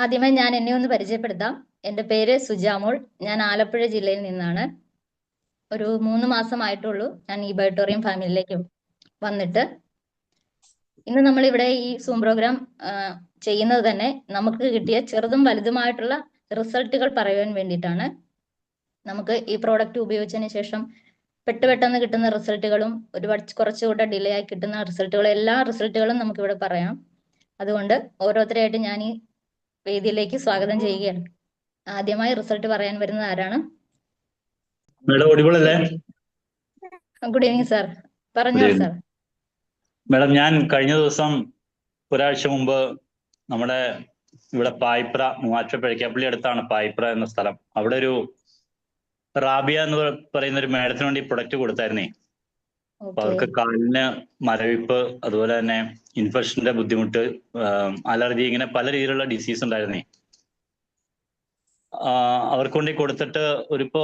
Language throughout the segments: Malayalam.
ആദ്യമായി ഞാൻ എന്നെ ഒന്ന് പരിചയപ്പെടുത്താം. എൻ്റെ പേര് സുജാമോൾ. ഞാൻ ആലപ്പുഴ ജില്ലയിൽ നിന്നാണ്. ഒരു 3 മാസമായിട്ടുള്ളൂ ഞാൻ ഈ ബയോട്ടോറിയം ഫാമിലിയിലേക്ക് വന്നിട്ട്. ഇന്ന് നമ്മൾ ഇവിടെ ഈ സൂം പ്രോഗ്രാം ചെയ്യുന്നത് തന്നെ നമുക്ക് കിട്ടിയ ചെറുതും വലുതുമായിട്ടുള്ള റിസൾട്ടുകൾ പറയാൻ വേണ്ടിയിട്ടാണ്. നമുക്ക് ഈ പ്രോഡക്റ്റ് ഉപയോഗിച്ചതിന് ശേഷം പെട്ടെന്ന് കിട്ടുന്ന റിസൾട്ടുകളും കുറച്ചുകൂടെ ഡിലേ ആയി കിട്ടുന്ന റിസൾട്ടുകളും എല്ലാ റിസൾട്ടുകളും നമുക്കിവിടെ പറയാം. അതുകൊണ്ട് ഓരോരുത്തരായിട്ട് ഞാൻ ഈ വേദിയിലേക്ക് സ്വാഗതം ചെയ്യുകയാണ്. ആദ്യമായി റിസൾട്ട് പറയാൻ വരുന്നത് ആരാണ്? ഗുഡ് ഈവനിങ് സാർ, പറഞ്ഞോളൂ സാർ. മാഡം, ഞാൻ കഴിഞ്ഞ ദിവസം ഒരാഴ്ച മുമ്പ് നമ്മുടെ ഇവിടെ പായിപ്ര, മൂവാറ്റുപുഴയ്ക്കാപ്പള്ളി അടുത്താണ് പായിപ്ര എന്ന സ്ഥലം. അവിടെ ഒരു റാബിയ എന്ന് പറയുന്ന ഒരു മാഡത്തിന് വേണ്ടി പ്രൊഡക്റ്റ് കൊടുത്തായിരുന്നേ. അപ്പൊ അവർക്ക് കാലിന് മരവിപ്പ്, അതുപോലെ തന്നെ ഇൻഫെക്ഷന്റെ ബുദ്ധിമുട്ട്, അലർജി, ഇങ്ങനെ പല രീതിയിലുള്ള ഡിസീസ് ഉണ്ടായിരുന്നേ. അവർക്ക് വേണ്ടി കൊടുത്തിട്ട്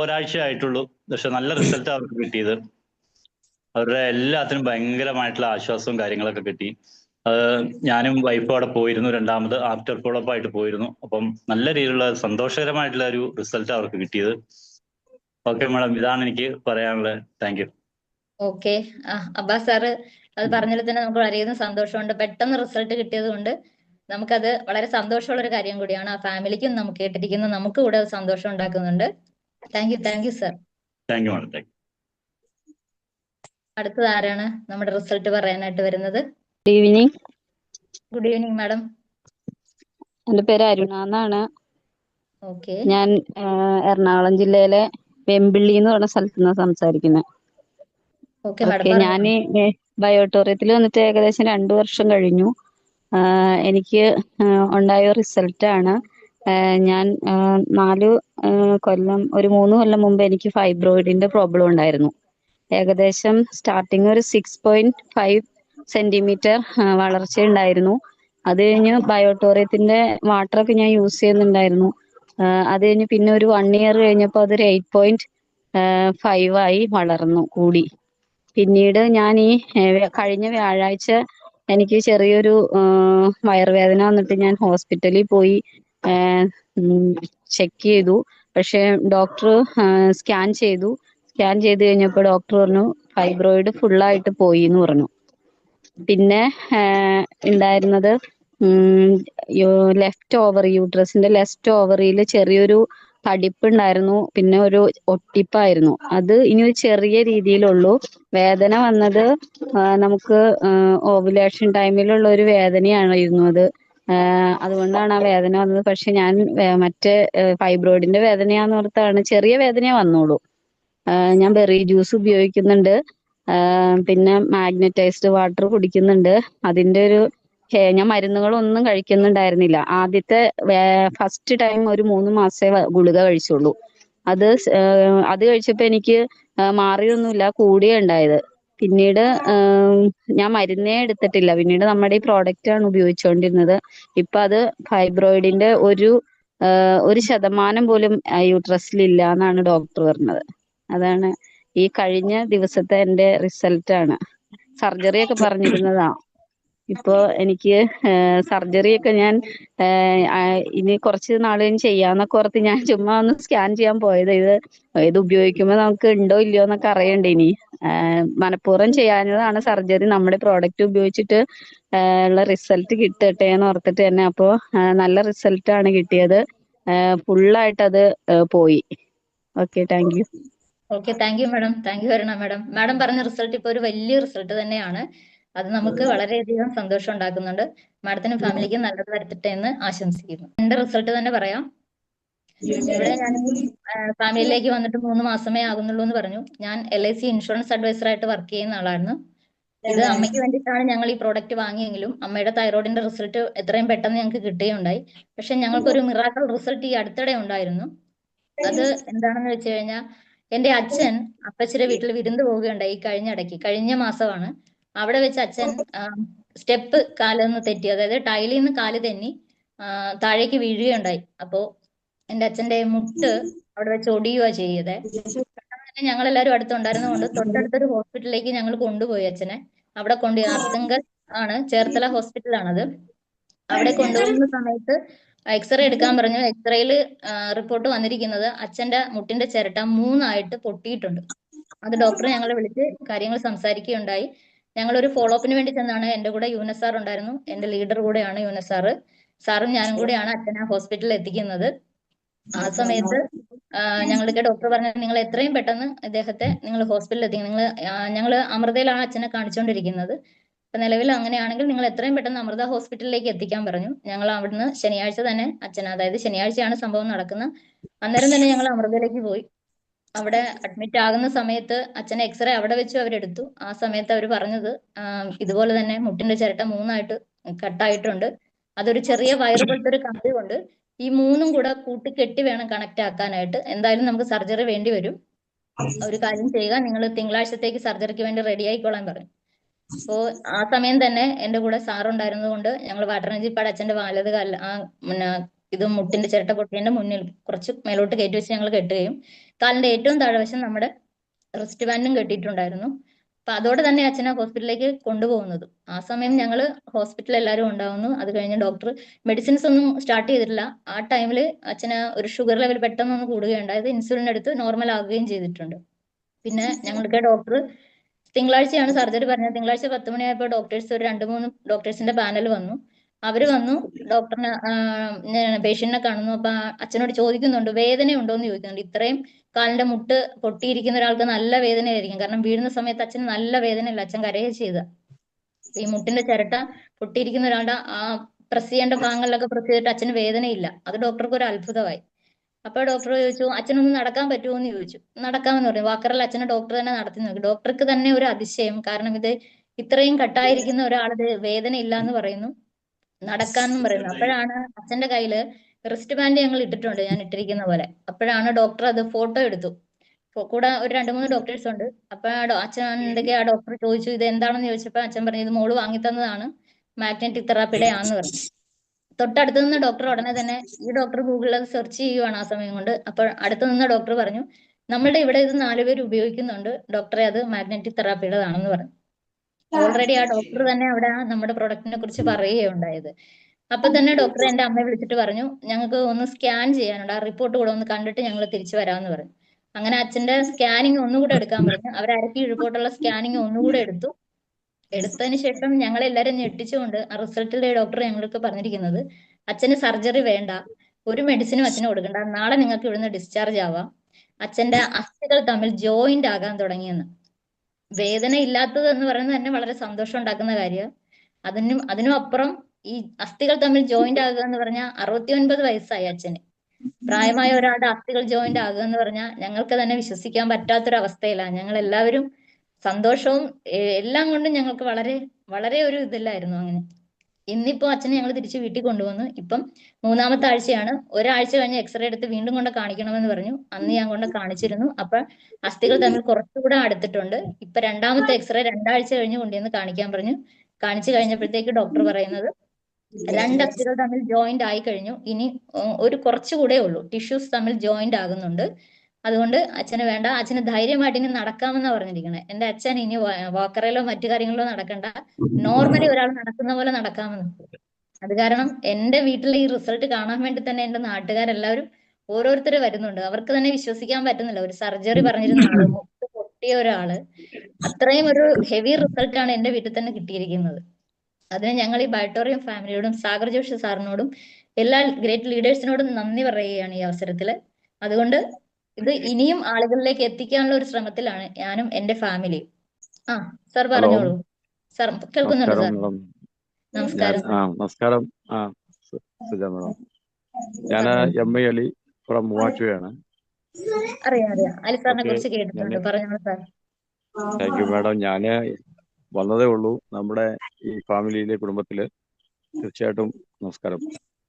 ഒരാഴ്ച ആയിട്ടുള്ളൂ. പക്ഷെ നല്ല റിസൾട്ട് അവർക്ക് കിട്ടിയത്. അവരുടെ എല്ലാത്തിനും ഭയങ്കരമായിട്ടുള്ള ആശ്വാസവും കാര്യങ്ങളൊക്കെ കിട്ടി. ഞാനും വൈഫും അവിടെ പോയിരുന്നു, രണ്ടാമത് ആഫ്റ്റർ ഫോളോഅപ്പ് ആയിട്ട് പോയിരുന്നു. അപ്പം നല്ല രീതിയിലുള്ള സന്തോഷകരമായിട്ടുള്ള ഒരു റിസൾട്ട് അവർക്ക് കിട്ടിയത്. ഓക്കെ മാഡം, ഇതാണ് എനിക്ക് പറയാനുള്ളത്. Thank you. Okay, Abbas sir അത് പറഞ്ഞതിൽ തന്നെ നമുക്ക് വളരെയധികം സന്തോഷമുണ്ട്. പെട്ടെന്ന് റിസൾട്ട് കിട്ടിയത് കൊണ്ട് നമുക്കത് വളരെ സന്തോഷമുള്ള ഒരു കാര്യം കൂടിയാണ്. ആ ഫാമിലിക്കും നമുക്ക് കേട്ടിരിക്കുന്ന നമുക്ക് കൂടെ സന്തോഷം ഉണ്ടാക്കുന്നുണ്ട്. Thank you sir. Thank you madam. അടുത്തത് ആരാണ് നമ്മുടെ റിസൾട്ട് പറയാനായിട്ട് വരുന്നത്? Good evening. Good evening madam. എൻ്റെ പേര് അരുണ എന്നാണ്. ഓക്കെ, ഞാൻ എറണാകുളം ജില്ലയിലെ വെമ്പിള്ളി എന്ന് പറഞ്ഞ സ്ഥലത്ത് നിന്നാണ് സംസാരിക്കുന്നത്. ഓക്കെ, ഞാൻ ബയോട്ടോറിയത്തിൽ വന്നിട്ട് ഏകദേശം 2 വർഷം കഴിഞ്ഞു. എനിക്ക് ഉണ്ടായ റിസൾട്ടാണ്. ഞാൻ 3 കൊല്ലം മുമ്പ് എനിക്ക് ഫൈബ്രോയിഡിന്റെ പ്രോബ്ലം ഉണ്ടായിരുന്നു. ഏകദേശം സ്റ്റാർട്ടിങ് ഒരു 6.5 സെന്റിമീറ്റർ വളർച്ച ഉണ്ടായിരുന്നു. അത് കഴിഞ്ഞ് ബയോട്ടോറിയത്തിന്റെ വാട്ടറൊക്കെ ഞാൻ യൂസ് ചെയ്യുന്നുണ്ടായിരുന്നു. അത് കഴിഞ്ഞ് പിന്നെ ഒരു 1 ഇയർ കഴിഞ്ഞപ്പോൾ അതൊരു 8.5 ആയി വളർന്നു കൂടി. പിന്നീട് ഞാൻ ഈ കഴിഞ്ഞ വ്യാഴാഴ്ച എനിക്ക് ചെറിയൊരു വയറുവേദന വന്നിട്ട് ഞാൻ ഹോസ്പിറ്റലിൽ പോയി ചെക്ക് ചെയ്തു. പക്ഷെ ഡോക്ടർ സ്കാൻ ചെയ്തു കഴിഞ്ഞപ്പോൾ ഡോക്ടർ പറഞ്ഞു ഫൈബ്രോയിഡ് ഫുള്ളായിട്ട് പോയി എന്ന് പറഞ്ഞു. പിന്നെ ഉണ്ടായിരുന്നത് യൂട്രസിന്റെ ലെഫ്റ്റ് ഓവറിയിൽ ചെറിയൊരു തടിപ്പ് ഉണ്ടായിരുന്നു. പിന്നെ ഒരു ഒട്ടിപ്പായിരുന്നു. അത് ഇനി ഒരു ചെറിയ രീതിയിലുള്ളൂ. വേദന വന്നത് നമുക്ക് ഓവുലേഷൻ ടൈമിലുള്ള ഒരു വേദനയായിരുന്നു അത്. അതുകൊണ്ടാണ് ആ വേദന വന്നത്. പക്ഷെ ഞാൻ മറ്റേ ഫൈബ്രോയിഡിന്റെ വേദനയാന്ന് ഓർത്താണ്, ചെറിയ വേദനയെ വന്നോളൂ. ഞാൻ ബെറി ജ്യൂസ് ഉപയോഗിക്കുന്നുണ്ട്. പിന്നെ മാഗ്നറ്റൈസ്ഡ് വാട്ടർ കുടിക്കുന്നുണ്ട്. അതിന്റെ ഞാൻ മരുന്നുകളൊന്നും കഴിക്കുന്നുണ്ടായിരുന്നില്ല. ഫസ്റ്റ് ടൈം ഒരു 3 മാസമേ ഗുളിക കഴിച്ചുള്ളൂ. അത് കഴിച്ചപ്പോൾ എനിക്ക് മാറിയൊന്നുമില്ല, കൂടിയേ ഉണ്ടായത്. പിന്നീട് ഞാൻ മരുന്നേ എടുത്തിട്ടില്ല. പിന്നീട് നമ്മുടെ ഈ പ്രോഡക്റ്റ് ആണ് ഉപയോഗിച്ചുകൊണ്ടിരുന്നത്. ഇപ്പൊ അത് ഫൈബ്രോയിഡിന്റെ ഒരു ശതമാനം പോലും യൂട്രസിലില്ല എന്നാണ് ഡോക്ടർ പറഞ്ഞത്. അതാണ് ഈ കഴിഞ്ഞ ദിവസത്തെ എൻ്റെ റിസൾട്ടാണ്. സർജറി ഒക്കെ പറഞ്ഞിരുന്നതാ. ഇപ്പോ എനിക്ക് സർജറിയൊക്കെ ഞാൻ ഇനി കുറച്ച് നാൾ കഴിഞ്ഞ് ചെയ്യാന്നൊക്കെ ഓർത്ത് ഞാൻ ചുമ്മാ ഒന്ന് സ്കാൻ ചെയ്യാൻ പോയത്. ഇത് ഉപയോഗിക്കുമ്പോൾ നമുക്ക് ഉണ്ടോ ഇല്ലയോ എന്നൊക്കെ അറിയണ്ടേ. ഇനി മനഃപൂർവ്വം ചെയ്യാഞ്ഞതാണ് സർജറി. നമ്മുടെ പ്രോഡക്റ്റ് ഉപയോഗിച്ചിട്ട് ഉള്ള റിസൾട്ട് കിട്ടട്ടെ എന്ന് ഓർത്തിട്ട് തന്നെ. അപ്പോൾ നല്ല റിസൾട്ടാണ് കിട്ടിയത്. ഫുള്ളായിട്ട് അത് പോയി. Okay, thank you. Okay, thank you madam. Thank U Aruna madam. Madam പറഞ്ഞ റിസൾട്ട് ഇപ്പോൾ ഒരു വലിയ റിസൾട്ട് തന്നെയാണ്. അത് നമുക്ക് വളരെയധികം സന്തോഷം ഉണ്ടാക്കുന്നുണ്ട്. മാഡത്തിനും ഫാമിലിക്കും നല്ലത് വരുത്തട്ടെ എന്ന് ആശംസിക്കുന്നു. എന്റെ റിസൾട്ട് തന്നെ പറയാം. ഇവിടെ ഞാൻ ഫാമിലിയിലേക്ക് വന്നിട്ട് 3 മാസമേ ആകുന്നുള്ളൂ എന്ന് പറഞ്ഞു. ഞാൻ LIC ഇൻഷുറൻസ് അഡ്വൈസർ ആയിട്ട് വർക്ക് ചെയ്യുന്ന ആളായിരുന്നു. ഇത് അമ്മയ്ക്ക് വേണ്ടിയിട്ടാണ് ഞങ്ങൾ ഈ പ്രോഡക്റ്റ് വാങ്ങിയെങ്കിലും അമ്മയുടെ തൈറോയിഡിന്റെ റിസൾട്ട് എത്രയും പെട്ടെന്ന് ഞങ്ങൾക്ക് കിട്ടുകയുണ്ടായി. പക്ഷെ ഞങ്ങൾക്കൊരു മിറാക്കിൾ റിസൾട്ട് ഈ അടുത്തിടെ ഉണ്ടായിരുന്നു. അത് എന്താണെന്ന് വെച്ച് കഴിഞ്ഞാൽ എന്റെ അച്ഛൻ അപ്പച്ചിയുടെ വീട്ടിൽ വിരുന്ന് പോവുകയുണ്ടായി കഴിഞ്ഞ മാസമാണ്. അവിടെ വെച്ച് അച്ഛൻ സ്റ്റെപ്പ് കാലൊന്ന് തെറ്റി, അതായത് ടൈലിൽ നിന്ന് കാല് തെന്നി താഴേക്ക് വീഴുകയുണ്ടായി. അപ്പോ എന്റെ അച്ഛന്റെ മുട്ട് അവിടെ വെച്ച് ഒടിയുക ചെയ്തേ. പെട്ടെന്ന് ഞങ്ങൾ എല്ലാവരും അടുത്തുണ്ടായിരുന്നതുകൊണ്ട് തൊട്ടടുത്തൊരു ഹോസ്പിറ്റലിലേക്ക് ഞങ്ങൾ കൊണ്ടുപോയി അച്ഛനെ. അവിടെ ആർത്തിങ്കൽ ആണ്, ചേർത്തല ഹോസ്പിറ്റലാണത്. അവിടെ കൊണ്ടുപോകുന്ന സമയത്ത് എക്സ്റേ എടുക്കാൻ പറഞ്ഞു. എക്സ്റേയിൽ റിപ്പോർട്ട് വന്നിരിക്കുന്നത് അച്ഛന്റെ മുട്ടിന്റെ ചിരട്ട 3 പൊട്ടിയിട്ടുണ്ട്. അത് ഡോക്ടറെ ഞങ്ങളെ വിളിച്ച് കാര്യങ്ങൾ സംസാരിക്കുകയുണ്ടായി. ഞങ്ങളൊരു ഫോളോ അപ്പിന് വേണ്ടി ചെന്നാണ്. എന്റെ കൂടെ യൂനസ് സാർ ഉണ്ടായിരുന്നു, എന്റെ ലീഡർ കൂടെയാണ് യൂനസ് സാറ്. സാറും ഞാനും കൂടെയാണ് അച്ഛനെ ഹോസ്പിറ്റലിൽ എത്തിക്കുന്നത്. ആ സമയത്ത് ഞങ്ങൾക്ക് ഡോക്ടർ പറഞ്ഞു, നിങ്ങൾ എത്രയും പെട്ടെന്ന് ഇദ്ദേഹത്തെ നിങ്ങൾ ഹോസ്പിറ്റലിൽ എത്തിക്കണം. ഞങ്ങൾ അമൃതയിലാണ് അച്ഛനെ കാണിച്ചുകൊണ്ടിരിക്കുന്നത്. അപ്പൊ നിലവിൽ അങ്ങനെയാണെങ്കിൽ നിങ്ങൾ എത്രയും പെട്ടെന്ന് അമൃത ഹോസ്പിറ്റലിലേക്ക് എത്തിക്കാൻ പറഞ്ഞു. ഞങ്ങൾ അവിടുന്ന് ശനിയാഴ്ച തന്നെ അതായത് ശനിയാഴ്ചയാണ് സംഭവം നടക്കുന്നത്, അന്നേരം തന്നെ ഞങ്ങൾ അമൃതയിലേക്ക് പോയി. അവിടെ അഡ്മിറ്റ് ആകുന്ന സമയത്ത് അച്ഛനെ എക്സ്റേ അവിടെ വെച്ച് അവരെടുത്തു. ആ സമയത്ത് അവർ പറഞ്ഞത് ഇതുപോലെ തന്നെ മുട്ടിന്റെ ചിരട്ട 3 കട്ടായിട്ടുണ്ട്. അതൊരു ചെറിയ വയറ് പോലത്തെ ഒരു കമ്പി കൊണ്ട് ഈ 3 കൂടെ കൂട്ടിക്കെട്ടി വേണം കണക്ട് ആക്കാനായിട്ട്. എന്തായാലും നമുക്ക് സർജറി വേണ്ടി വരും. ഒരു കാര്യം ചെയ്യുക, നിങ്ങൾ തിങ്കളാഴ്ചത്തേക്ക് സർജറിക്ക് വേണ്ടി റെഡി ആയിക്കോളാൻ പറഞ്ഞു. അപ്പോ ആ സമയം തന്നെ എന്റെ കൂടെ സാറുണ്ടായിരുന്നത് കൊണ്ട് ഞങ്ങൾ വാട്ടർനജിപ്പാട് അച്ഛന്റെ വലത് കാലിൽ ഇത് മുട്ടിന്റെ ചിരട്ട പൊട്ടിയതിന്റെ മുന്നിൽ കുറച്ച് മേലോട്ട് കയറ്റി വെച്ച് ഞങ്ങൾ കെട്ടുകയും കാലിന്റെ ഏറ്റവും താഴെവശം നമ്മുടെ റിസ്റ്റ് ബാൻഡും കെട്ടിയിട്ടുണ്ടായിരുന്നു. അപ്പൊ അതോടെ തന്നെ അച്ഛനെ ഹോസ്പിറ്റലിലേക്ക് കൊണ്ടുപോകുന്നത്. ആ സമയം ഞങ്ങൾ ഹോസ്പിറ്റലിൽ എല്ലാവരും ഉണ്ടാവുന്നു. അത് കഴിഞ്ഞ് ഡോക്ടർ മെഡിസിൻസ് ഒന്നും സ്റ്റാർട്ട് ചെയ്തിട്ടില്ല. ആ ടൈമിൽ അച്ഛന് ഒരു ഷുഗർ ലെവൽ പെട്ടെന്നൊന്ന് കൂടുകയുണ്ടായത്. ഇൻസുലിൻ എടുത്ത് നോർമൽ ആകുകയും ചെയ്തിട്ടുണ്ട്. പിന്നെ ഞങ്ങൾക്ക് ഡോക്ടർ തിങ്കളാഴ്ചയാണ് സർജറി പറഞ്ഞത്. തിങ്കളാഴ്ച 10 മണിയായപ്പോൾ ഡോക്ടേഴ്സ് ഒരു 2-3 ഡോക്ടേഴ്സിന്റെ പാനൽ വന്നു. അവര് വന്നു ഡോക്ടറിനെ പേഷ്യന്റിനെ കാണുന്നു. അപ്പൊ അച്ഛനോട് ചോദിക്കുന്നുണ്ട് വേദന ഉണ്ടോ എന്ന് ചോദിക്കുന്നുണ്ട്. ഇത്രയും കാലിന്റെ മുട്ട് പൊട്ടിയിരിക്കുന്ന ഒരാൾക്ക് നല്ല വേദനയായിരിക്കും. കാരണം വീഴുന്ന സമയത്ത് അച്ഛന് നല്ല വേദനയില്ല, അച്ഛൻ കരയുക ചെയ്ത. ഈ മുട്ടിന്റെ ചിരട്ട പൊട്ടിയിരിക്കുന്ന ഒരാളുടെ ആ പ്രസ് ചെയ്യേണ്ട ഭാഗങ്ങളിലൊക്കെ പ്രസ് ചെയ്തിട്ട് അച്ഛന് വേദനയില്ല. അത് ഡോക്ടർക്ക് ഒരു അത്ഭുതമായി. അപ്പൊ ഡോക്ടർ ചോദിച്ചു അച്ഛനൊന്ന് നടക്കാൻ പറ്റുമോ എന്ന് ചോദിച്ചു. നടക്കാമെന്ന് പറഞ്ഞു. വാക്കറിൽ അച്ഛനെ ഡോക്ടർ തന്നെ നടത്തി നോക്കി. ഡോക്ടർക്ക് തന്നെ ഒരു അതിശയം, കാരണം ഇത് ഇത്രയും കട്ടായിരിക്കുന്ന ഒരാളത് വേദന ഇല്ല എന്ന് പറയുന്നു, നടക്കാന്നും പറയുന്നു. അപ്പോഴാണ് അച്ഛന്റെ കയ്യില് റിസ്റ്റ് ബാൻഡ് ഞങ്ങൾ ഇട്ടിട്ടുണ്ട്, ഞാൻ ഇട്ടിരിക്കുന്ന പോലെ. അപ്പോഴാണ് ഡോക്ടർ അത് ഫോട്ടോ എടുത്തു. കൂടെ ഒരു 2-3 ഡോക്ടേഴ്സ് ഉണ്ട്. അപ്പൊ അച്ഛൻ എന്തൊക്കെയാ ഡോക്ടർ ചോദിച്ചു ഇത് എന്താണെന്ന് ചോദിച്ചപ്പോ അച്ഛൻ പറഞ്ഞു ഇത് മോള് വാങ്ങി തന്നതാണ്, മാഗ്നറ്റിക് തെറാപ്പിയുടെ ആണെന്ന് പറഞ്ഞു. തൊട്ടടുത്ത് നിന്ന് ഡോക്ടർ ഉടനെ തന്നെ, ഈ ഡോക്ടർ ഗൂഗിളിൽ അത് സെർച്ച് ചെയ്യുവാണ് ആ സമയം കൊണ്ട്. അപ്പോൾ അടുത്ത് നിന്ന് ഡോക്ടർ പറഞ്ഞു നമ്മളുടെ ഇവിടെ ഇത് 4 പേര് ഉപയോഗിക്കുന്നുണ്ട് ഡോക്ടറെ, അത് മാഗ്നറ്റിക് തെറാപ്പിയുടേതാണെന്ന് പറഞ്ഞു. ഓൾറെഡി ആ ഡോക്ടർ തന്നെ അവിടെ നമ്മുടെ പ്രൊഡക്റ്റിനെ കുറിച്ച് പറയുകയുണ്ടായത്. അപ്പൊ തന്നെ ഡോക്ടർ എന്റെ അമ്മയെ വിളിച്ചിട്ട് പറഞ്ഞു ഞങ്ങൾക്ക് ഒന്ന് സ്കാൻ ചെയ്യാനുണ്ട്, ആ റിപ്പോർട്ട് കൂടെ ഒന്ന് കണ്ടിട്ട് ഞങ്ങൾ തിരിച്ചു വരാമെന്ന് പറഞ്ഞു. അങ്ങനെ അച്ഛന്റെ സ്കാനിങ് ഒന്നുകൂടെ എടുക്കാൻ പറഞ്ഞു. അവർ അരക്കി റിപ്പോർട്ടുള്ള സ്കാനിങ് ഒന്നുകൂടെ എടുത്തു. എടുത്തതിന് ശേഷം ഞങ്ങൾ എല്ലാവരും ഞെട്ടിച്ചുകൊണ്ട് ആ റിസൾട്ടിലെ ഡോക്ടർ ഞങ്ങൾക്ക് പറഞ്ഞിരിക്കുന്നത് അച്ഛന് സർജറി വേണ്ട, ഒരു മെഡിസിനും അച്ഛന് കൊടുക്കണ്ട, നാളെ നിങ്ങൾക്ക് ഇവിടുന്ന് ഡിസ്ചാർജ് ആവാം, അച്ഛന്റെ അസ്ഥികൾ തമ്മിൽ ജോയിന്റ് ആകാൻ തുടങ്ങിയെന്ന്. വേദന ഇല്ലാത്തത് എന്ന് പറയുന്നത് തന്നെ വളരെ സന്തോഷം ഉണ്ടാക്കുന്ന കാര്യമാണ്. അതിനും അപ്പുറം ഈ അസ്ഥികൾ തമ്മിൽ ജോയിന്റ് ആകുക എന്ന് പറഞ്ഞാൽ 69 വയസ്സായി അച്ഛന്. പ്രായമായ ഒരാളുടെ അസ്ഥികൾ ജോയിന്റ് ആകുക എന്ന് പറഞ്ഞാൽ ഞങ്ങൾക്ക് തന്നെ വിശ്വസിക്കാൻ പറ്റാത്തൊരവസ്ഥയിലാണ്. ഞങ്ങൾ എല്ലാവരും സന്തോഷവും എല്ലാം കൊണ്ടും ഞങ്ങൾക്ക് വളരെ വളരെ ഒരു ഇതില്ലായിരുന്നു. അങ്ങനെ ഇന്നിപ്പോ അച്ഛനെ ഞങ്ങൾ തിരിച്ച് വീട്ടിൽ കൊണ്ടുവന്നു. ഇപ്പം 3-ാമത്തെ ആഴ്ചയാണ്. ഒരാഴ്ച കഴിഞ്ഞ് എക്സ്റേ എടുത്ത് വീണ്ടും കൊണ്ട് കാണിക്കണമെന്ന് പറഞ്ഞു. അന്ന് ഞാൻ കൊണ്ട് കാണിച്ചിരുന്നു. അപ്പൊ അസ്ഥികൾ തമ്മിൽ കുറച്ചുകൂടെ അടുത്തിട്ടുണ്ട്. ഇപ്പൊ 2-ാമത്തെ എക്സ്റേ 2 ആഴ്ച കഴിഞ്ഞ് കൊണ്ടുവന്ന് കാണിക്കാൻ പറഞ്ഞു. കാണിച്ചു കഴിഞ്ഞപ്പോഴത്തേക്ക് ഡോക്ടർ പറയുന്നത് 2 അസ്ഥികൾ തമ്മിൽ ജോയിന്റ് ആയി കഴിഞ്ഞു, ഇനി ഒരു കുറച്ചുകൂടെ ഉള്ളൂ, ടിഷ്യൂസ് തമ്മിൽ ജോയിന്റ് ആകുന്നുണ്ട്, അതുകൊണ്ട് അച്ഛന് വേണ്ട, അച്ഛന് ധൈര്യമായിട്ട് ഇനി നടക്കാമെന്നാ പറഞ്ഞിരിക്കണേ. എന്റെ അച്ഛൻ ഇനി വാക്കറിലോ മറ്റു കാര്യങ്ങളിലോ നടക്കണ്ട, നോർമലി ഒരാൾ നടക്കുന്ന പോലെ നടക്കാമെന്ന്. അത് കാരണം എന്റെ വീട്ടിലെ ഈ റിസൾട്ട് കാണാൻ വേണ്ടി തന്നെ എന്റെ നാട്ടുകാരെല്ലാവരും ഓരോരുത്തർ വരുന്നുണ്ട്. അവർക്ക് തന്നെ വിശ്വസിക്കാൻ പറ്റുന്നില്ല. ഒരു സർജറി പറഞ്ഞിരുന്ന ആള്, മുട്ട് പൊട്ടിയ ഒരാള്, അത്രയും ഒരു ഹെവി റിസൾട്ടാണ് എന്റെ വീട്ടിൽ തന്നെ കിട്ടിയിരിക്കുന്നത്. അതിന് ഞങ്ങൾ ഈ ബയോട്ടോറിയം ഫാമിലിയോടും സാഗർ ജോഷി സാറിനോടും എല്ലാ ഗ്രേറ്റ് ലീഡേഴ്സിനോടും നന്ദി പറയുകയാണ് ഈ അവസരത്തില്. അതുകൊണ്ട് ഇത് ഇനിയും ആളുകളിലേക്ക് എത്തിക്കാനുള്ള ഒരു ശ്രമത്തിലാണ് ഞാനും എന്റെ ഫാമിലിയും. ആ സാർ പറഞ്ഞോളൂ. സാർ കേൾക്കുന്നുണ്ട് സാർ? നമസ്കാരം. നമസ്കാരം. ഞാൻ എം.ഐ. അലി ഫ്രം മൂവാറ്റുപുഴയാണ്. അറിയാം അലി സാറിനെ കുറിച്ച് കേട്ടിട്ടുണ്ട്, പറഞ്ഞോളൂ സാർ. Thank you madam. ഞാന് വന്നതേ ഉള്ളൂ നമ്മുടെ ഈ ഫാമിലിയിലെ കുടുംബത്തില്. തീർച്ചയായിട്ടും നമസ്കാരം.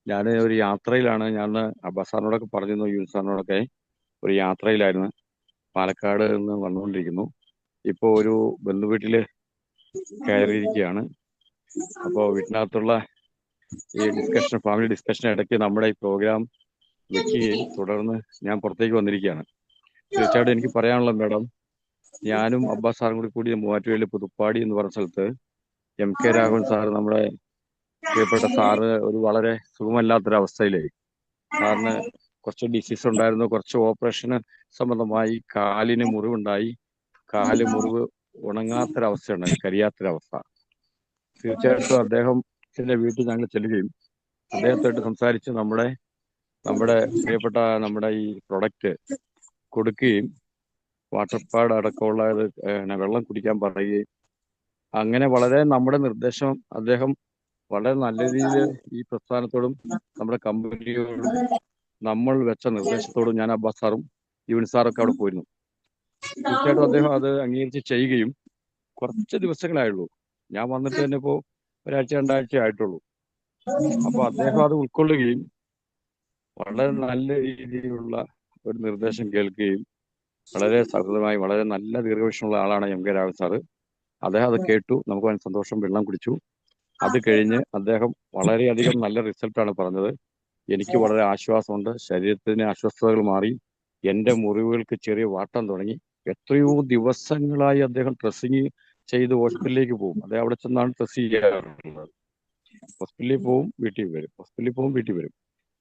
ഞാൻ ഒരു യാത്രയിലാണ്. ഞാൻ അബ്ബാസ് സാറിനോടൊക്കെ പറഞ്ഞിരുന്നു, യൂനുസ് സാറിനോടൊക്കെ ഒരു യാത്രയിലായിരുന്നു. പാലക്കാട് നിന്ന് വന്നുകൊണ്ടിരിക്കുന്നു. ഇപ്പോൾ ഒരു ബന്ധുവീട്ടില് കയറിയിരിക്കുകയാണ്. അപ്പോൾ വീട്ടിനകത്തുള്ള ഈ ഡിസ്കഷൻ, ഫാമിലി ഡിസ്കഷൻ ഇടയ്ക്ക് നമ്മുടെ ഈ പ്രോഗ്രാം വെക്കുകയും തുടർന്ന് ഞാൻ പുറത്തേക്ക് വന്നിരിക്കുകയാണ്. തീർച്ചയായിട്ടും എനിക്ക് പറയാനുള്ള മാഡം, ഞാനും അബ്ബാസ് സാറും കൂടി മൂവാറ്റുപുഴയിൽ പുതുപ്പാടി എന്ന് പറഞ്ഞ സ്ഥലത്ത് MK രാഘവൻ സാറ്, നമ്മുടെ പ്രിയപ്പെട്ട സാറ്, ഒരു വളരെ സുഖമല്ലാത്തൊരവസ്ഥയിലായി. സാറിന് കുറച്ച് ഡിസീസ് ഉണ്ടായിരുന്നു, കുറച്ച് ഓപ്പറേഷന് സംബന്ധമായി കാലിന് മുറിവുണ്ടായി. കാല് മുറിവ് ഉണങ്ങാത്തൊരവസ്ഥയുണ്ടായി, കരിയാത്തൊരവസ്ഥ. തീർച്ചയായിട്ടും അദ്ദേഹത്തിന്റെ വീട്ടിൽ ഞങ്ങൾ ചെല്ലുകയും അദ്ദേഹത്തോട്ട് സംസാരിച്ച് നമ്മുടെ പ്രിയപ്പെട്ട നമ്മുടെ ഈ പ്രൊഡക്റ്റ് കൊടുക്കുകയും വാട്ടർ പാഡ് അടക്കമുള്ള വെള്ളം കുടിക്കാൻ പറയുകയും, അങ്ങനെ വളരെ നമ്മുടെ നിർദ്ദേശം അദ്ദേഹം വളരെ നല്ല രീതിയിൽ ഈ പ്രസ്ഥാനത്തോടും നമ്മുടെ കമ്പനിയോടും നമ്മൾ വെച്ച നിർദ്ദേശത്തോടും ഞാൻ അബ്ബാസ് സാറും യൂനുസ് സാറൊക്കെ അവിടെ പോയിരുന്നു. തീർച്ചയായിട്ടും അദ്ദേഹം അത് അംഗീകരിച്ച് ചെയ്യുകയും കുറച്ച് ദിവസങ്ങളായുള്ളൂ. ഞാൻ വന്നിട്ട് തന്നെ ഇപ്പോൾ ഒരാഴ്ച 2 ആഴ്ച ആയിട്ടുള്ളൂ. അപ്പോൾ അദ്ദേഹം അത് ഉൾക്കൊള്ളുകയും വളരെ നല്ല രീതിയിലുള്ള ഒരു നിർദ്ദേശം കേൾക്കുകയും വളരെ സഹൃദയമായി വളരെ നല്ല ദീർഘവീക്ഷണമുള്ള ആളാണ് MK രാഘവൻ സാറ്. അദ്ദേഹം അത് കേട്ടു, നമുക്ക് വളരെ സന്തോഷം, വെള്ളം കുടിച്ചു. അത് കഴിഞ്ഞ് അദ്ദേഹം വളരെയധികം നല്ല റിസൾട്ടാണ് പറഞ്ഞത്. എനിക്ക് വളരെ ആശ്വാസമുണ്ട്, ശരീരത്തിന് അസ്വസ്ഥതകൾ മാറി, എൻ്റെ മുറിവുകൾക്ക് ചെറിയ വാട്ടം തുടങ്ങി. എത്രയോ ദിവസങ്ങളായി അദ്ദേഹം ഡ്രസ്സിങ് ചെയ്ത് ഹോസ്പിറ്റലിലേക്ക് പോകും. അദ്ദേഹം അവിടെ ചെന്നാണ് ഡ്രസ് ചെയ്യാറുള്ളത്. ഹോസ്പിറ്റലിൽ പോവും, വീട്ടിൽ വരും, ഹോസ്പിറ്റലിൽ പോവും, വീട്ടിൽ വരും.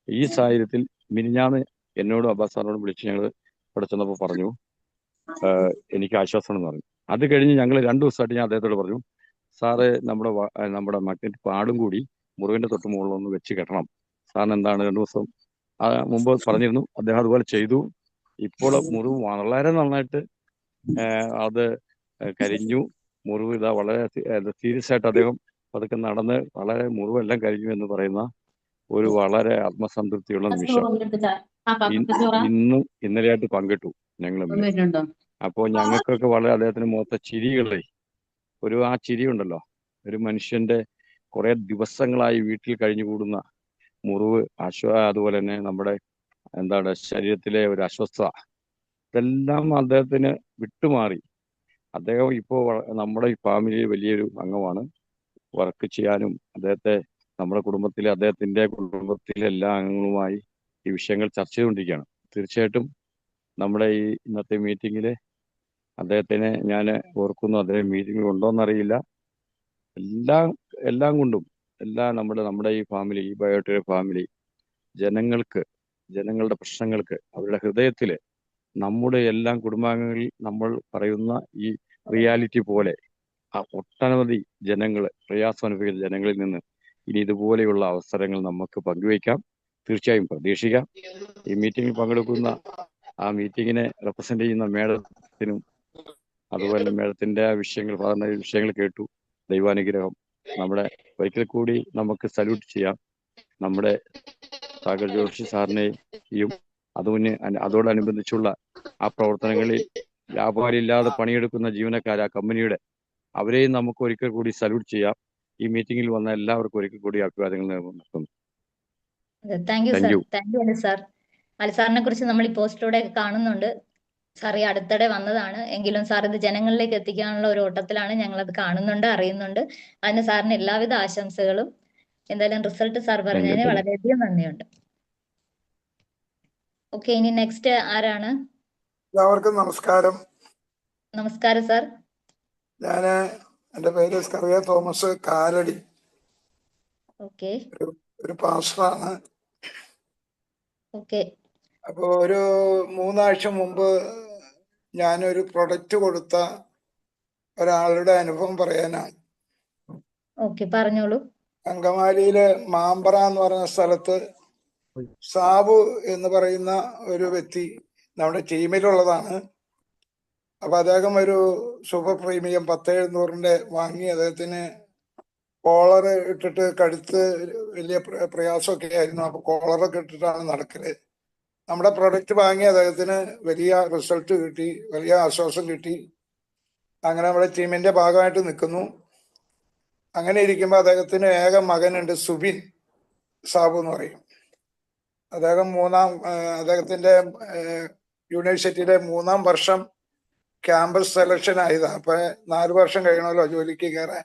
ഈ സാഹചര്യത്തിൽ മിനിഞ്ഞാന്ന് എന്നോടും അബ്ബാസ് സാറിനോടും വിളിച്ച് ഞങ്ങൾ ഇവിടെ ചെന്നപ്പോൾ പറഞ്ഞു എനിക്ക് ആശ്വാസമാണെന്ന് പറഞ്ഞു. അത് കഴിഞ്ഞ് ഞങ്ങൾ 2 ദിവസമായിട്ട് ഞാൻ അദ്ദേഹത്തോട് പറഞ്ഞു, സാറ് നമ്മുടെ മറ്റേ പാടും കൂടി മുറിവിന്റെ തൊട്ട് മുകളിലൊന്ന് വെച്ച് കെട്ടണം. സാറിന് എന്താണ് 2 ദിവസം മുമ്പ് പറഞ്ഞിരുന്നു. അദ്ദേഹം അതുപോലെ ചെയ്തു. ഇപ്പോൾ മുറിവ് വളരെ നന്നായിട്ട് അത് കരിഞ്ഞു. മുറിവ് ഇതാ വളരെ സീരിയസ് ആയിട്ട് അദ്ദേഹം പതുക്കെ നടന്ന് വളരെ മുറിവെല്ലാം കരിഞ്ഞു എന്ന് പറയുന്ന ഒരു വളരെ ആത്മസംതൃപ്തിയുള്ള നിമിഷം ഇന്നും ഇന്നലെയായിട്ട് പങ്കിട്ടു ഞങ്ങൾ. അപ്പോൾ ഞങ്ങൾക്കൊക്കെ വളരെ അദ്ദേഹത്തിന് മുഖത്തെ ചിരികളെ, ആ ചിരി ഉണ്ടല്ലോ, ഒരു മനുഷ്യന്റെ കുറെ ദിവസങ്ങളായി വീട്ടിൽ കഴിഞ്ഞുകൂടുന്ന മുറിവ്, അതുപോലെ തന്നെ നമ്മുടെ ശരീരത്തിലെ ഒരു അസ്വസ്ഥത, ഇതെല്ലാം അദ്ദേഹത്തിന് വിട്ടുമാറി. അദ്ദേഹം ഇപ്പോൾ നമ്മുടെ ഈ ഫാമിലിയിൽ വലിയൊരു അംഗമാണ്. വർക്ക് ചെയ്യാനും നമ്മുടെ അദ്ദേഹത്തിന്റെ കുടുംബത്തിലെ എല്ലാ അംഗങ്ങളുമായി ഈ വിഷയങ്ങൾ ചർച്ച ചെയ്തുകൊണ്ടിരിക്കുകയാണ്. തീർച്ചയായിട്ടും നമ്മുടെ ഈ ഇന്നത്തെ മീറ്റിങ്ങില് അദ്ദേഹത്തിനെ ഞാൻ ഓർക്കുന്നു. അദ്ദേഹം മീറ്റിംഗിൽ ഉണ്ടോയെന്നറിയില്ല. എല്ലാം കൊണ്ടും നമ്മുടെ ഈ ഫാമിലി, ഈ ബയോടെക് ഫാമിലി, ജനങ്ങളുടെ പ്രശ്നങ്ങൾക്ക് അവരുടെ ഹൃദയത്തില് നമ്മുടെ എല്ലാം കുടുംബാംഗങ്ങളിൽ നമ്മൾ പറയുന്ന ഈ റിയാലിറ്റി പോലെ ഒട്ടനവധി പ്രയാസം അനുഭവിക്കുന്ന ജനങ്ങളിൽ നിന്ന് ഇനി ഇതുപോലെയുള്ള അവസരങ്ങൾ നമുക്ക് പങ്കുവയ്ക്കാം. തീർച്ചയായും പ്രതീക്ഷിക്കാം. ഈ മീറ്റിംഗിൽ പങ്കെടുക്കുന്ന, ആ മീറ്റിങ്ങിനെ റെപ്രസെന്റ് ചെയ്യുന്ന മേഡത്തിനും അതുപോലെ മേഡത്തിന്റെ വിഷയങ്ങൾ കേട്ടു. ദൈവാനുഗ്രഹം. ഒരിക്കൽ കൂടി നമുക്ക് സല്യൂട്ട് ചെയ്യാം നമ്മുടെ സാഗർ ജോഷി സാറിനെയും അതോടനുബന്ധിച്ചുള്ള ആ പ്രവർത്തനങ്ങളിൽ വ്യാപാരമില്ലാതെ പണിയെടുക്കുന്ന ജീവനക്കാർ, ആ കമ്പനിയുടെ, അവരെയും നമുക്ക് ഒരിക്കൽ കൂടി സല്യൂട്ട് ചെയ്യാം. ഈ മീറ്റിംഗിൽ വന്ന എല്ലാവർക്കും ഒരിക്കൽ കൂടി അഭിവാദ്യങ്ങൾ നേർന്നു. Thank you sir. അലി സാറിനെ കുറിച്ച് നമ്മൾ ഈ പോസ്റ്റിലൂടെ കാണുന്നുണ്ട്. സാർ ഈ അടുത്തിടെ വന്നതാണ്, എങ്കിലും സാർ ഇത് ജനങ്ങളിലേക്ക് എത്തിക്കാനുള്ള ഒരു ഓട്ടത്തിലാണ്. ഞങ്ങളത് കാണുന്നുണ്ട്, അറിയുന്നുണ്ട്. അതിന് സാറിന് എല്ലാവിധ ആശംസകളും. എന്തായാലും റിസൾട്ട് സാർ പറഞ്ഞതിന് വളരെയധികം നന്ദിയുണ്ട്. ഓക്കെ, ഇനി നെക്സ്റ്റ് ആരാണ്? എല്ലാവർക്കും നമസ്കാരം. നമസ്കാരം സാർ. എൻ്റെ പേര് സ്കറിയ തോമസ് കാലടി. ഓക്കെ, ഒരു പാസ്റ്ററാണ്. ഓക്കെ. അപ്പോ ഒരു 3 ആഴ്ച മുമ്പ് ഞാനൊരു പ്രൊഡക്റ്റ് കൊടുത്ത ഒരാളുടെ അനുഭവം പറയാനാണ്. ഓക്കെ, പറഞ്ഞോളൂ. അങ്കമാലിയിലെ മാമ്പറ എന്ന് പറയുന്ന സ്ഥലത്ത് സാബു എന്ന് പറയുന്ന ഒരു വ്യക്തി നമ്മുടെ ടീമിലുള്ളതാണ്. അപ്പൊ അദ്ദേഹം ഒരു സൂപ്പർ പ്രീമിയം 10,700 വാങ്ങി. അദ്ദേഹത്തിന് കോളർ ഇട്ടിട്ട് കഴുത്ത് വലിയ പ്രയാസമൊക്കെ ആയിരുന്നു. അപ്പൊ കോളറൊക്കെ ഇട്ടിട്ടാണ് നടക്കല്. നമ്മുടെ പ്രൊഡക്റ്റ് വാങ്ങി അദ്ദേഹത്തിന് വലിയ റിസൾട്ട് കിട്ടി, വലിയ ആശ്വാസം കിട്ടി. അങ്ങനെ നമ്മുടെ ടീമിന്റെ ഭാഗമായിട്ട് നിൽക്കുന്നു. അങ്ങനെ ഇരിക്കുമ്പോൾ അദ്ദേഹത്തിന് ഏക മകനുണ്ട്, സുബിൻ സാബു എന്ന് പറയും. അദ്ദേഹം അദ്ദേഹത്തിന്റെ യൂണിവേഴ്സിറ്റിയിലെ 3-ാം വർഷം ക്യാമ്പസ് സെലക്ഷൻ ആയതാണ്. അപ്പൊ 4 വർഷം കഴിയണമല്ലോ ജോലിക്ക് കയറാൻ.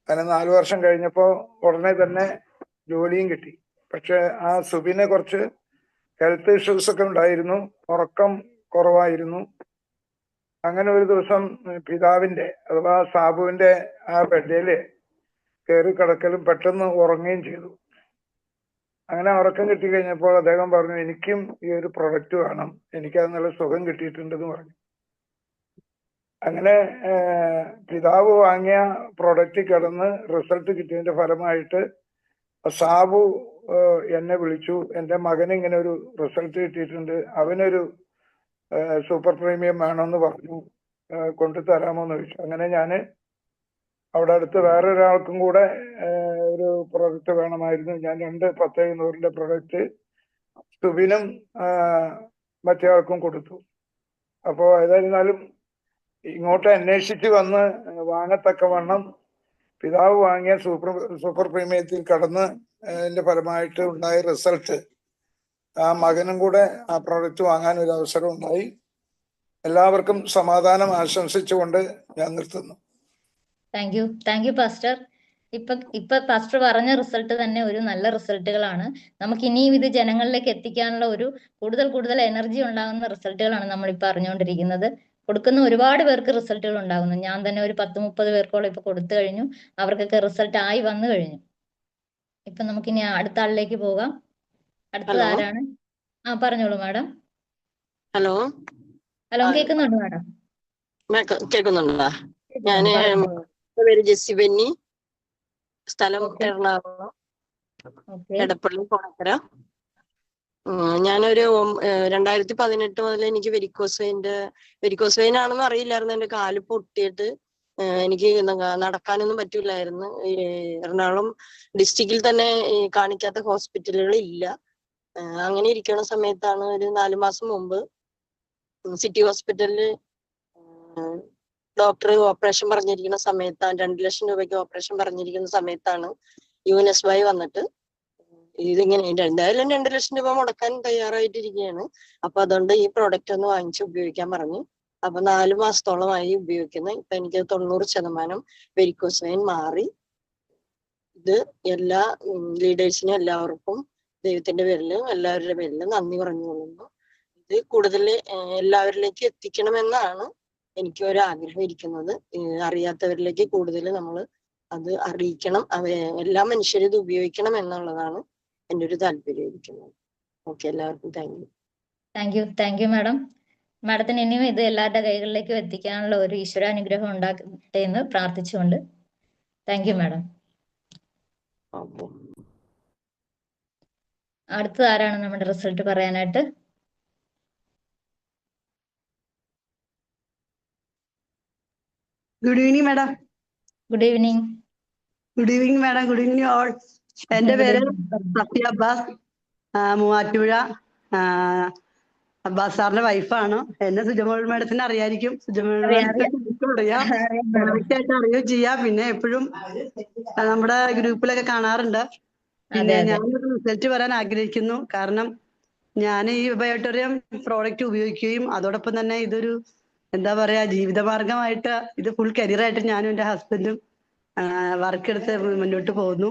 അങ്ങനെ 4 വർഷം കഴിഞ്ഞപ്പോൾ ഉടനെ തന്നെ ജോലിയും കിട്ടി. പക്ഷെ ആ സുബിനെ കുറച്ച് ഹെൽത്ത് ഇഷ്യൂസ് ഒക്കെ ഉണ്ടായിരുന്നു, ഉറക്കം കുറവായിരുന്നു. അങ്ങനെ ഒരു ദിവസം പിതാവിന്റെ അഥവാ സാബുവിന്റെ ആ ബെഡില് കയറി കിടക്കലും പെട്ടെന്ന് ഉറങ്ങുകയും ചെയ്തു. അങ്ങനെ ഉറക്കം കിട്ടി കഴിഞ്ഞപ്പോൾ അദ്ദേഹം പറഞ്ഞു, എനിക്കും ഈ ഒരു പ്രൊഡക്റ്റ് വേണം, എനിക്കത് നല്ല സുഖം കിട്ടിയിട്ടുണ്ടെന്ന് പറഞ്ഞു. അങ്ങനെ പിതാവ് വാങ്ങിയ പ്രൊഡക്റ്റ് കിടന്ന് റിസൾട്ട് കിട്ടിയതിന്റെ ഫലമായിട്ട് സാബു എന്നെ വിളിച്ചു, എൻ്റെ മകന് ഇങ്ങനെ ഒരു റിസൾട്ട് കിട്ടിയിട്ടുണ്ട്, അവനൊരു സൂപ്പർ പ്രീമിയം വേണമെന്ന് പറഞ്ഞു, കൊണ്ടുതരാമോ എന്ന് ചോദിച്ചു. അങ്ങനെ ഞാൻ അവിടെ അടുത്ത് വേറൊരാൾക്കും കൂടെ ഒരു പ്രൊഡക്റ്റ് വേണമായിരുന്നു. ഞാൻ 2 10-200-ന്റെ പ്രൊഡക്റ്റ് സുബിനും മറ്റേ ആൾക്കും കൊടുത്തു. അപ്പോൾ ഏതായിരുന്നാലും ഇങ്ങോട്ട് അന്വേഷിച്ച് വന്ന് വാങ്ങത്തക്കവണ്ണം പിതാവ് വാങ്ങിയ സൂപ്പർ പ്രീമിയത്തിൽ കടന്ന് അതിന്റെ ഫലമായിട്ട് ഉണ്ടായ റിസൾട്ട് ആ മകനും കൂടെ ആ പ്രോഡക്റ്റ് വാങ്ങാൻ ഒരു അവസരം ഉണ്ടായി. എല്ലാവർക്കും സമാധാനം ആശംസിച്ചുകൊണ്ട് ഞാൻ നിർത്തുന്നു. Thank you pastor. ഇപ്പൊ പാസ്റ്റർ പറഞ്ഞ റിസൾട്ട് തന്നെ ഒരു നല്ല റിസൾട്ടുകളാണ്. നമുക്ക് ഇനിയും ഇത് ജനങ്ങളിലേക്ക് എത്തിക്കാനുള്ള ഒരു കൂടുതൽ എനർജി ഉണ്ടാകുന്ന റിസൾട്ടുകളാണ് നമ്മളിപ്പോൾ അറിഞ്ഞുകൊണ്ടിരിക്കുന്നത്. കൊടുക്കുന്ന ഒരുപാട് പേർക്ക് റിസൾട്ടുകൾ ഉണ്ടാകുന്നു. ഞാൻ തന്നെ ഒരു 10-30 പേർക്കോളം ഇപ്പൊ കൊടുത്തു കഴിഞ്ഞു. അവർക്കൊക്കെ റിസൾട്ട് ആയി വന്നു കഴിഞ്ഞു. ഇപ്പൊ നമുക്കിനി അടുത്ത ആളിലേക്ക് പോകാം. അടുത്തത് ആരാണ്? പറഞ്ഞോളൂ മാഡം. ഹലോ കേൾക്കുന്നുണ്ട് മാഡം? കേൾക്കുന്നുണ്ടോ? ഞാന് പേര് ജെസ്സി ബെന്നി, സ്ഥലം എറണാകുളം, എടപ്പള്ളി കോണക്കര. ഞാനൊരു 2018 മുതൽ എനിക്ക് വെരിക്കോസ് വെയിൻ ആണെന്ന് അറിയില്ലായിരുന്നു. എന്റെ കാല് പൊട്ടിയിട്ട് എനിക്ക് നടക്കാനൊന്നും പറ്റൂലായിരുന്നു. എറണാകുളം ഡിസ്ട്രിക്റ്റിൽ തന്നെ കാണിക്കാത്ത ഹോസ്പിറ്റലുകൾ ഇല്ല. അങ്ങനെ ഇരിക്കുന്ന സമയത്താണ് ഒരു 4 മാസം മുമ്പ് സിറ്റി ഹോസ്പിറ്റലില് ഡോക്ടർ ഓപ്പറേഷൻ പറഞ്ഞിരിക്കുന്ന സമയത്താണ്, 2 ലക്ഷം രൂപയ്ക്ക് ഓപ്പറേഷൻ പറഞ്ഞിരിക്കുന്ന സമയത്താണ് UNSY വന്നിട്ട് ഇതിങ്ങനെ എന്തായാലും 2 ലക്ഷം രൂപ മുടക്കാൻ തയ്യാറായിട്ടിരിക്കുകയാണ്, അപ്പൊ അതുകൊണ്ട് ഈ പ്രോഡക്റ്റ് ഒന്ന് വാങ്ങിച്ച് ഉപയോഗിക്കാൻ പറഞ്ഞു. അപ്പൊ 4 മാസത്തോളമായി ഉപയോഗിക്കുന്നത്. ഇപ്പൊ എനിക്ക് 90% വെരിക്കോസ് വെയിൻ മാറി. ഇത് എല്ലാ ലീഡേഴ്സിനും എല്ലാവർക്കും ദൈവത്തിന്റെ പേരിലും എല്ലാവരുടെ പേരിലും നന്ദി പറഞ്ഞുകൊള്ളുന്നു. ഇത് കൂടുതൽ എല്ലാവരിലേക്ക് എത്തിക്കണമെന്നാണ് എനിക്ക് ഒരു ആഗ്രഹം ഇരിക്കുന്നത്. അറിയാത്തവരിലേക്ക് കൂടുതൽ നമ്മൾ അത് അറിയിക്കണം, എല്ലാ മനുഷ്യരും ഇത് ഉപയോഗിക്കണം എന്നുള്ളതാണ് എൻ്റെ ഒരു താല്പര്യം ഇരിക്കുന്നത്. ഓക്കെ, എല്ലാവർക്കും താങ്ക് യു മാഡം. മാഡത്തിന് ഇനിയും ഇത് എല്ലാവരുടെ കൈകളിലേക്കും എത്തിക്കാനുള്ള ഒരു ഈശ്വരാനുഗ്രഹം ഉണ്ടാകട്ടെ എന്ന് പ്രാർത്ഥിച്ചുകൊണ്ട് താങ്ക് യു മാഡം. അടുത്തത് ആരാണ് നമ്മുടെ റിസൾട്ട് പറയാനായിട്ട്? Good evening madam. Good evening. Good evening madam. Good evening all. എന്റെ പേര് സഫിയ അബ്ബാസ്, മൂവാറ്റുപുഴ. അബ്ബാസ് സാറിന്റെ വൈഫാണ്. എന്നെ സുജമോൾ മാഡത്തിന് അറിയായിരിക്കും. സുജമോൾ മാഡത്തിന് അറിയാം, കറക്റ്റായിട്ട് അറിയുകയും ചെയ്യാം. പിന്നെ എപ്പോഴും നമ്മുടെ ഗ്രൂപ്പിലൊക്കെ കാണാറുണ്ട്. പിന്നെ ഞാനൊരു റിസൾട്ട് പറയാൻ ആഗ്രഹിക്കുന്നു. കാരണം ഞാൻ ഈ ബയോട്ടോറിയം പ്രോഡക്റ്റ് ഉപയോഗിക്കുകയും അതോടൊപ്പം തന്നെ ഇതൊരു എന്താ പറയാ ജീവിതമാർഗമായിട്ട്, ഇത് ഫുൾ കരിയറായിട്ട് ഞാനും എൻ്റെ ഹസ്ബൻഡും വർക്ക് എടുത്ത് മുന്നോട്ട് പോകുന്നു.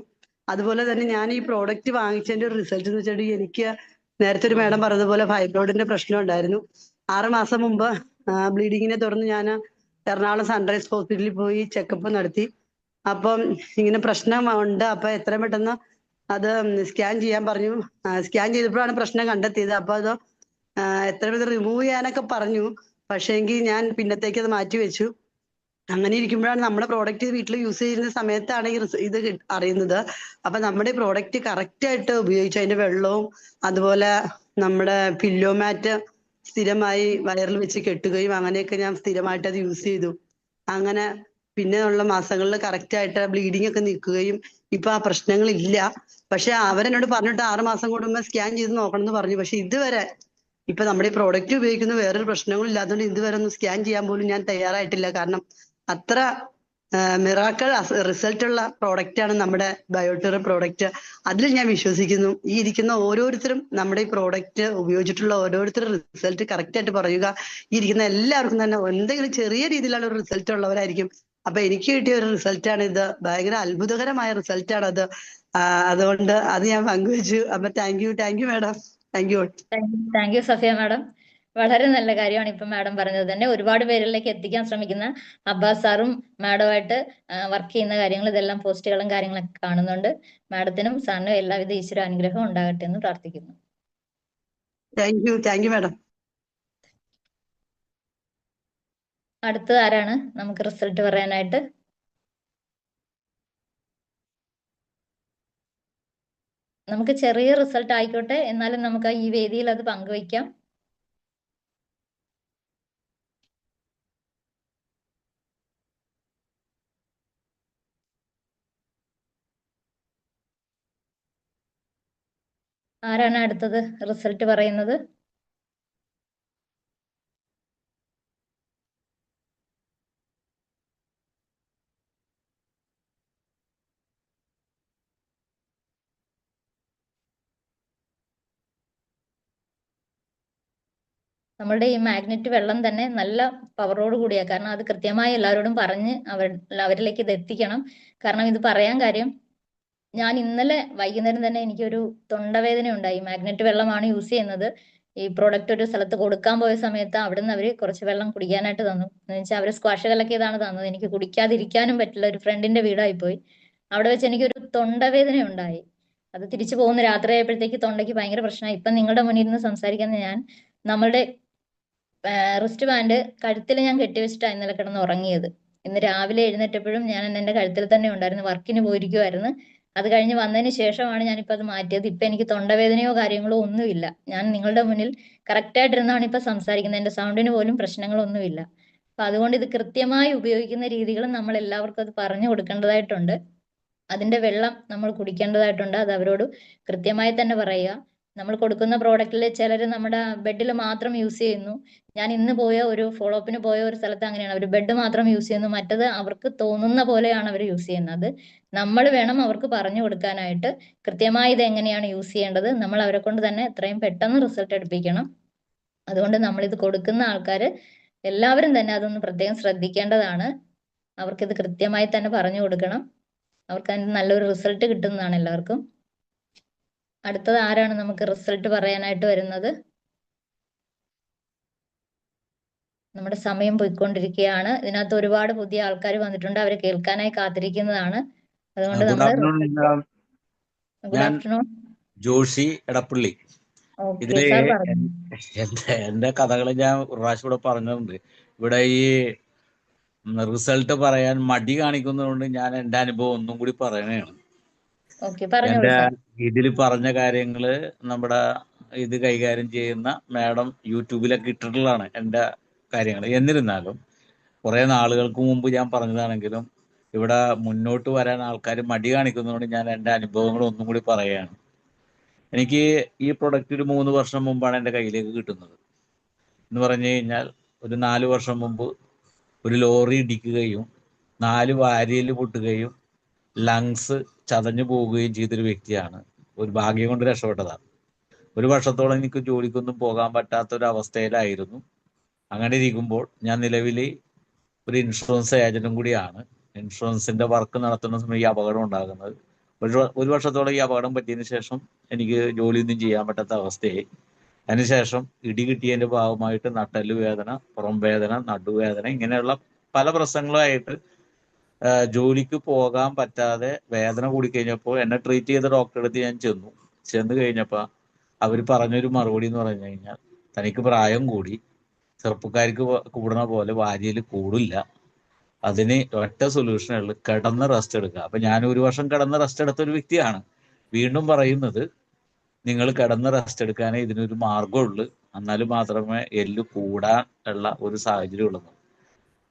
അതുപോലെ തന്നെ ഞാൻ ഈ പ്രോഡക്റ്റ് വാങ്ങിച്ചതിന്റെ ഒരു റിസൾട്ട് എന്ന് വെച്ചിട്ടുണ്ടെങ്കിൽ, എനിക്ക് നേരത്തെ ഒരു മാഡം പറഞ്ഞതുപോലെ ഫൈബ്രോയിഡിന്റെ പ്രശ്നം ഉണ്ടായിരുന്നു. 6 മാസം മുമ്പ് ബ്ലീഡിങ്ങിനെ തുടർന്ന് ഞാൻ എറണാകുളം സൺറൈസ് ഹോസ്പിറ്റലിൽ പോയി ചെക്കപ്പ് നടത്തി. അപ്പം ഇങ്ങനെ പ്രശ്നം ഉണ്ട്, അപ്പൊ എത്രയും പെട്ടെന്ന് അത് സ്കാൻ ചെയ്യാൻ പറഞ്ഞു. സ്കാൻ ചെയ്തപ്പോഴാണ് പ്രശ്നം കണ്ടെത്തിയത്. അപ്പൊ അത് എത്രയും പെട്ടെന്ന് റിമൂവ് ചെയ്യാനൊക്കെ പറഞ്ഞു. പക്ഷേ എങ്കിൽ ഞാൻ പിന്നത്തേക്ക് അത് മാറ്റി വെച്ചു. അങ്ങനെ ഇരിക്കുമ്പോഴാണ് നമ്മുടെ പ്രോഡക്റ്റ് വീട്ടിൽ യൂസ് ചെയ്യുന്ന സമയത്താണ് ഇത് അറിയുന്നത്. അപ്പൊ നമ്മുടെ പ്രോഡക്റ്റ് കറക്റ്റ് ആയിട്ട് ഉപയോഗിച്ചു. അതിന്റെ വെള്ളവും അതുപോലെ നമ്മുടെ പില്ലോ മാറ്റ് സ്ഥിരമായി വയറിൽ വെച്ച് കെട്ടുകയും അങ്ങനെയൊക്കെ ഞാൻ സ്ഥിരമായിട്ട് അത് യൂസ് ചെയ്തു. അങ്ങനെ പിന്നെ ഉള്ള മാസങ്ങളിൽ കറക്റ്റ് ആയിട്ട് ബ്ലീഡിംഗ് ഒക്കെ നിൽക്കുകയും ഇപ്പൊ ആ പ്രശ്നങ്ങളില്ല. പക്ഷെ അവരെന്നോട് പറഞ്ഞിട്ട് 6 മാസം കൂടുമ്പോൾ സ്കാൻ ചെയ്ത് നോക്കണം എന്ന് പറഞ്ഞു. പക്ഷെ ഇതുവരെ ഇപ്പൊ നമ്മുടെ ഈ പ്രോഡക്റ്റ് ഉപയോഗിക്കുന്ന വേറൊരു പ്രശ്നങ്ങളും ഇല്ലാത്തതുകൊണ്ട് ഇതുവരെ ഒന്ന് സ്കാൻ ചെയ്യാൻ പോലും ഞാൻ തയ്യാറായിട്ടില്ല. കാരണം അത്ര മിറാക്കൾ റിസൾട്ട് ഉള്ള പ്രോഡക്റ്റ് ആണ് നമ്മുടെ ബയോടെർ പ്രോഡക്റ്റ്. അതിൽ ഞാൻ വിശ്വസിക്കുന്നു. ഈ ഇരിക്കുന്ന ഓരോരുത്തരും നമ്മുടെ ഈ പ്രോഡക്റ്റ് ഉപയോഗിച്ചിട്ടുള്ള ഓരോരുത്തരും റിസൾട്ട് കറക്റ്റ് ആയിട്ട് പറയുക. ഈ ഇരിക്കുന്ന എല്ലാവർക്കും തന്നെ എന്തെങ്കിലും ചെറിയ രീതിയിലുള്ള ഒരു റിസൾട്ട് ഉള്ളവരായിരിക്കും. അപ്പൊ എനിക്ക് കിട്ടിയ ഒരു റിസൾട്ടാണ് ഇത്. ഭയങ്കര അത്ഭുതകരമായ റിസൾട്ടാണ് അത്. അതുകൊണ്ട് അത് ഞാൻ പങ്കുവെച്ചു. അപ്പൊ thank you madam. Thank you. Thank U Safiya madam. വളരെ നല്ല കാര്യമാണ് ഇപ്പം മാഡം പറഞ്ഞത് തന്നെ. ഒരുപാട് പേരിലേക്ക് എത്തിക്കാൻ ശ്രമിക്കുന്ന അബ്ബാസ് സാറും മാഡമായിട്ട് വർക്ക് ചെയ്യുന്ന കാര്യങ്ങൾ, ഇതെല്ലാം പോസ്റ്റുകളും കാര്യങ്ങളൊക്കെ കാണുന്നുണ്ട്. മാഡത്തിനും സാറിനും എല്ലാവിധ ഈശ്വര അനുഗ്രഹവും ഉണ്ടാകട്ടെ എന്ന് പ്രാർത്ഥിക്കുന്നു. Thank you madam. അടുത്തത് ആരാണ് നമുക്ക് റിസൾട്ട് പറയാനായിട്ട്? നമുക്ക് ചെറിയ റിസൾട്ട് ആയിക്കോട്ടെ, എന്നാലും നമുക്ക് ഈ വേദിയിൽ അത് പങ്കുവയ്ക്കാം. ആരാണ് അടുത്തത് റിസൾട്ട് പറയുന്നത്? നമ്മളുടെ ഈ മാഗ്നറ്റ് വെള്ളം തന്നെ നല്ല പവറോട് കൂടിയാ. കാരണം അത് കൃത്യമായി എല്ലാവരോടും പറഞ്ഞ് അവരിലേക്ക് ഇത് എത്തിക്കണം. കാരണം ഇത് പറയാൻ കാര്യം, ഞാൻ ഇന്നലെ വൈകുന്നേരം തന്നെ എനിക്കൊരു തൊണ്ടവേദന ഉണ്ടായി. മാഗ്നറ്റ് വെള്ളമാണ് യൂസ് ചെയ്യുന്നത്. ഈ പ്രോഡക്റ്റ് ഒരു സ്ഥലത്ത് കൊടുക്കാൻ പോയ സമയത്ത് അവിടുന്ന് അവര് കുറച്ച് വെള്ളം കുടിക്കാനായിട്ട് തന്നു. എന്ന് വെച്ചാൽ അവര് സ്ക്വാഷ് കലക്കിയതാണ് തന്നത്. എനിക്ക് കുടിക്കാതിരിക്കാനും പറ്റില്ല. ഒരു ഫ്രണ്ടിന്റെ വീടായി പോയി. അവിടെ വെച്ച് എനിക്കൊരു തൊണ്ടവേദന ഉണ്ടായി. അത് തിരിച്ചു പോകുന്ന രാത്രി ആയപ്പോഴത്തേക്ക് തൊണ്ടയ്ക്ക് ഭയങ്കര പ്രശ്നമായി. ഇപ്പൊ നിങ്ങളുടെ മുന്നിൽ നിന്ന് സംസാരിക്കുന്ന ഞാൻ നമ്മളുടെ റിസ്റ്റ് ബാൻഡ് കഴുത്തിൽ ഞാൻ കെട്ടിവെച്ചിട്ടാണ് ഇന്നലെ കിടന്ന് ഉറങ്ങിയത്. ഇന്ന് രാവിലെ എഴുന്നേറ്റപ്പോഴും ഞാൻ എന്റെ കഴുത്തിൽ തന്നെ ഉണ്ടായിരുന്നു. വർക്കിന് പോയിരിക്കുമായിരുന്നു. അത് കഴിഞ്ഞ് വന്നതിന് ശേഷമാണ് ഞാനിപ്പോൾ അത് മാറ്റിയത്. ഇപ്പൊ എനിക്ക് തൊണ്ടവേദനയോ കാര്യങ്ങളോ ഒന്നുമില്ല. ഞാൻ നിങ്ങളുടെ മുന്നിൽ കറക്റ്റായിട്ടിരുന്നാണ് ഇപ്പൊ സംസാരിക്കുന്നത്. എന്റെ സൗണ്ടിന് പോലും പ്രശ്നങ്ങളൊന്നുമില്ല. അപ്പൊ അതുകൊണ്ട് ഇത് കൃത്യമായി ഉപയോഗിക്കുന്ന രീതികളും നമ്മൾ എല്ലാവർക്കും അത് പറഞ്ഞു കൊടുക്കേണ്ടതായിട്ടുണ്ട്. അതിന്റെ വെള്ളം നമ്മൾ കുടിക്കേണ്ടതായിട്ടുണ്ട്. അത് അവരോട് കൃത്യമായി തന്നെ പറയുക. നമ്മൾ കൊടുക്കുന്ന പ്രോഡക്റ്റിൽ ചിലർ നമ്മുടെ ബെഡിൽ മാത്രം യൂസ് ചെയ്യുന്നു. ഞാൻ ഇന്ന് പോയ ഒരു ഫോളോ അപ്പിന് പോയ ഒരു സ്ഥലത്ത് അങ്ങനെയാണ്. അവർ ബെഡ് മാത്രം യൂസ് ചെയ്യുന്നു. മറ്റത് അവർക്ക് തോന്നുന്ന പോലെയാണ് അവർ യൂസ് ചെയ്യുന്നത്. നമ്മൾ വേണം അവർക്ക് പറഞ്ഞു കൊടുക്കാനായിട്ട് കൃത്യമായി ഇത് എങ്ങനെയാണ് യൂസ് ചെയ്യേണ്ടത്. നമ്മൾ അവരെ കൊണ്ട് തന്നെ എത്രയും പെട്ടെന്ന് റിസൾട്ട് എടുപ്പിക്കണം. അതുകൊണ്ട് നമ്മൾ ഇത് കൊടുക്കുന്ന ആൾക്കാർ എല്ലാവരും തന്നെ അതൊന്ന് പ്രത്യേകം ശ്രദ്ധിക്കേണ്ടതാണ്. അവർക്കിത് കൃത്യമായി തന്നെ പറഞ്ഞു കൊടുക്കണം. അവർക്ക് അതിന് നല്ലൊരു റിസൾട്ട് കിട്ടുന്നതാണ് എല്ലാവർക്കും. അടുത്തത് ആരാണ് നമുക്ക് റിസൾട്ട് പറയാനായിട്ട് വരുന്നത്? നമ്മുടെ സമയം പോയിക്കൊണ്ടിരിക്കുകയാണ്. ഇതിനകത്ത് ഒരുപാട് പുതിയ ആൾക്കാർ വന്നിട്ടുണ്ട്. അവരെ കേൾക്കാനായി കാത്തിരിക്കുന്നതാണ്. അതുകൊണ്ട് ഗുഡ് നമ്മൾ ആഫ്റ്റർനൂൺ മാഡം. ഗുഡ് ഞാൻ ആഫ്റ്റർനൂൺ. ജോഷി എടപ്പള്ളി. ഓക്കെ ഇതില് സാർ പറഞ്ഞു. എന്റെ കഥകൾ ഞാൻ ഒരു പ്രാവശ്യം ഇവിടെ പറഞ്ഞിട്ടുണ്ട്. ഇവിടെ ഈ റിസൾട്ട് പറയാൻ മടി കാണിക്കുന്നതുകൊണ്ട് ഞാൻ എന്റെ അനുഭവം ഒന്നും കൂടി പറയണേണ്. ഓക്കെ പറഞ്ഞോളൂ എന്റെ സാർ. ഇതിൽ പറഞ്ഞ കാര്യങ്ങള് നമ്മുടെ ഇത് കൈകാര്യം ചെയ്യുന്ന മാഡം യൂട്യൂബിലൊക്കെ ഇട്ടിട്ടുള്ളതാണ് എന്റെ കാര്യങ്ങൾ. എന്നിരുന്നാലും കുറെ നാളുകൾക്ക് മുമ്പ് ഞാൻ പറഞ്ഞതാണെങ്കിലും ഇവിടെ മുന്നോട്ട് വരാൻ ആൾക്കാർ മടി കാണിക്കുന്നതുകൊണ്ട് ഞാൻ എന്റെ അനുഭവങ്ങൾ ഒന്നും കൂടി പറയുകയാണ്. എനിക്ക് ഈ പ്രൊഡക്റ്റ് ഒരു 3 വർഷം മുമ്പാണ് എൻ്റെ കയ്യിലേക്ക് കിട്ടുന്നത്. എന്ന് പറഞ്ഞു കഴിഞ്ഞാൽ ഒരു 4 വർഷം മുമ്പ് ഒരു ലോറി ഇടിക്കുകയും 4 വാരിയൽ പൊട്ടുകയും ലങ്സ് ചതഞ്ഞു പോവുകയും ചെയ്തൊരു വ്യക്തിയാണ്. ഒരു ഭാഗ്യം കൊണ്ട് രക്ഷപ്പെട്ടതാണ്. 1 വർഷത്തോളം എനിക്ക് ജോലിക്കൊന്നും പോകാൻ പറ്റാത്ത ഒരു അവസ്ഥയിലായിരുന്നു. അങ്ങനെ ഇരിക്കുമ്പോൾ ഞാൻ നിലവിൽ ഒരു ഇൻഷുറൻസ് ഏജന്റും കൂടിയാണ്. ഇൻഷുറൻസിന്റെ വർക്ക് നടത്തുന്ന സമയം ഈ അപകടം ഉണ്ടാകുന്നത്. ഒരു വർഷത്തോളം ഈ അപകടം പറ്റിയതിനു ശേഷം എനിക്ക് ജോലിയൊന്നും ചെയ്യാൻ പറ്റാത്ത അവസ്ഥയായി. അതിനുശേഷം ഇടി കിട്ടിയതിന്റെ ഭാഗമായിട്ട് നട്ടെല്ല് വേദന, പുറം വേദന, നടുവേദന, ഇങ്ങനെയുള്ള പല പ്രശ്നങ്ങളുമായിട്ട് ജോലിക്ക് പോകാൻ പറ്റാതെ വേദന കൂടിക്കഴിഞ്ഞപ്പോൾ എന്നെ ട്രീറ്റ് ചെയ്ത ഡോക്ടറെ അടുത്ത് ഞാൻ ചെന്ന് കഴിഞ്ഞപ്പോൾ അവർ പറഞ്ഞൊരു മറുപടി എന്ന് പറഞ്ഞു കഴിഞ്ഞാൽ, തനിക്ക് പ്രായം കൂടി, ചെറുപ്പക്കാർക്ക് കൂടുന്ന പോലെ വാരിയൽ കൂടില്ല, അതിന് ഒറ്റ സൊല്യൂഷനേ ഉള്ളൂ, കിടന്ന് റെസ്റ്റ് എടുക്കുക. അപ്പൊ ഞാൻ 1 വർഷം കിടന്ന് റെസ്റ്റ് എടുത്ത ഒരു വ്യക്തിയാണ്. വീണ്ടും പറയുന്നത്, നിങ്ങൾ കിടന്ന് റെസ്റ്റ് എടുക്കാനേ ഇതിനൊരു മാർഗമുള്ളൂ, എന്നാൽ മാത്രമേ എല്ല് കൂടാൻ ഉള്ള ഒരു സാഹചര്യം ഉള്ളൂ,